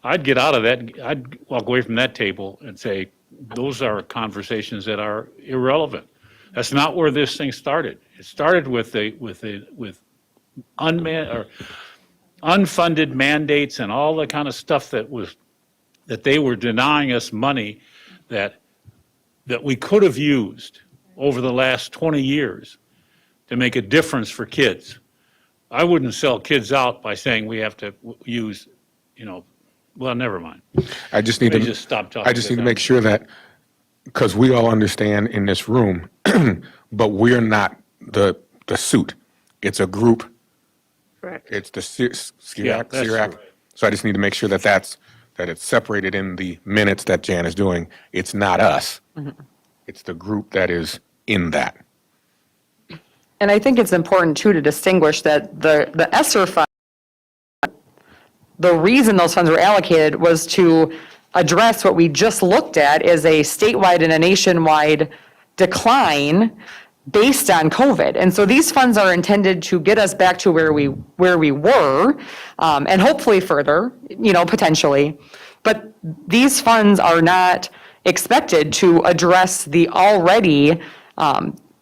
I'd get out of that, I'd walk away from that table and say, those are conversations that are irrelevant. That's not where this thing started. It started with unfunded mandates and all the kind of stuff that they were denying us money that we could have used over the last 20 years to make a difference for kids. I wouldn't sell kids out by saying we have to use, well, never mind. I just need Let me to just stop talking. I just need to make sure that, because we all understand in this room, but we're not the suit. It's a group. Correct. It's the Yeah, that's CIRAC. true. So I just need to make sure that it's separated in the minutes that Jan is doing. It's not us. It's the group that is in that. And I think it's important too to distinguish that the ESSER fund, the reason those funds were allocated was to address what we just looked at is a statewide and a nationwide decline based on COVID. And so these funds are intended to get us back to where we were, and hopefully further, potentially. But these funds are not expected to address the already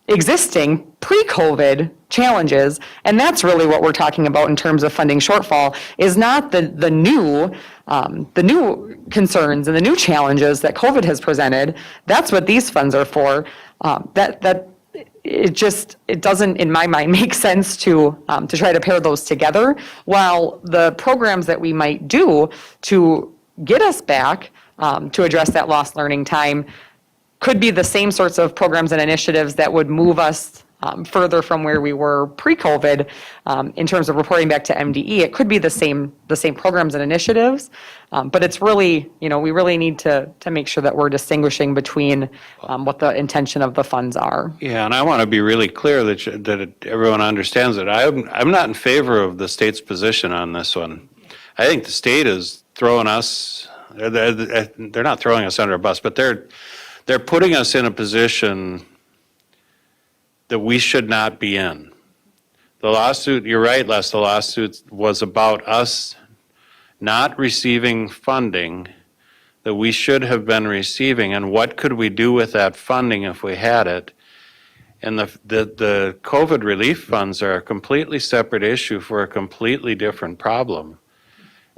existing pre-COVID challenges. And that's really what we're talking about in terms of funding shortfall, is not the new concerns and the new challenges that COVID has presented. That's what these funds are for. It doesn't, in my mind, make sense to try to pair those together, while the programs that we might do to get us back to address that lost learning time could be the same sorts of programs and initiatives that would move us further from where we were pre-COVID in terms of reporting back to MDE. It could be the same programs and initiatives, but it's really, we really need to make sure that we're distinguishing between what the intention of the funds are. Yeah, and I want to be really clear that everyone understands it. I'm not in favor of the state's position on this one. I think the state is throwing us, they're not throwing us under a bus, but they're putting us in a position that we should not be in. The lawsuit, you're right, Les, the lawsuit was about us not receiving funding that we should have been receiving, and what could we do with that funding if we had it? And the COVID relief funds are a completely separate issue for a completely different problem.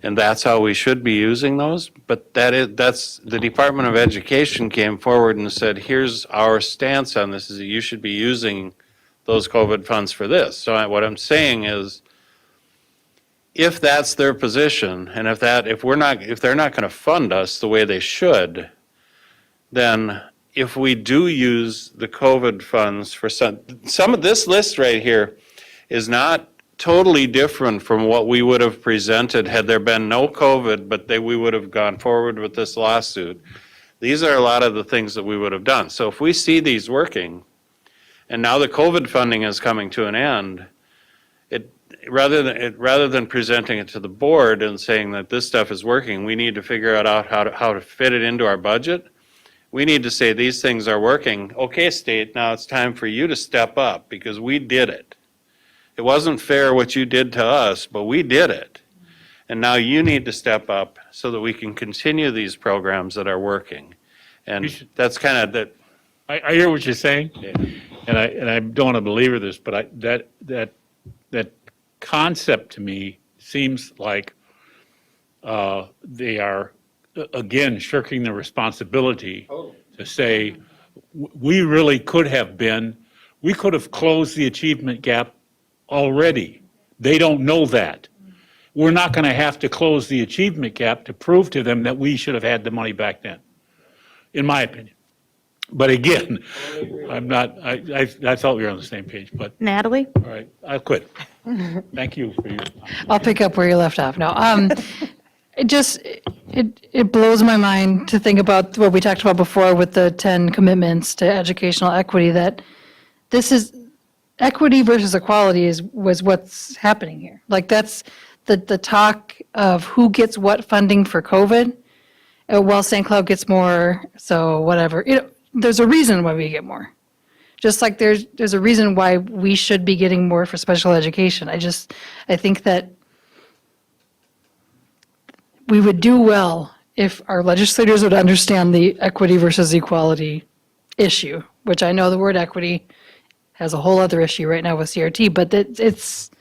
And that's how we should be using those. But that's the Department of Education came forward and said, here's our stance on this, is that you should be using those COVID funds for this. So what I'm saying is, if that's their position, and if they're not going to fund us the way they should, then if we do use the COVID funds for some of this list right here is not totally different from what we would have presented had there been no COVID, but we would have gone forward with this lawsuit. These are a lot of the things that we would have done. So if we see these working, And now the COVID funding is coming to an end. Rather than presenting it to the board and saying that this stuff is working, we need to figure out how to fit it into our budget. We need to say these things are working. Okay, state, now it's time for you to step up because we did it. It wasn't fair what you did to us, but we did it. And now you need to step up so that we can continue these programs that are working. And that's kind of that. I hear what you're saying, and I don't want to belabor this, but that concept to me seems like they are, again, shirking the responsibility to say, we really could have we could have closed the achievement gap already. They don't know that. We're not going to have to close the achievement gap to prove to them that we should have had the money back then, in my opinion. But again, I'm not, I thought we were on the same page, but, Natalie? all right, I quit. Thank you for your. I'll pick up where you left off now. It blows my mind to think about what we talked about before with the 10 commitments to educational equity, that this is, equity versus equality was what's happening here. Like, that's the talk of who gets what funding for COVID. Well, St. Cloud gets more, so whatever. There's a reason why we get more. Just like there's a reason why we should be getting more for special education. I think that we would do well if our legislators would understand the equity versus equality issue, which I know the word equity has a whole other issue right now with CRT, but it's,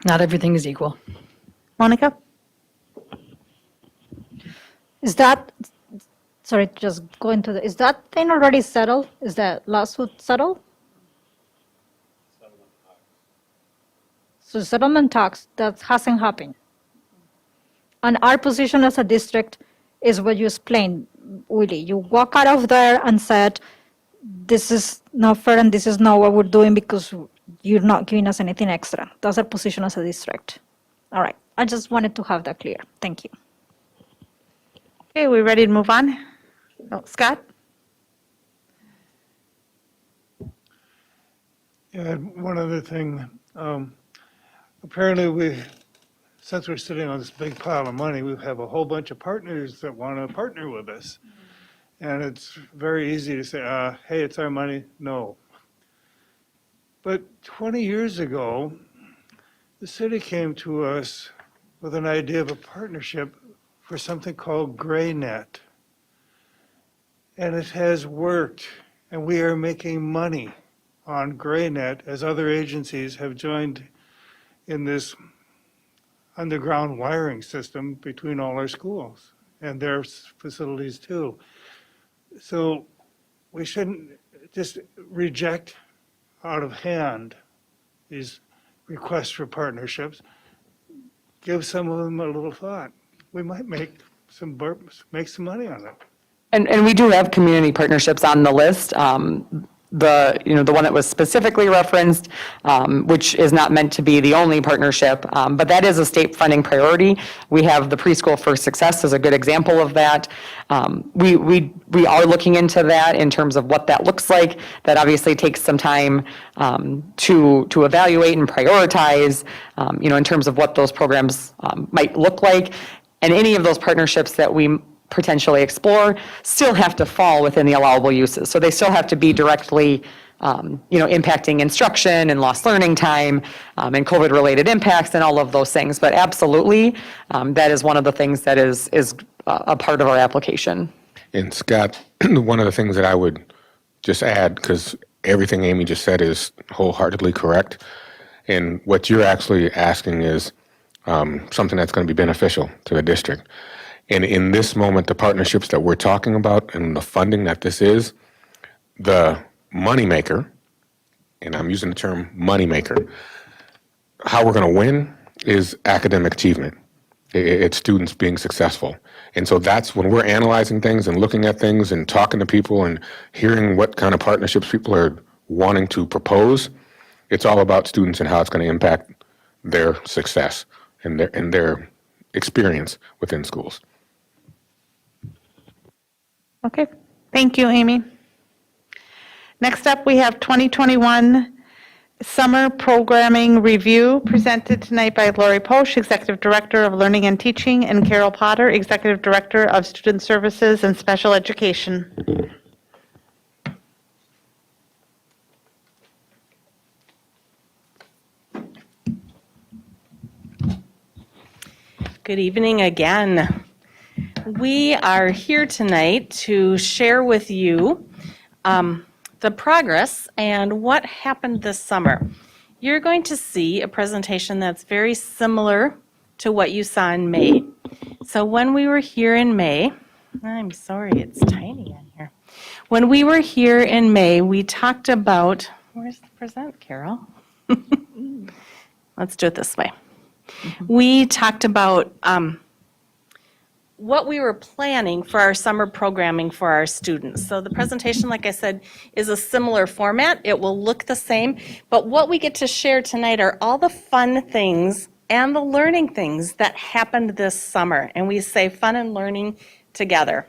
not everything is equal. Monica? Is that, sorry, just going to is that thing already settled? Is that lawsuit settled? So settlement talks, that hasn't happened. And our position as a district is what you explained, Willie. You walk out of there and said, this is not fair and this is not what we're doing because you're not giving us anything extra. That's our position as a district. All right, I just wanted to have that clear. Thank you. Okay, we ready to move on? Oh, Scott? Yeah, one other thing. Apparently since we're sitting on this big pile of money, we have a whole bunch of partners that want to partner with us. And it's very easy to say, hey, it's our money. No. But 20 years ago, the city came to us with an idea of a partnership for something called GrayNet. And it has worked, and we are making money on GrayNet as other agencies have joined in this underground wiring system between all our schools and their facilities too. So we shouldn't just reject out of hand these requests for partnerships. Give some of them a little thought. We might make some money on it. And we do have community partnerships on the list. The one that was specifically referenced, which is not meant to be the only partnership, but that is a state funding priority. We have the Preschool for Success as a good example of that. We are looking into that in terms of what that looks like. That obviously takes some time to evaluate and prioritize, in terms of what those programs might look like. And any of those partnerships that we potentially explore still have to fall within the allowable uses. So they still have to be directly, impacting instruction and lost learning time and COVID-related impacts and all of those things. But absolutely, that is one of the things that is a part of our application. And Scott, one of the things that I would just add, because everything Amy just said is wholeheartedly correct, and what you're actually asking is something that's going to be beneficial to the district. And in this moment, the partnerships that we're talking about and the funding that this is, the moneymaker, and I'm using the term moneymaker, how we're going to win is academic achievement. It's students being successful. And so that's when we're analyzing things and looking at things and talking to people and hearing what kind of partnerships people are wanting to propose, it's all about students and how it's going to impact their success and their experience within schools. Okay, thank you, Amy. Next up, we have 2021 Summer Programming Review presented tonight by Lori Posch, Executive Director of Learning and Teaching, and Carol Potter, Executive Director of Student Services and Special Education. Good evening again. We are here tonight to share with you the progress and what happened this summer. You're going to see a presentation that's very similar to what you saw in May. So when we were here in May, I'm sorry, it's tiny in here. When we were here in May, we talked about, where's the present, Carol? Let's do it this way. We talked about what we were planning for our summer programming for our students. So the presentation, like I said, is a similar format. It will look the same, but what we get to share tonight are all the fun things and the learning things that happened this summer. And we say fun and learning together.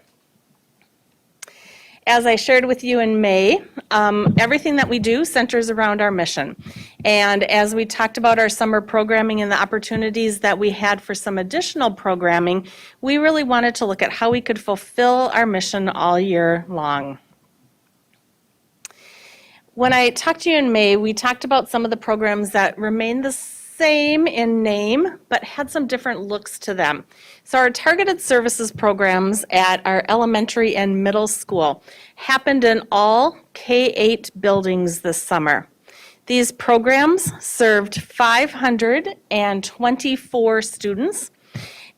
As I shared with you in May, everything that we do centers around our mission. And as we talked about our summer programming and the opportunities that we had for some additional programming, we really wanted to look at how we could fulfill our mission all year long. When I talked to you in May, we talked about some of the programs that remained the same in name, but had some different looks to them. So our targeted services programs at our elementary and middle school happened in all K-8 buildings this summer. These programs served 524 students,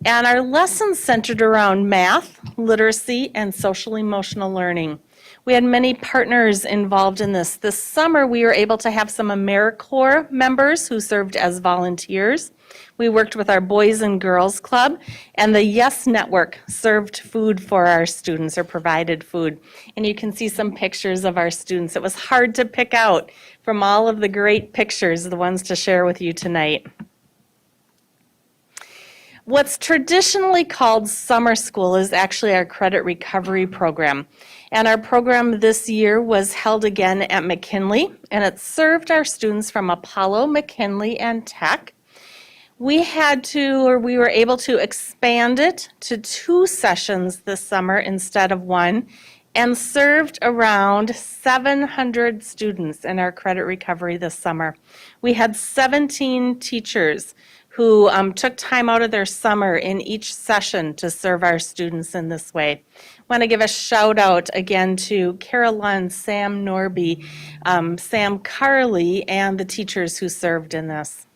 and our lessons centered around math, literacy, and social-emotional learning. We had many partners involved in this. This summer, we were able to have some AmeriCorps members who served as volunteers. We worked with our Boys and Girls Club, and the Yes Network served food for our students or provided food. And you can see some pictures of our students. It was hard to pick out from all of the great pictures, the ones to share with you tonight. What's traditionally called summer school is actually our credit recovery program. And our program this year was held again at McKinley, and it served our students from Apollo, McKinley, and Tech. We were able to expand it to 2 sessions this summer instead of 1, and served around 700 students in our credit recovery this summer. We had 17 teachers who took time out of their summer in each session to serve our students in this way. I want to give a shout out again to Carol Lund, Sam Norby, Sam Carley, and the teachers who served in this.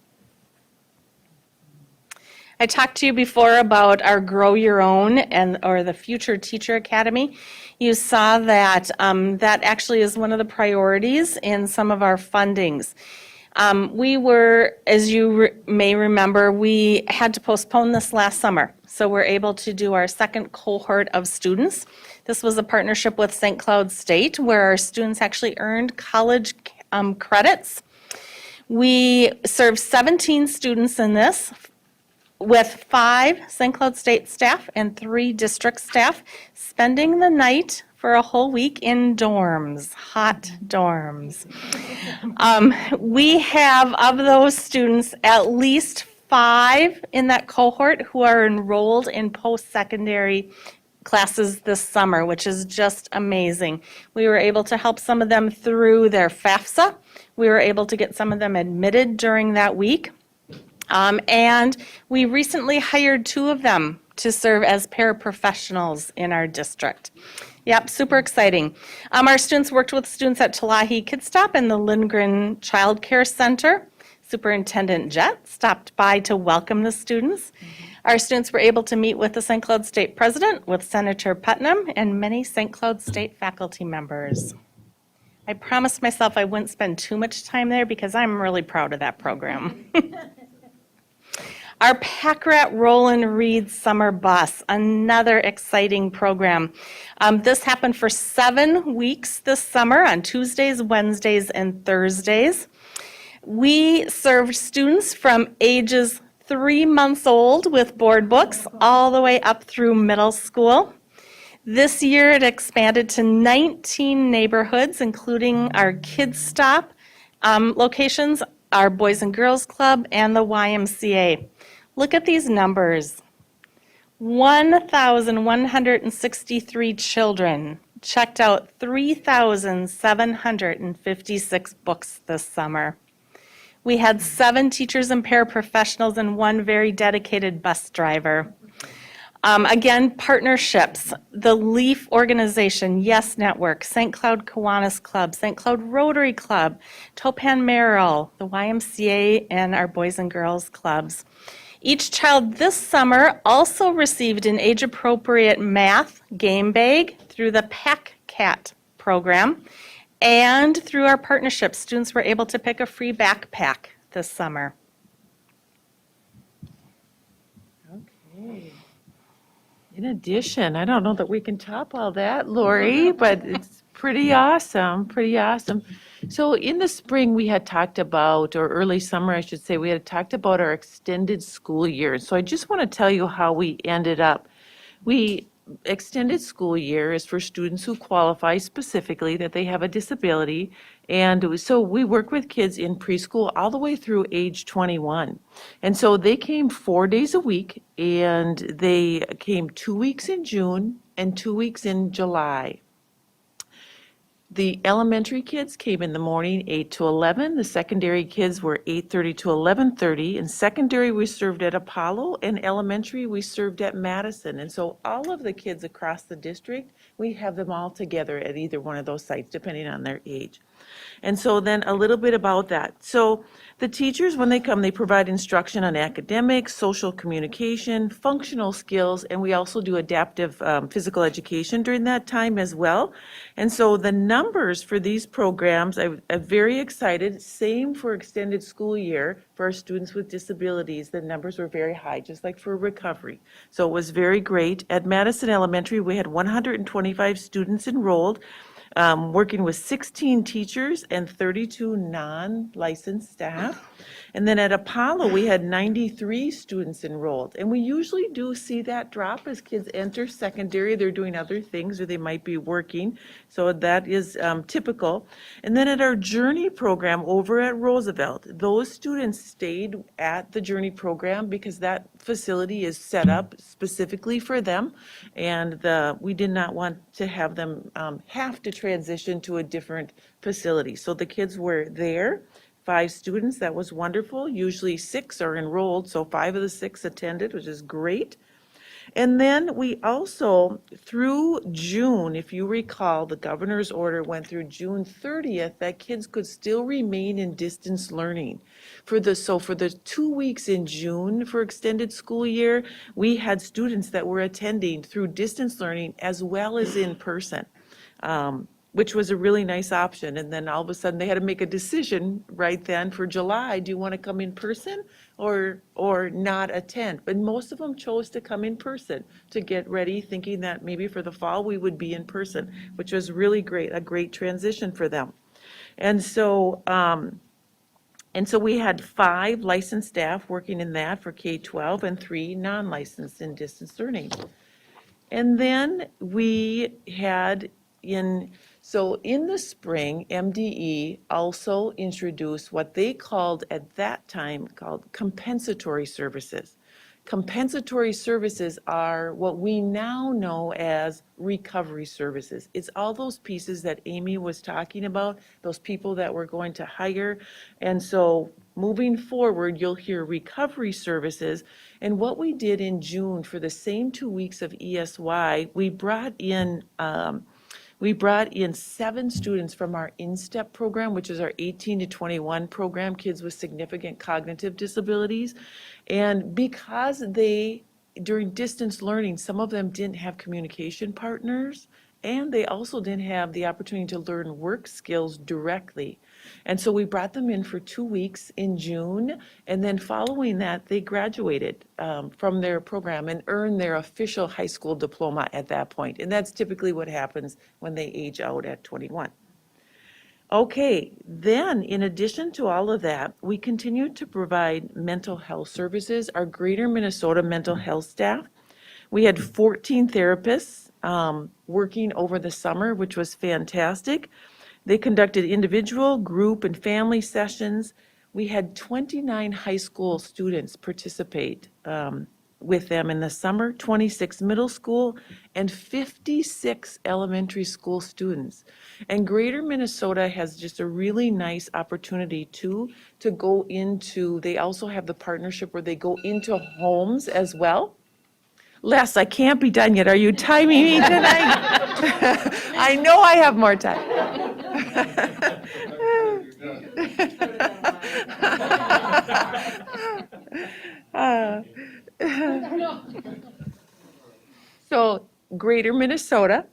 I talked to you before about our Grow Your Own or the Future Teacher Academy. You saw that that actually is one of the priorities in some of our fundings. We were, as you may remember, we had to postpone this last summer. So we're able to do our second cohort of students. This was a partnership with St. Cloud State where our students actually earned college credits. We served 17 students in this with 5 St. Cloud State staff and 3 district staff spending the night for a whole week in dorms, hot dorms. We have, of those students, at least 5 in that cohort who are enrolled in post-secondary classes this summer, which is just amazing. We were able to help some of them through their FAFSA. We were able to get some of them admitted during that week. And we recently hired 2 of them to serve as paraprofessionals in our district. Yep, super exciting. Our students worked with students at Talahi Kid Stop and the Lindgren Child Care Center. Superintendent Jett stopped by to welcome the students. Our students were able to meet with the St. Cloud State President, with Senator Putnam, and many St. Cloud State faculty members. I promised myself I wouldn't spend too much time there because I'm really proud of that program. Our Pack-Rat Roll and Read Summer Bus, another exciting program. This happened for 7 weeks this summer on Tuesdays, Wednesdays, and Thursdays. We served students from ages 3 months old with board books all the way up through middle school. This year, it expanded to 19 neighborhoods, including our Kids Stop locations, our Boys and Girls Club, and the YMCA. Look at these numbers. 1,163 children checked out 3,756 books this summer. We had 7 teachers and paraprofessionals and 1 very dedicated bus driver. Again, partnerships, the LEAF organization, Yes Network, St. Cloud Kiwanis Club, St. Cloud Rotary Club, Topan Merrill, the YMCA, and our Boys and Girls Clubs. Each child this summer also received an age-appropriate math game bag through the PAC-CAT program. And through our partnership, students were able to pick a free backpack this summer. Okay. In addition, I don't know that we can top all that, Lori, but it's pretty awesome, pretty awesome. So in the spring, we had talked about, or early summer, I should say, we had talked about our extended school year. So I just want to tell you how we ended up. Extended school year is for students who qualify specifically that they have a disability. And so we work with kids in preschool all the way through age 21. And so they came 4 days a week, and they came 2 weeks in June and 2 weeks in July. The elementary kids came in the morning, 8 to 11. The secondary kids were 8:30 to 11:30. In secondary, we served at Apollo, and elementary, we served at Madison. And so all of the kids across the district, we have them all together at either one of those sites, depending on their age. And so then a little bit about that. So the teachers, when they come, they provide instruction on academics, social communication, functional skills, and we also do adaptive physical education during that time as well. And so the numbers for these programs, I'm very excited. Same for extended school year for our students with disabilities. The numbers were very high, just like for recovery. So it was very great. At Madison Elementary, we had 125 students enrolled, working with 16 teachers and 32 non-licensed staff. And then at Apollo, we had 93 students enrolled. And we usually do see that drop as kids enter secondary. They're doing other things or they might be working. So that is typical. And then at our Journey program over at Roosevelt, those students stayed at the Journey program because that facility is set up specifically for them. And we did not want to have them have to transition to a different facility. So the kids were there. 5 students, that was wonderful. Usually 6 are enrolled, so 5 of the 6 attended, which is great. And then we also, through June, if you recall, the governor's order went through June 30th, that kids could still remain in distance learning. For the 2 weeks in June for extended school year, we had students that were attending through distance learning as well as in person. Which was a really nice option. And then all of a sudden, they had to make a decision right then for July. Do you want to come in person or not attend? But most of them chose to come in person to get ready, thinking that maybe for the fall, we would be in person, which was really great, a great transition for them. And so we had 5 licensed staff working in that for K-12 and 3 non-licensed in distance learning. And then we had so in the spring, MDE also introduced what they called at that time compensatory services. Compensatory services are what we now know as recovery services. It's all those pieces that Amy was talking about, those people that we're going to hire. And so moving forward, you'll hear recovery services. And what we did in June for the same 2 weeks of ESY, we brought in 7 students from our InStep program, which is our 18 to 21 program, kids with significant cognitive disabilities. And because during distance learning, some of them didn't have communication partners, and they also didn't have the opportunity to learn work skills directly. And so we brought them in for 2 weeks in June, and then following that, they graduated from their program and earned their official high school diploma at that point. And that's typically what happens when they age out at 21. Okay, then in addition to all of that, we continued to provide mental health services. Our Greater Minnesota mental health staff, we had 14 therapists working over the summer, which was fantastic. They conducted individual, group, and family sessions. We had 29 high school students participate with them in the summer, 26 middle school, and 56 elementary school students. And Greater Minnesota has just a really nice opportunity too, to go into, they also have the partnership where they go into homes as well. Les, I can't be done yet. Are you timing me tonight? I know I have more time. So, Greater Minnesota,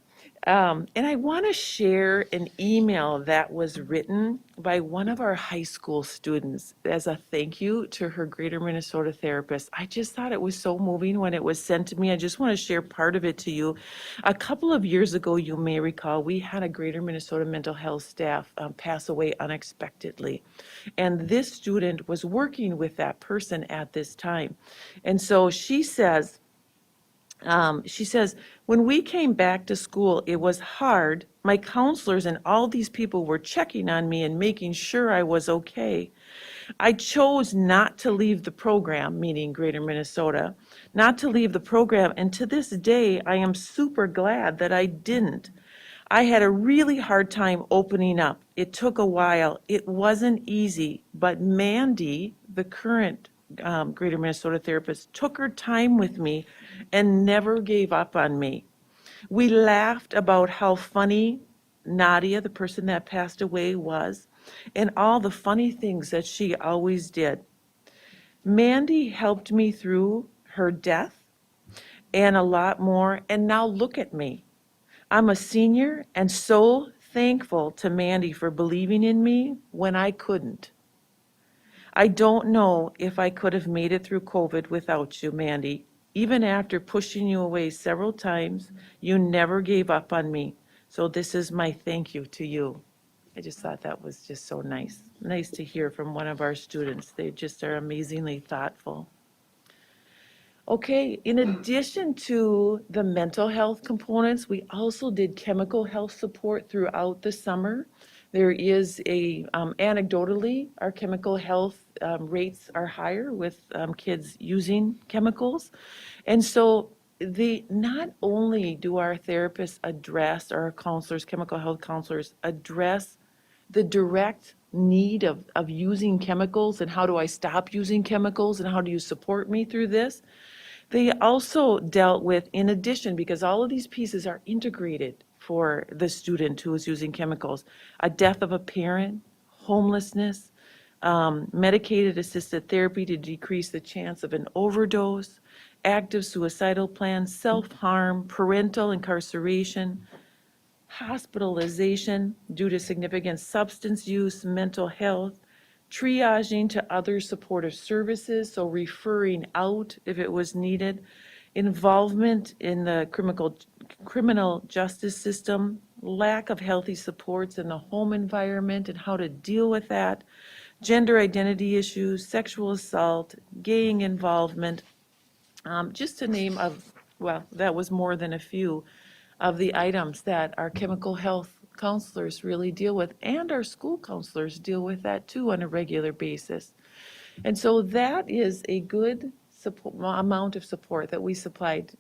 and I want to share an email that was written by one of our high school students as a thank you to her Greater Minnesota therapist. I just thought it was so moving when it was sent to me. I just want to share part of it to you. A couple of years ago, you may recall, we had a Greater Minnesota mental health staff pass away unexpectedly. And this student was working with that person at this time. And so she says, when we came back to school, it was hard. My counselors and all these people were checking on me and making sure I was okay. I chose not to leave the program, meaning Greater Minnesota, not to leave the program. And to this day, I am super glad that I didn't. I had a really hard time opening up. It took a while. It wasn't easy, but Mandy, the current Greater Minnesota therapist, took her time with me and never gave up on me. We laughed about how funny Nadia, the person that passed away, was, and all the funny things that she always did. Mandy helped me through her death and a lot more, and now look at me. I'm a senior and so thankful to Mandy for believing in me when I couldn't. I don't know if I could have made it through COVID without you, Mandy. Even after pushing you away several times, you never gave up on me. So this is my thank you to you. I just thought that was just so nice. Nice to hear from one of our students. They just are amazingly thoughtful. Okay, in addition to the mental health components, we also did chemical health support throughout the summer. There is anecdotally, our chemical health rates are higher with kids using chemicals. And so not only do our therapists address, or our counselors, chemical health counselors, address the direct need of using chemicals and how do I stop using chemicals and how do you support me through this, they also dealt with, in addition, because all of these pieces are integrated for the student who is using chemicals, a death of a parent, homelessness, medicated assisted therapy to decrease the chance of an overdose, active suicidal plans, self-harm, parental incarceration, hospitalization due to significant substance use, mental health, triaging to other supportive services, so referring out if it was needed, involvement in the criminal justice system, lack of healthy supports in the home environment and how to deal with that, gender identity issues, sexual assault, gang involvement, just to name that was more than a few of the items that our chemical health counselors really deal with, and our school counselors deal with that too on a regular basis. And so that is a good amount of support that we supplied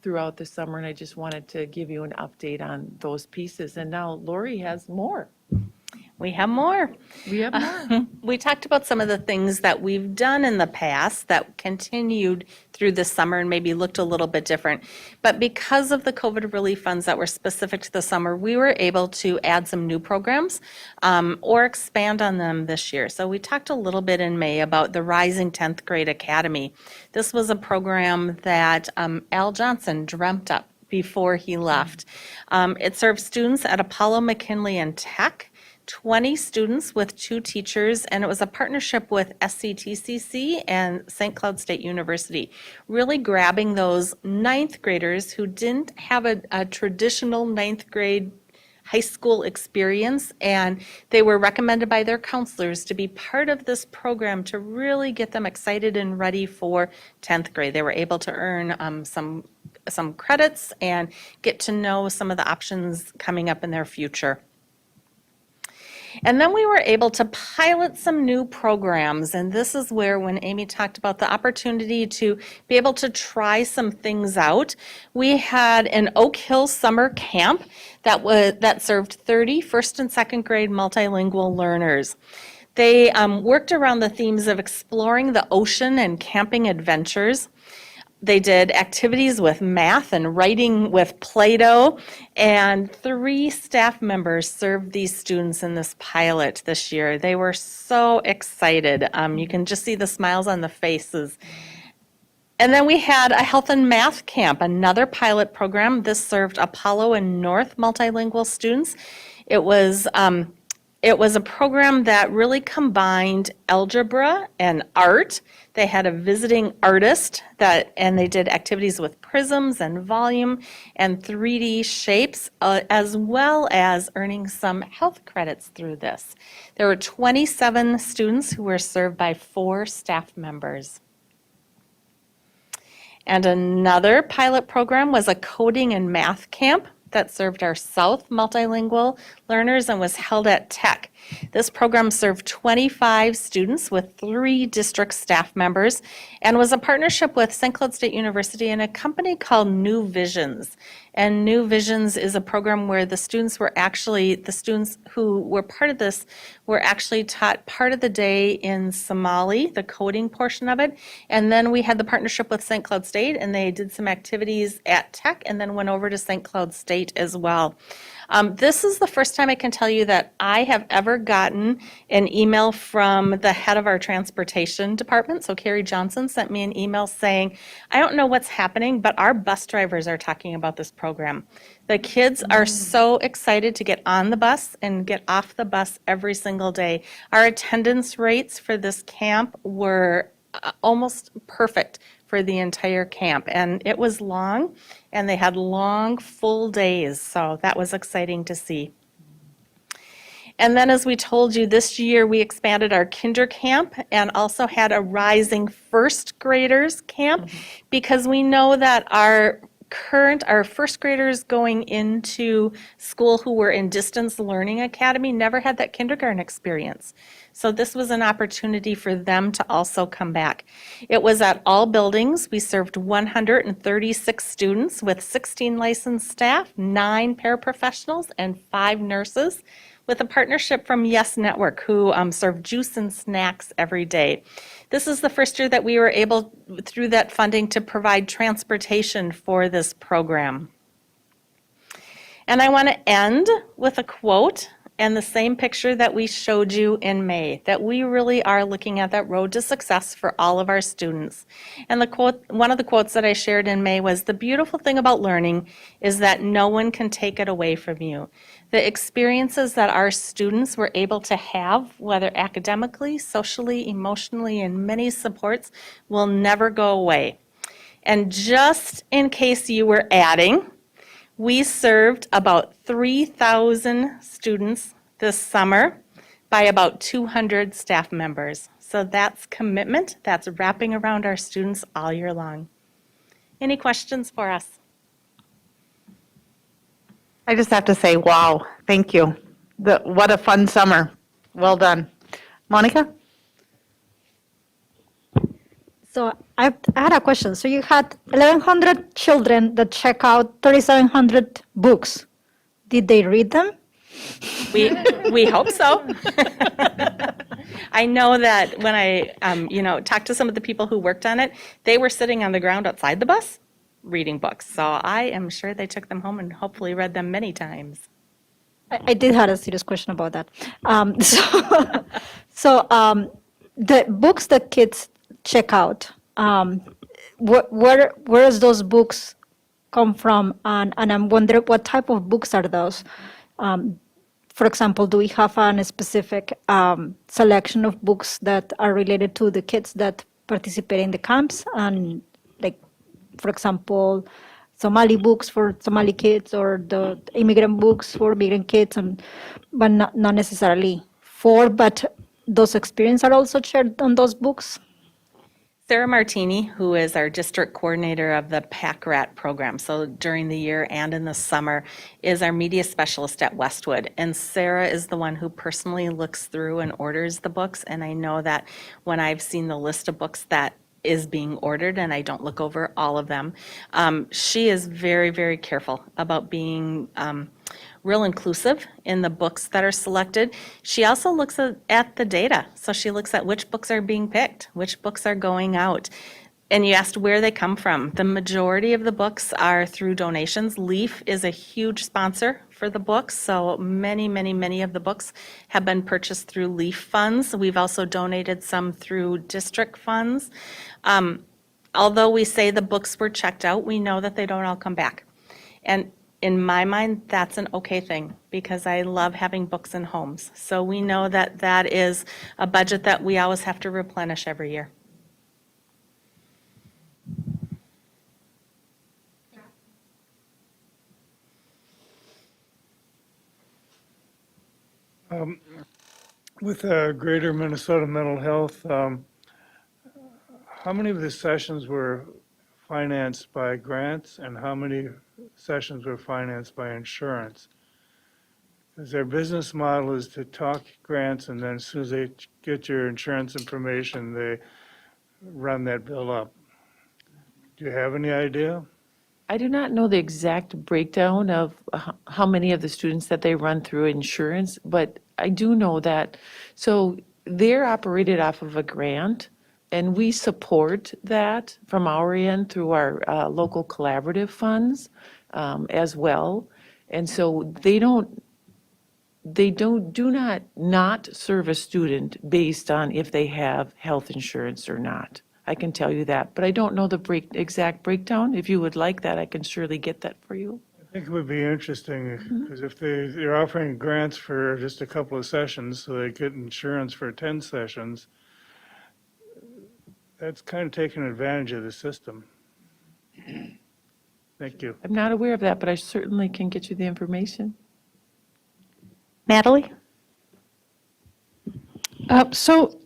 throughout the summer, and I just wanted to give you an update on those pieces. And now Lori has more. We have more. We have more. We talked about some of the things that we've done in the past that continued through the summer and maybe looked a little bit different. But because of the COVID relief funds that were specific to the summer, we were able to add some new programs or expand on them this year. So we talked a little bit in May about the Rising 10th Grade Academy. This was a program that Al Johnson dreamt up before he left. It serves students at Apollo, McKinley, and Tech. 20 students with 2 teachers, and it was a partnership with SCTCC and St. Cloud State University, really grabbing those 9th graders who didn't have a traditional 9th grade high school experience, and they were recommended by their counselors to be part of this program to really get them excited and ready for 10th grade. They were able to earn some some credits and get to know some of the options coming up in their future. And then we were able to pilot some new programs, and this is where when Amy talked about the opportunity to be able to try some things out, we had an Oak Hill summer camp that served 30 first and second grade multilingual learners. They worked around the themes of exploring the ocean and camping adventures. They did activities with math and writing with Play-Doh, and 3 staff members served these students in this pilot this year. They were so excited. You can just see the smiles on the faces. And then we had a health and math camp, another pilot program. This served Apollo and North multilingual students. It was a program that really combined algebra and art. They had a visiting artist and they did activities with prisms and volume and 3D shapes, as well as earning some health credits through this. There were 27 students who were served by 4 staff members. And another pilot program was a coding and math camp that served our South multilingual learners and was held at Tech. This program served 25 students with 3 district staff members and was a partnership with St. Cloud State University and a company called New Visions. And New Visions is a program where the students who were part of this were actually taught part of the day in Somali, the coding portion of it. And then we had the partnership with St. Cloud State, and they did some activities at Tech and then went over to St. Cloud State as well. This is the first time I can tell you that I have ever gotten an email from the head of our transportation department. So Carrie Johnson sent me an email saying, I don't know what's happening, but our bus drivers are talking about this program. The kids are so excited to get on the bus and get off the bus every single day. Our attendance rates for this camp were almost perfect for the entire camp. And it was long, and they had long, full days, so that was exciting to see. And then, as we told you, this year we expanded our kinder camp and also had a rising first graders camp, because we know that our first graders going into school who were in Distance Learning Academy never had that kindergarten experience. So this was an opportunity for them to also come back. It was at all buildings. We served 136 students with 16 licensed staff, 9 paraprofessionals, and 5 nurses, with a partnership from Yes Network, who served juice and snacks every day. This is the first year that we were able, through that funding, to provide transportation for this program. And I want to end with a quote and the same picture that we showed you in May, that we really are looking at that road to success for all of our students. And the quote, one of the quotes that I shared in May was, the beautiful thing about learning is that no one can take it away from you. The experiences that our students were able to have, whether academically, socially, emotionally, and many supports, will never go away. And just in case you were adding, we served about 3,000 students this summer by about 200 staff members. So that's commitment. That's wrapping around our students all year long. Any questions for us? I just have to say, wow, thank you. What a fun summer. Well done. Monica? So I had a question. So you had 1,100 children that check out 3,700 books. Did they read them? We hope so. I know that when I talked to some of the people who worked on it, they were sitting on the ground outside the bus reading books. So I am sure they took them home and hopefully read them many times. I did have a serious question about that. So the books that kids check out, where does those books come from? And I'm wondering what type of books are those? For example, do we have a specific selection of books that are related to the kids that participate in the camps? And like, for example, Somali books for Somali kids, or the immigrant books for immigrant kids, but not necessarily but those experiences are also shared on those books? Sarah Martini, who is our district coordinator of the PAC Rat program, so during the year and in the summer, is our media specialist at Westwood. And Sarah is the one who personally looks through and orders the books. And I know that when I've seen the list of books that is being ordered, and I don't look over all of them, she is very, very careful about being real inclusive in the books that are selected. She also looks at the data. So she looks at which books are being picked, which books are going out. And you asked where they come from. The majority of the books are through donations. Leaf is a huge sponsor for the books, so many, many, many of the books have been purchased through Leaf funds. We've also donated some through district funds. Although we say the books were checked out, we know that they don't all come back. And in my mind, that's an okay thing, because I love having books in homes. So we know that that is a budget that we always have to replenish every year. With Greater Minnesota Mental Health, how many of the sessions were financed by grants and how many sessions were financed by insurance? Because their business model is to talk grants, and then as soon as they get your insurance information, they run that bill up. Do you have any idea? I do not know the exact breakdown of how many of the students that they run through insurance, but I do know that, so they're operated off of a grant, and we support that from our end through our local collaborative funds as well. And so do not serve a student based on if they have health insurance or not. I can tell you that, but I don't know the exact breakdown. If you would like that, I can surely get that for you. I think it would be interesting, because if they're offering grants for just a couple of sessions, so they get insurance for 10 sessions, that's kind of taking advantage of the system. Thank you. I'm not aware of that, but I certainly can get you the information. Natalie? So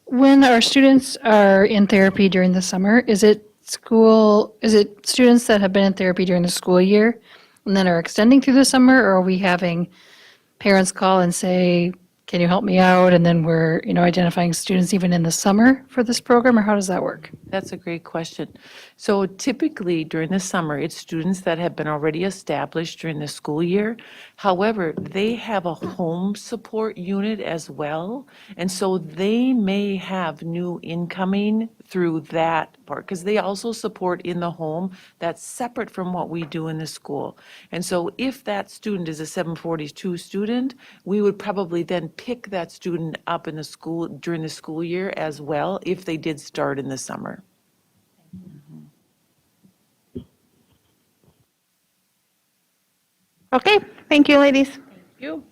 when our students are in therapy during the summer, is it students that have been in therapy during the school year and then are extending through the summer, or are we having parents call and say, can you help me out? And then we're, identifying students even in the summer for this program, or how does that work? That's a great question. So typically during the summer, it's students that have been already established during the school year. However, they have a home support unit as well. And so they may have new incoming through that part, because they also support in the home. That's separate from what we do in the school. And so if that student is a 742 student, we would probably then pick that student up in the school during the school year as well, if they did start in the summer. Okay, thank you, ladies. Thank you.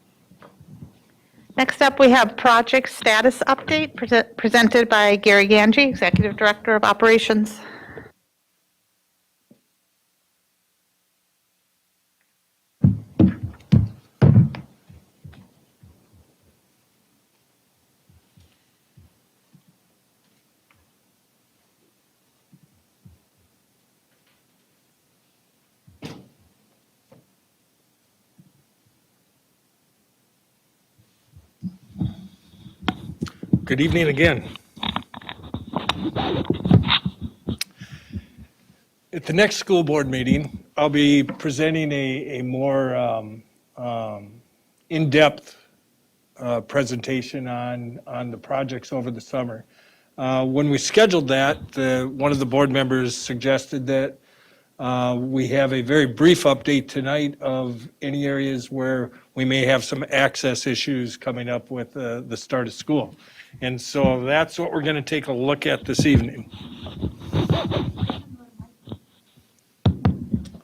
Next up, we have project status update presented by Gary Ganji, Executive Director of Operations. Good evening again. At the next school board meeting, I'll be presenting a more in-depth presentation on the projects over the summer. When we scheduled that, one of the board members suggested that we have a very brief update tonight of any areas where we may have some access issues coming up with the start of school. And so that's what we're going to take a look at this evening.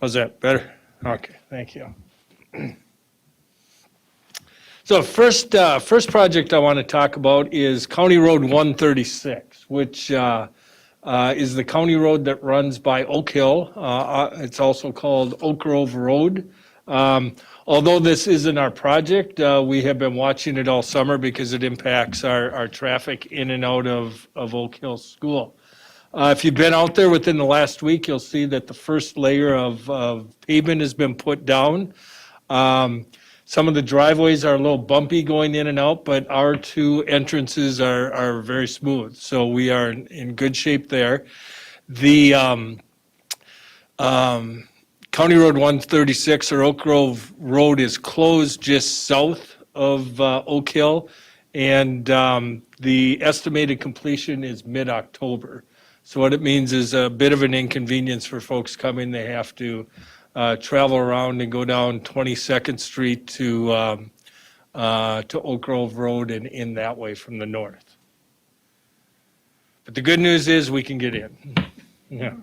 How's that, better? Okay, thank you. So first project I want to talk about is County Road 136, which is the county road that runs by Oak Hill. It's also called Oak Grove Road. Although this isn't our project, we have been watching it all summer because it impacts our traffic in and out of Oak Hill School. If you've been out there within the last week, you'll see that the first layer of pavement has been put down. Some of the driveways are a little bumpy going in and out, but our two entrances are very smooth. So we are in good shape there. The County Road 136 or Oak Grove Road is closed just south of Oak Hill, and the estimated completion is mid-October. So what it means is a bit of an inconvenience for folks coming. They have to travel around and go down 22nd Street to Oak Grove Road and in that way from the north. But the good news is we can get in. Yeah.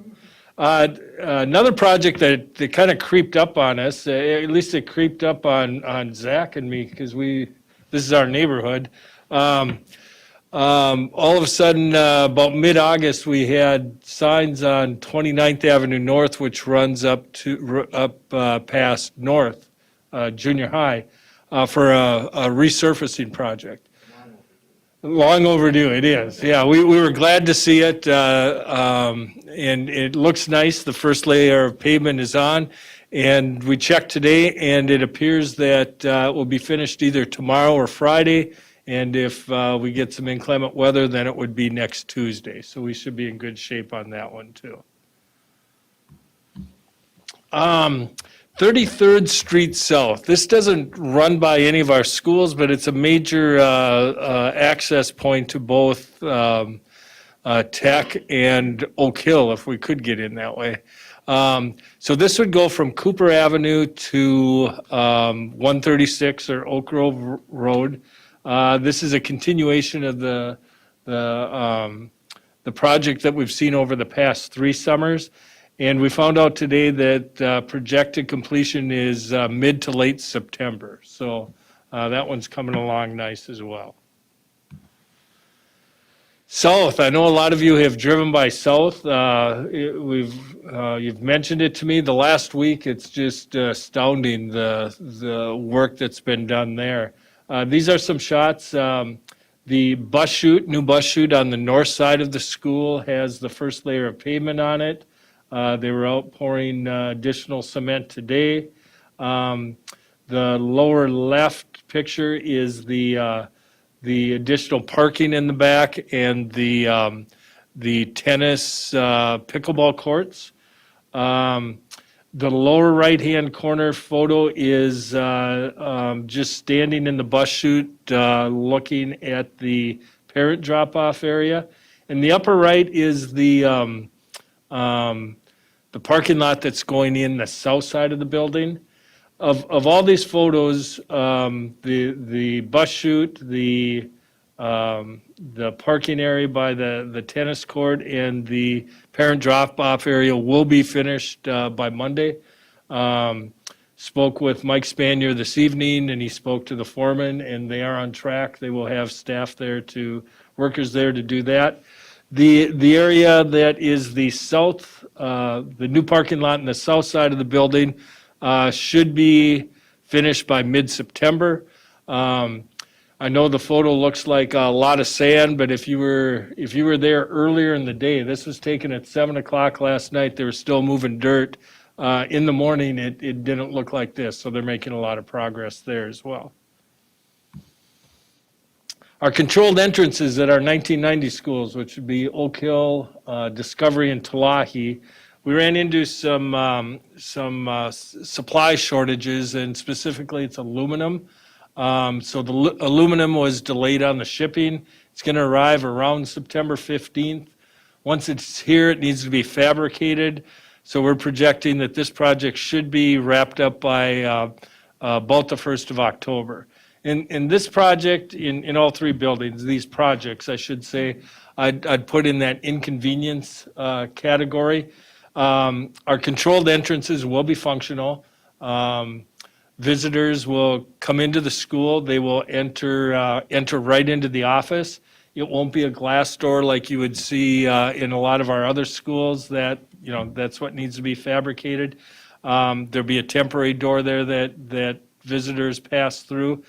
Another project that kind of creeped up on us, at least it creeped up on Zach and me, because this is our neighborhood. All of a sudden, about mid-August, we had signs on 29th Avenue North, which runs up past North Junior High, for a resurfacing project. Long overdue, it is. Yeah, we were glad to see it, and it looks nice. The first layer of pavement is on, and we checked today, and it appears that it will be finished either tomorrow or Friday, and if we get some inclement weather, then it would be next Tuesday. So we should be in good shape on that one, too. 33rd Street South. This doesn't run by any of our schools, but it's a major access point to both Tech and Oak Hill, if we could get in that way. So this would go from Cooper Avenue to 136 or Oak Grove Road. This is a continuation of the project that we've seen over the past 3 summers. And we found out today that projected completion is mid to late September. So that one's coming along nice as well. South, I know a lot of you have driven by South. You've mentioned it to me the last week. It's just astounding the work that's been done there. These are some shots. The bus chute, new bus chute on the north side of the school has the first layer of pavement on it. They were out pouring additional cement today. The lower left picture is the additional parking in the back and the tennis pickleball courts. The lower right-hand corner photo is just standing in the bus chute looking at the parent drop-off area. And the upper right is the parking lot that's going in the south side of the building. Of all these photos, the bus chute, the parking area by the tennis court, and the parent drop-off area will be finished by Monday. Spoke with Mike Spanier this evening, and he spoke to the foreman, and they are on track. They will have staff there workers there to do that. The area that is the south, the new parking lot in the south side of the building should be finished by mid-September. I know the photo looks like a lot of sand, but if you were there earlier in the day, this was taken at 7 o'clock last night, they were still moving dirt. In the morning, it didn't look like this, so they're making a lot of progress there as well. Our controlled entrances at our 1990 schools, which would be Oak Hill, Discovery, and Talahi, we ran into some supply shortages, and specifically it's aluminum. So the aluminum was delayed on the shipping. It's going to arrive around September 15th. Once it's here, it needs to be fabricated. So we're projecting that this project should be wrapped up by about the 1st of October. In this project, in all 3 buildings, these projects, I should say, I'd put in that inconvenience category. Our controlled entrances will be functional. Visitors will come into the school. They will enter right into the office. It won't be a glass door like you would see in a lot of our other schools. That's what needs to be fabricated. There'll be a temporary door there that visitors pass through.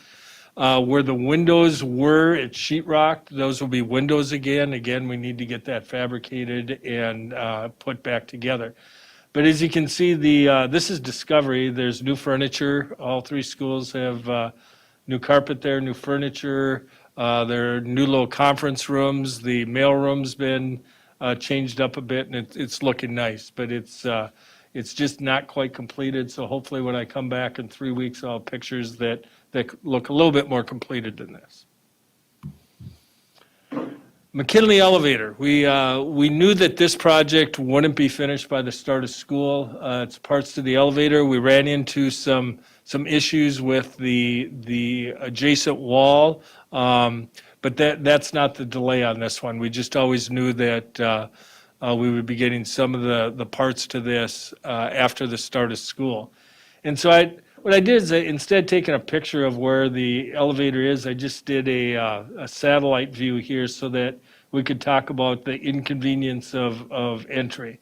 Where the windows were, it's sheetrocked. Those will be windows again. Again, we need to get that fabricated and put back together. But as you can see, this is Discovery. There's new furniture. All three schools have new carpet there, new furniture. There are new little conference rooms. The mail room's been changed up a bit, and it's looking nice. But it's just not quite completed. So hopefully, when I come back in 3 weeks, I'll have pictures that look a little bit more completed than this. McKinley Elevator. We knew that this project wouldn't be finished by the start of school. It's parts to the elevator. We ran into some issues with the adjacent wall, but that's not the delay on this one. We just always knew that we would be getting some of the parts to this after the start of school. And so what I did is instead of taking a picture of where the elevator is, I just did a satellite view here so that we could talk about the inconvenience of entry.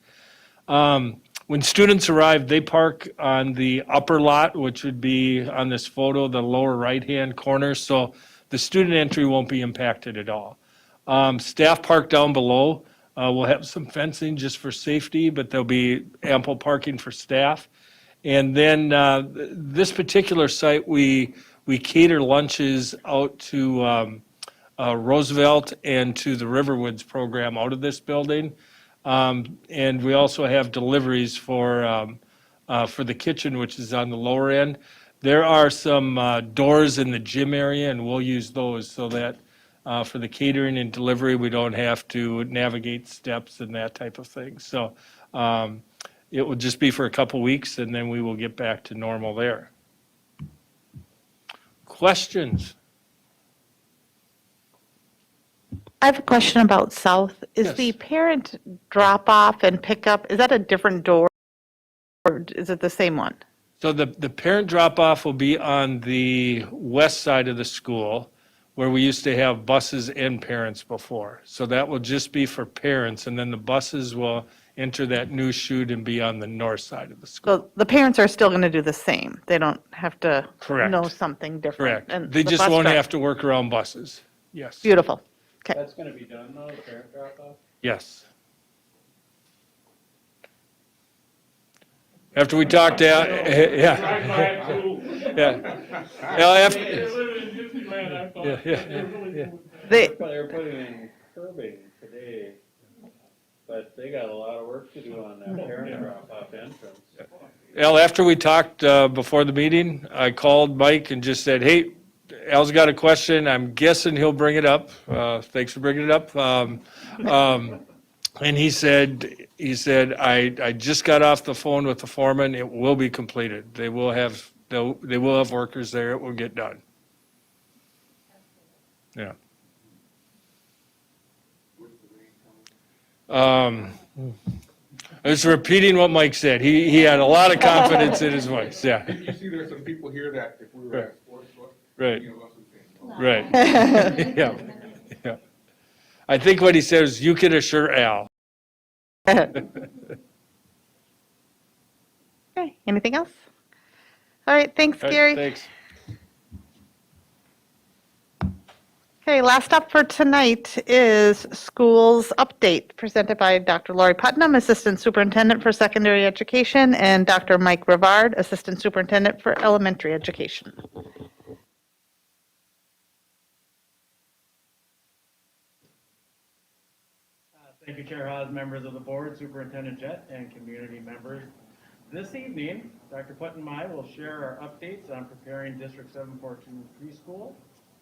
When students arrive, they park on the upper lot, which would be on this photo, the lower right-hand corner, so the student entry won't be impacted at all. Staff park down below. We'll have some fencing just for safety, but there'll be ample parking for staff. And then this particular site, we cater lunches out to Roosevelt and to the Riverwoods program out of this building. And we also have deliveries for the kitchen, which is on the lower end. There are some doors in the gym area, and we'll use those so that for the catering and delivery, we don't have to navigate steps and that type of thing. So it will just be for a couple weeks, and then we will get back to normal there. Questions? I have a question about South. Is Yes. the parent drop-off and pickup, is that a different door, or is it the same one? So the parent drop-off will be on the west side of the school, where we used to have buses and parents before. So that will just be for parents, and then the buses will enter that new chute and be on the north side of the school. So the parents are still going to do the same? They don't have to Correct. know something different? Correct. And They the just bus won't driver- have to work around buses. Yes. Beautiful. Okay. That's going to be done though, the parent drop-off? Yes. After we talked, yeah. Yeah. Well, after, yeah. They, They're putting in curbing today, but they got a lot of work to do on that parent drop-off entrance. Al, after we talked before the meeting, I called Mike and just said, hey, Al's got a question. I'm guessing he'll bring it up. Thanks for bringing it up. And he said, I just got off the phone with the foreman. It will be completed. They will have workers there. It will get done. Yeah. I was repeating what Mike said. He had a lot of confidence in his voice. Yeah. You see, there's some people here that if we were at sports, Right. you know, us would think, Right. Yeah. Yeah. I think what he says, you can assure Al. okay, anything else? All right, thanks, All right, Gary. Thanks. Okay, last up for tonight is schools update presented by Dr. Lori Putnam, Assistant Superintendent for Secondary Education, and Dr. Mike Rivard, Assistant Superintendent for Elementary Education. Thank you, Chair Haas, members of the board, Superintendent Jett, and community members. This evening, Dr. Putnam and I will share our updates on preparing District 714 preschool,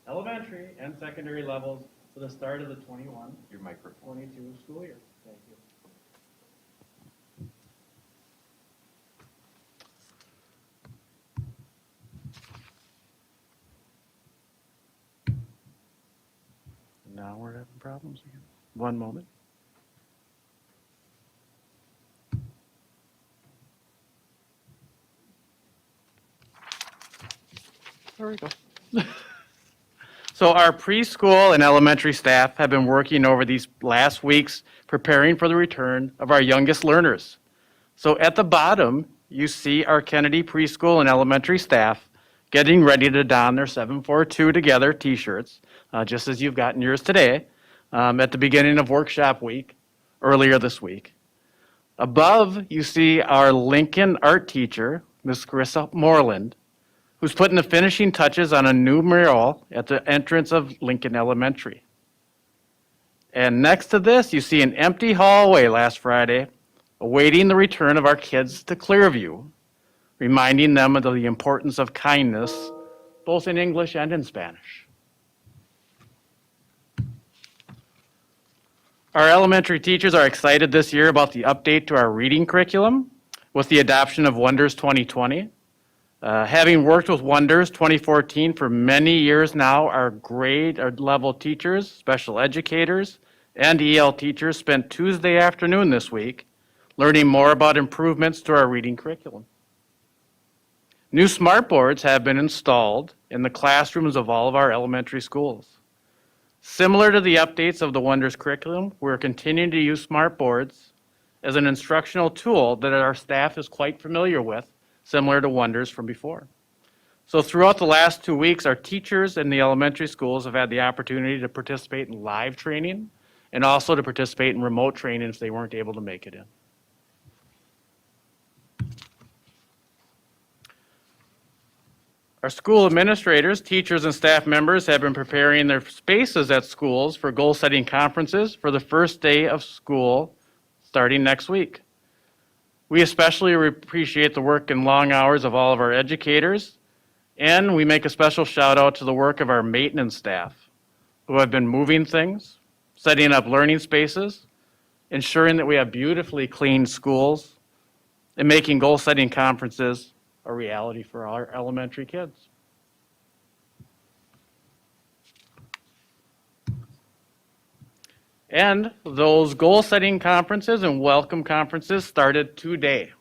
elementary, and secondary levels for the start of the 21-22 school year. Thank you. Now we're having problems again. One moment. There we go. So our preschool and elementary staff have been working over these last weeks preparing for the return of our youngest learners. So at the bottom, you see our Kennedy preschool and elementary staff getting ready to don their 742 Together t-shirts, just as you've gotten yours today, at the beginning of workshop week, earlier this week. Above, you see our Lincoln art teacher, Miss Carissa Moreland, who's putting the finishing touches on a new mural at the entrance of Lincoln Elementary. And next to this, you see an empty hallway last Friday, awaiting the return of our kids to Clearview, reminding them of the importance of kindness, both in English and in Spanish. Our elementary teachers are excited this year about the update to our reading curriculum with the adoption of Wonders 2020. Having worked with Wonders 2014 for many years now, our level teachers, special educators, and EL teachers spent Tuesday afternoon this week learning more about improvements to our reading curriculum. New smartboards have been installed in the classrooms of all of our elementary schools. Similar to the updates of the Wonders curriculum, we're continuing to use smartboards as an instructional tool that our staff is quite familiar with, similar to Wonders from before. So throughout the last 2 weeks, our teachers in the elementary schools have had the opportunity to participate in live training and also to participate in remote training if they weren't able to make it in. Our school administrators, teachers, and staff members have been preparing their spaces at schools for goal-setting conferences for the first day of school starting next week. We especially appreciate the work and long hours of all of our educators, and we make a special shout out to the work of our maintenance staff who have been moving things, setting up learning spaces, ensuring that we have beautifully clean schools, and making goal-setting conferences a reality for our elementary kids. And those goal-setting conferences and welcome conferences started today.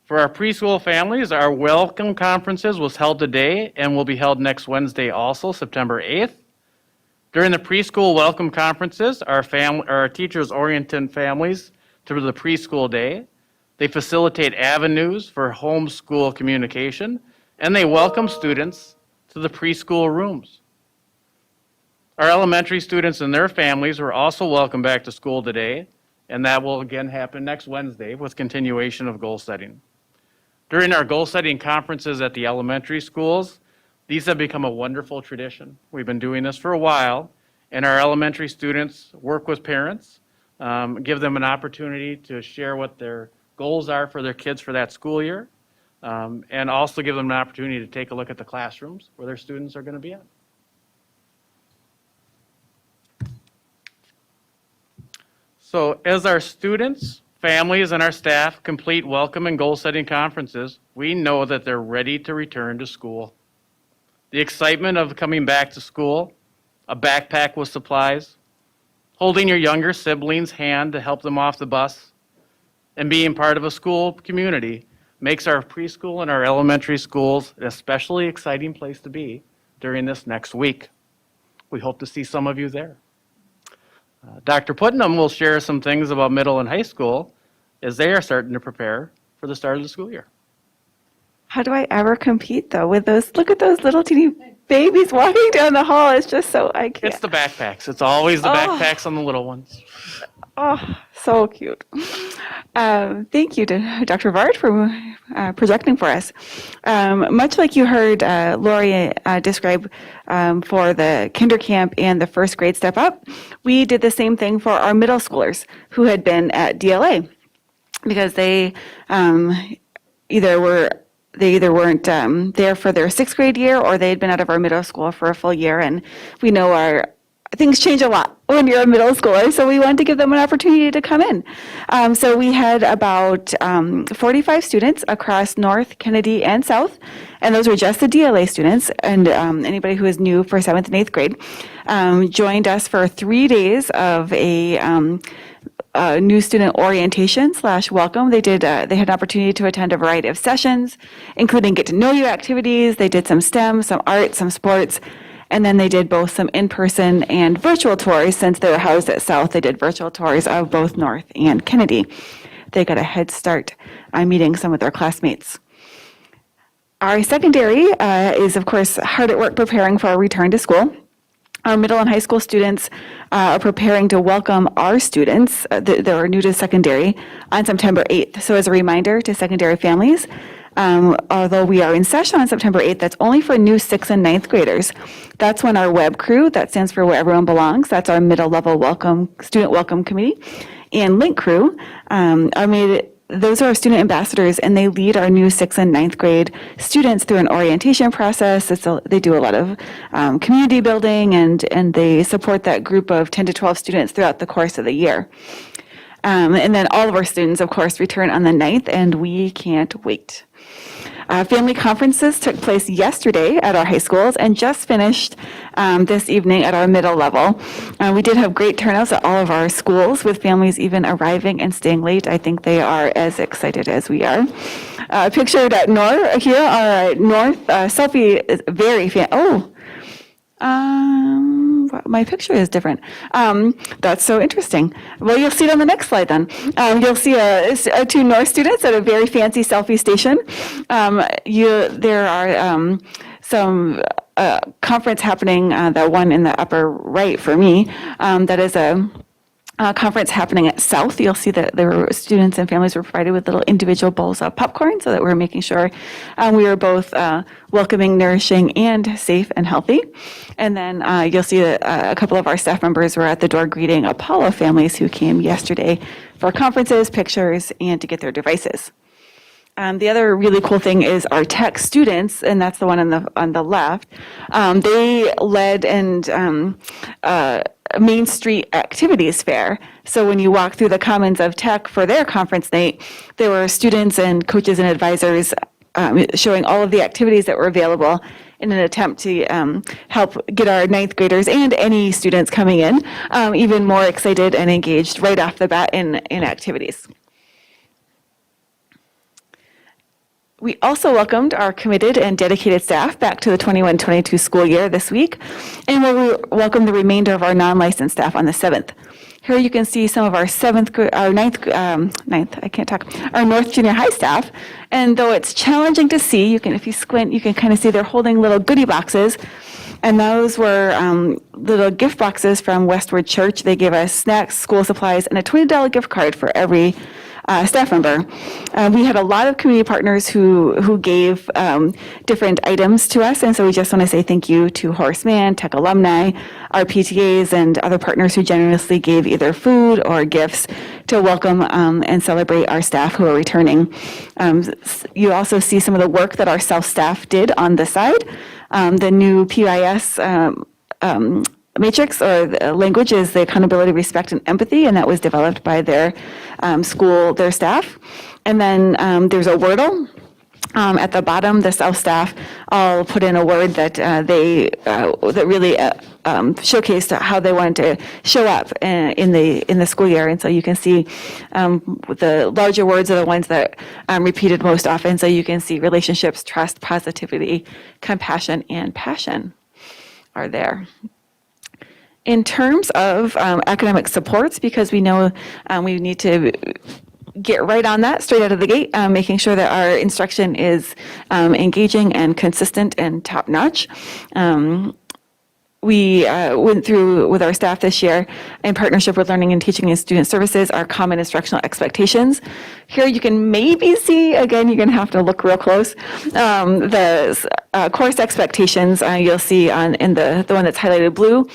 For our preschool families, our welcome conferences was held today and will be held next Wednesday also, September 8th. During the preschool welcome conferences, our teachers orient families to the preschool day. They facilitate avenues for homeschool communication, and they welcome students to the preschool rooms. Our elementary students and their families were also welcomed back to school today, and that will again happen next Wednesday with continuation of goal setting. During our goal setting conferences at the elementary schools, these have become a wonderful tradition. We've been doing this for a while, and our elementary students work with parents, give them an opportunity to share what their goals are for their kids for that school year, and also give them an opportunity to take a look at the classrooms where their students are going to be at. So as our students, families, and our staff complete welcome and goal-setting conferences, we know that they're ready to return to school. The excitement of coming back to school, a backpack with supplies, holding your younger sibling's hand to help them off the bus, and being part of a school community makes our preschool and our elementary schools an especially exciting place to be during this next week. We hope to see some of you there. Dr. Putnam will share some things about middle and high school as they are starting to prepare for the start of the school year. How do I ever compete though with those, look at those little teeny babies walking down the hall. It's just so, I can't. It's the backpacks. It's always the backpacks on the little ones. Oh, so cute. Thank you to Dr. Vard for projecting for us. Much like you heard Lori describe for the kinder camp and the first grade step up, we did the same thing for our middle schoolers who had been at DLA because they either weren't there for their sixth grade year or they had been out of our middle school for a full year. And we know things change a lot when you're a middle schooler, so we wanted to give them an opportunity to come in. So we had about 45 students across North, Kennedy, and South, and those were just the DLA students, and anybody who is new for 7th and 8th grade joined us for 3 days of a new student orientation / welcome. They had an opportunity to attend a variety of sessions, including get to know you activities. They did some STEM, some art, some sports, and then they did both some in-person and virtual tours. Since they were housed at South, they did virtual tours of both North and Kennedy. They got a head start on meeting some of their classmates. Our secondary is, of course, hard at work preparing for our return to school. Our middle and high school students are preparing to welcome our students that are new to secondary on September 8th. So as a reminder to secondary families, although we are in session on September 8th, that's only for new 6th and 9th graders. That's when our web crew, that stands for Where Everyone Belongs, that's our middle level student welcome committee, and link crew are made. Those are our student ambassadors, and they lead our new 6th and 9th grade students through an orientation process. They do a lot of community building, and they support that group of 10 to 12 students throughout the course of the year. And then all of our students, of course, return on the 9th, and we can't wait. Family conferences took place yesterday at our high schools and just finished this evening at our middle level. We did have great turnouts at all of our schools, with families even arriving and staying late. I think they are as excited as we are. Pictured at North here, our North selfie is very my picture is different. That's so interesting. Well, you'll see it on the next slide then. You'll see two North students at a very fancy selfie station. There are some conference happening, the one in the upper right for me, that is a conference happening at South. You'll see that there were students and families were provided with little individual bowls of popcorn so that we're making sure we were both welcoming, nourishing, and safe and healthy. And then you'll see that a couple of our staff members were at the door greeting Apollo families who came yesterday for conferences, pictures, and to get their devices. The other really cool thing is our tech students, and that's the one on the left. They led Main Street Activities Fair. So when you walk through the Commons of Tech for their conference night, there were students and coaches and advisors showing all of the activities that were available in an attempt to help get our 9th graders and any students coming in even more excited and engaged right off the bat in activities. We also welcomed our committed and dedicated staff back to the 21-22 school year this week, and we'll welcome the remainder of our non-licensed staff on the 7th. Here you can see some of our our North Junior High staff, and though it's challenging to see, if you squint, you can kind of see they're holding little goodie boxes, and those were little gift boxes from Westward Church. They gave us snacks, school supplies, and a $20 gift card for every staff member. We had a lot of community partners who gave different items to us, and so we just want to say thank you to Horace Mann, Tech alumni, our PTAs, and other partners who generously gave either food or gifts to welcome and celebrate our staff who are returning. You also see some of the work that our South staff did on the side. The new PIS matrix or the language is the accountability, respect, and empathy, and that was developed by their their staff. And then there's a Wordle. At the bottom, the South staff all put in a word that that really showcased how they wanted to show up in the school year. And so you can see the larger words are the ones that repeated most often. So you can see relationships, trust, positivity, compassion, and passion are there. In terms of academic supports, because we know we need to get right on that straight out of the gate, making sure that our instruction is engaging and consistent and top-notch. We went through with our staff this year in partnership with Learning and Teaching and Student Services our common instructional expectations. Here you can maybe see, again, you're going to have to look real close, the course expectations you'll see in the one that's highlighted blue.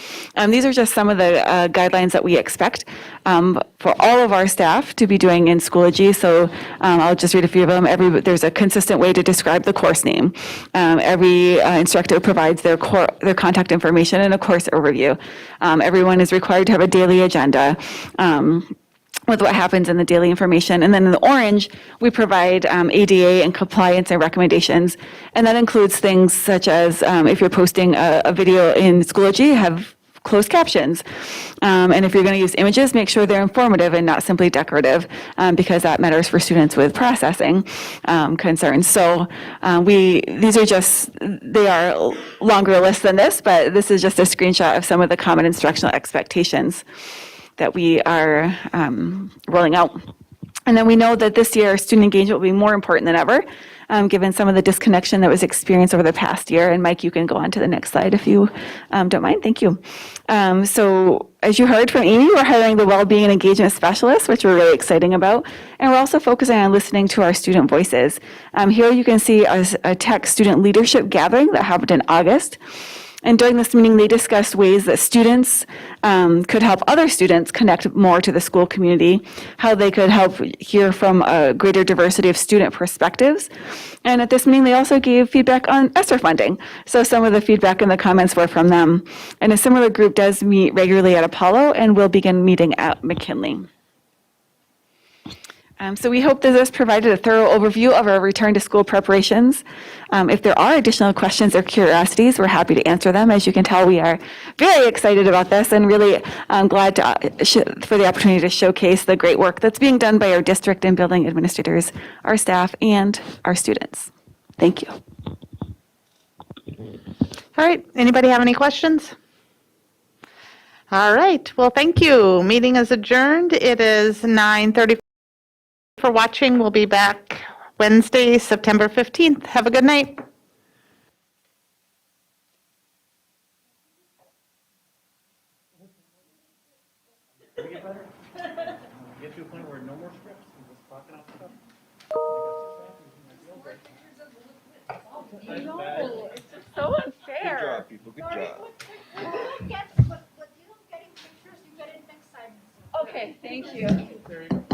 These are just some of the guidelines that we expect for all of our staff to be doing in Schoology. So I'll just read a few of them. There's a consistent way to describe the course name. Every instructor provides their contact information and a course overview. Everyone is required to have a daily agenda with what happens in the daily information. And then in the orange, we provide ADA and compliance and recommendations. And that includes things such as if you're posting a video in Schoology, have closed captions. And if you're going to use images, make sure they're informative and not simply decorative, because that matters for students with processing concerns. So these are just, they are longer lists than this, but this is just a screenshot of some of the common instructional expectations that we are rolling out. And then we know that this year, student engagement will be more important than ever, given some of the disconnection that was experienced over the past year. And Mike, you can go on to the next slide if you don't mind. Thank you. So as you heard from Amy, we're hiring the Wellbeing and Engagement Specialist, which we're really exciting about. And we're also focusing on listening to our student voices. Here you can see a tech student leadership gathering that happened in August. And during this meeting, they discussed ways that students could help other students connect more to the school community, how they could help hear from a greater diversity of student perspectives. And at this meeting, they also gave feedback on ESSER funding. So some of the feedback and the comments were from them. And a similar group does meet regularly at Apollo and will begin meeting at McKinley. So we hope that this provided a thorough overview of our return to school preparations. If there are additional questions or curiosities, we're happy to answer them. As you can tell, we are very excited about this and really glad for the opportunity to showcase the great work that's being done by our district and building administrators, our staff, and our students. Thank you. All right, anybody have any questions? All right, well, thank you. Meeting is adjourned. It is 9:30 for watching. We'll be back Wednesday, September 15th. Have a good night. Get to a point where no more scripts, and just talking off stuff. So unfair. Good job, people. Good job. What you don't get in pictures, you get in next time. Okay, thank you. There you go.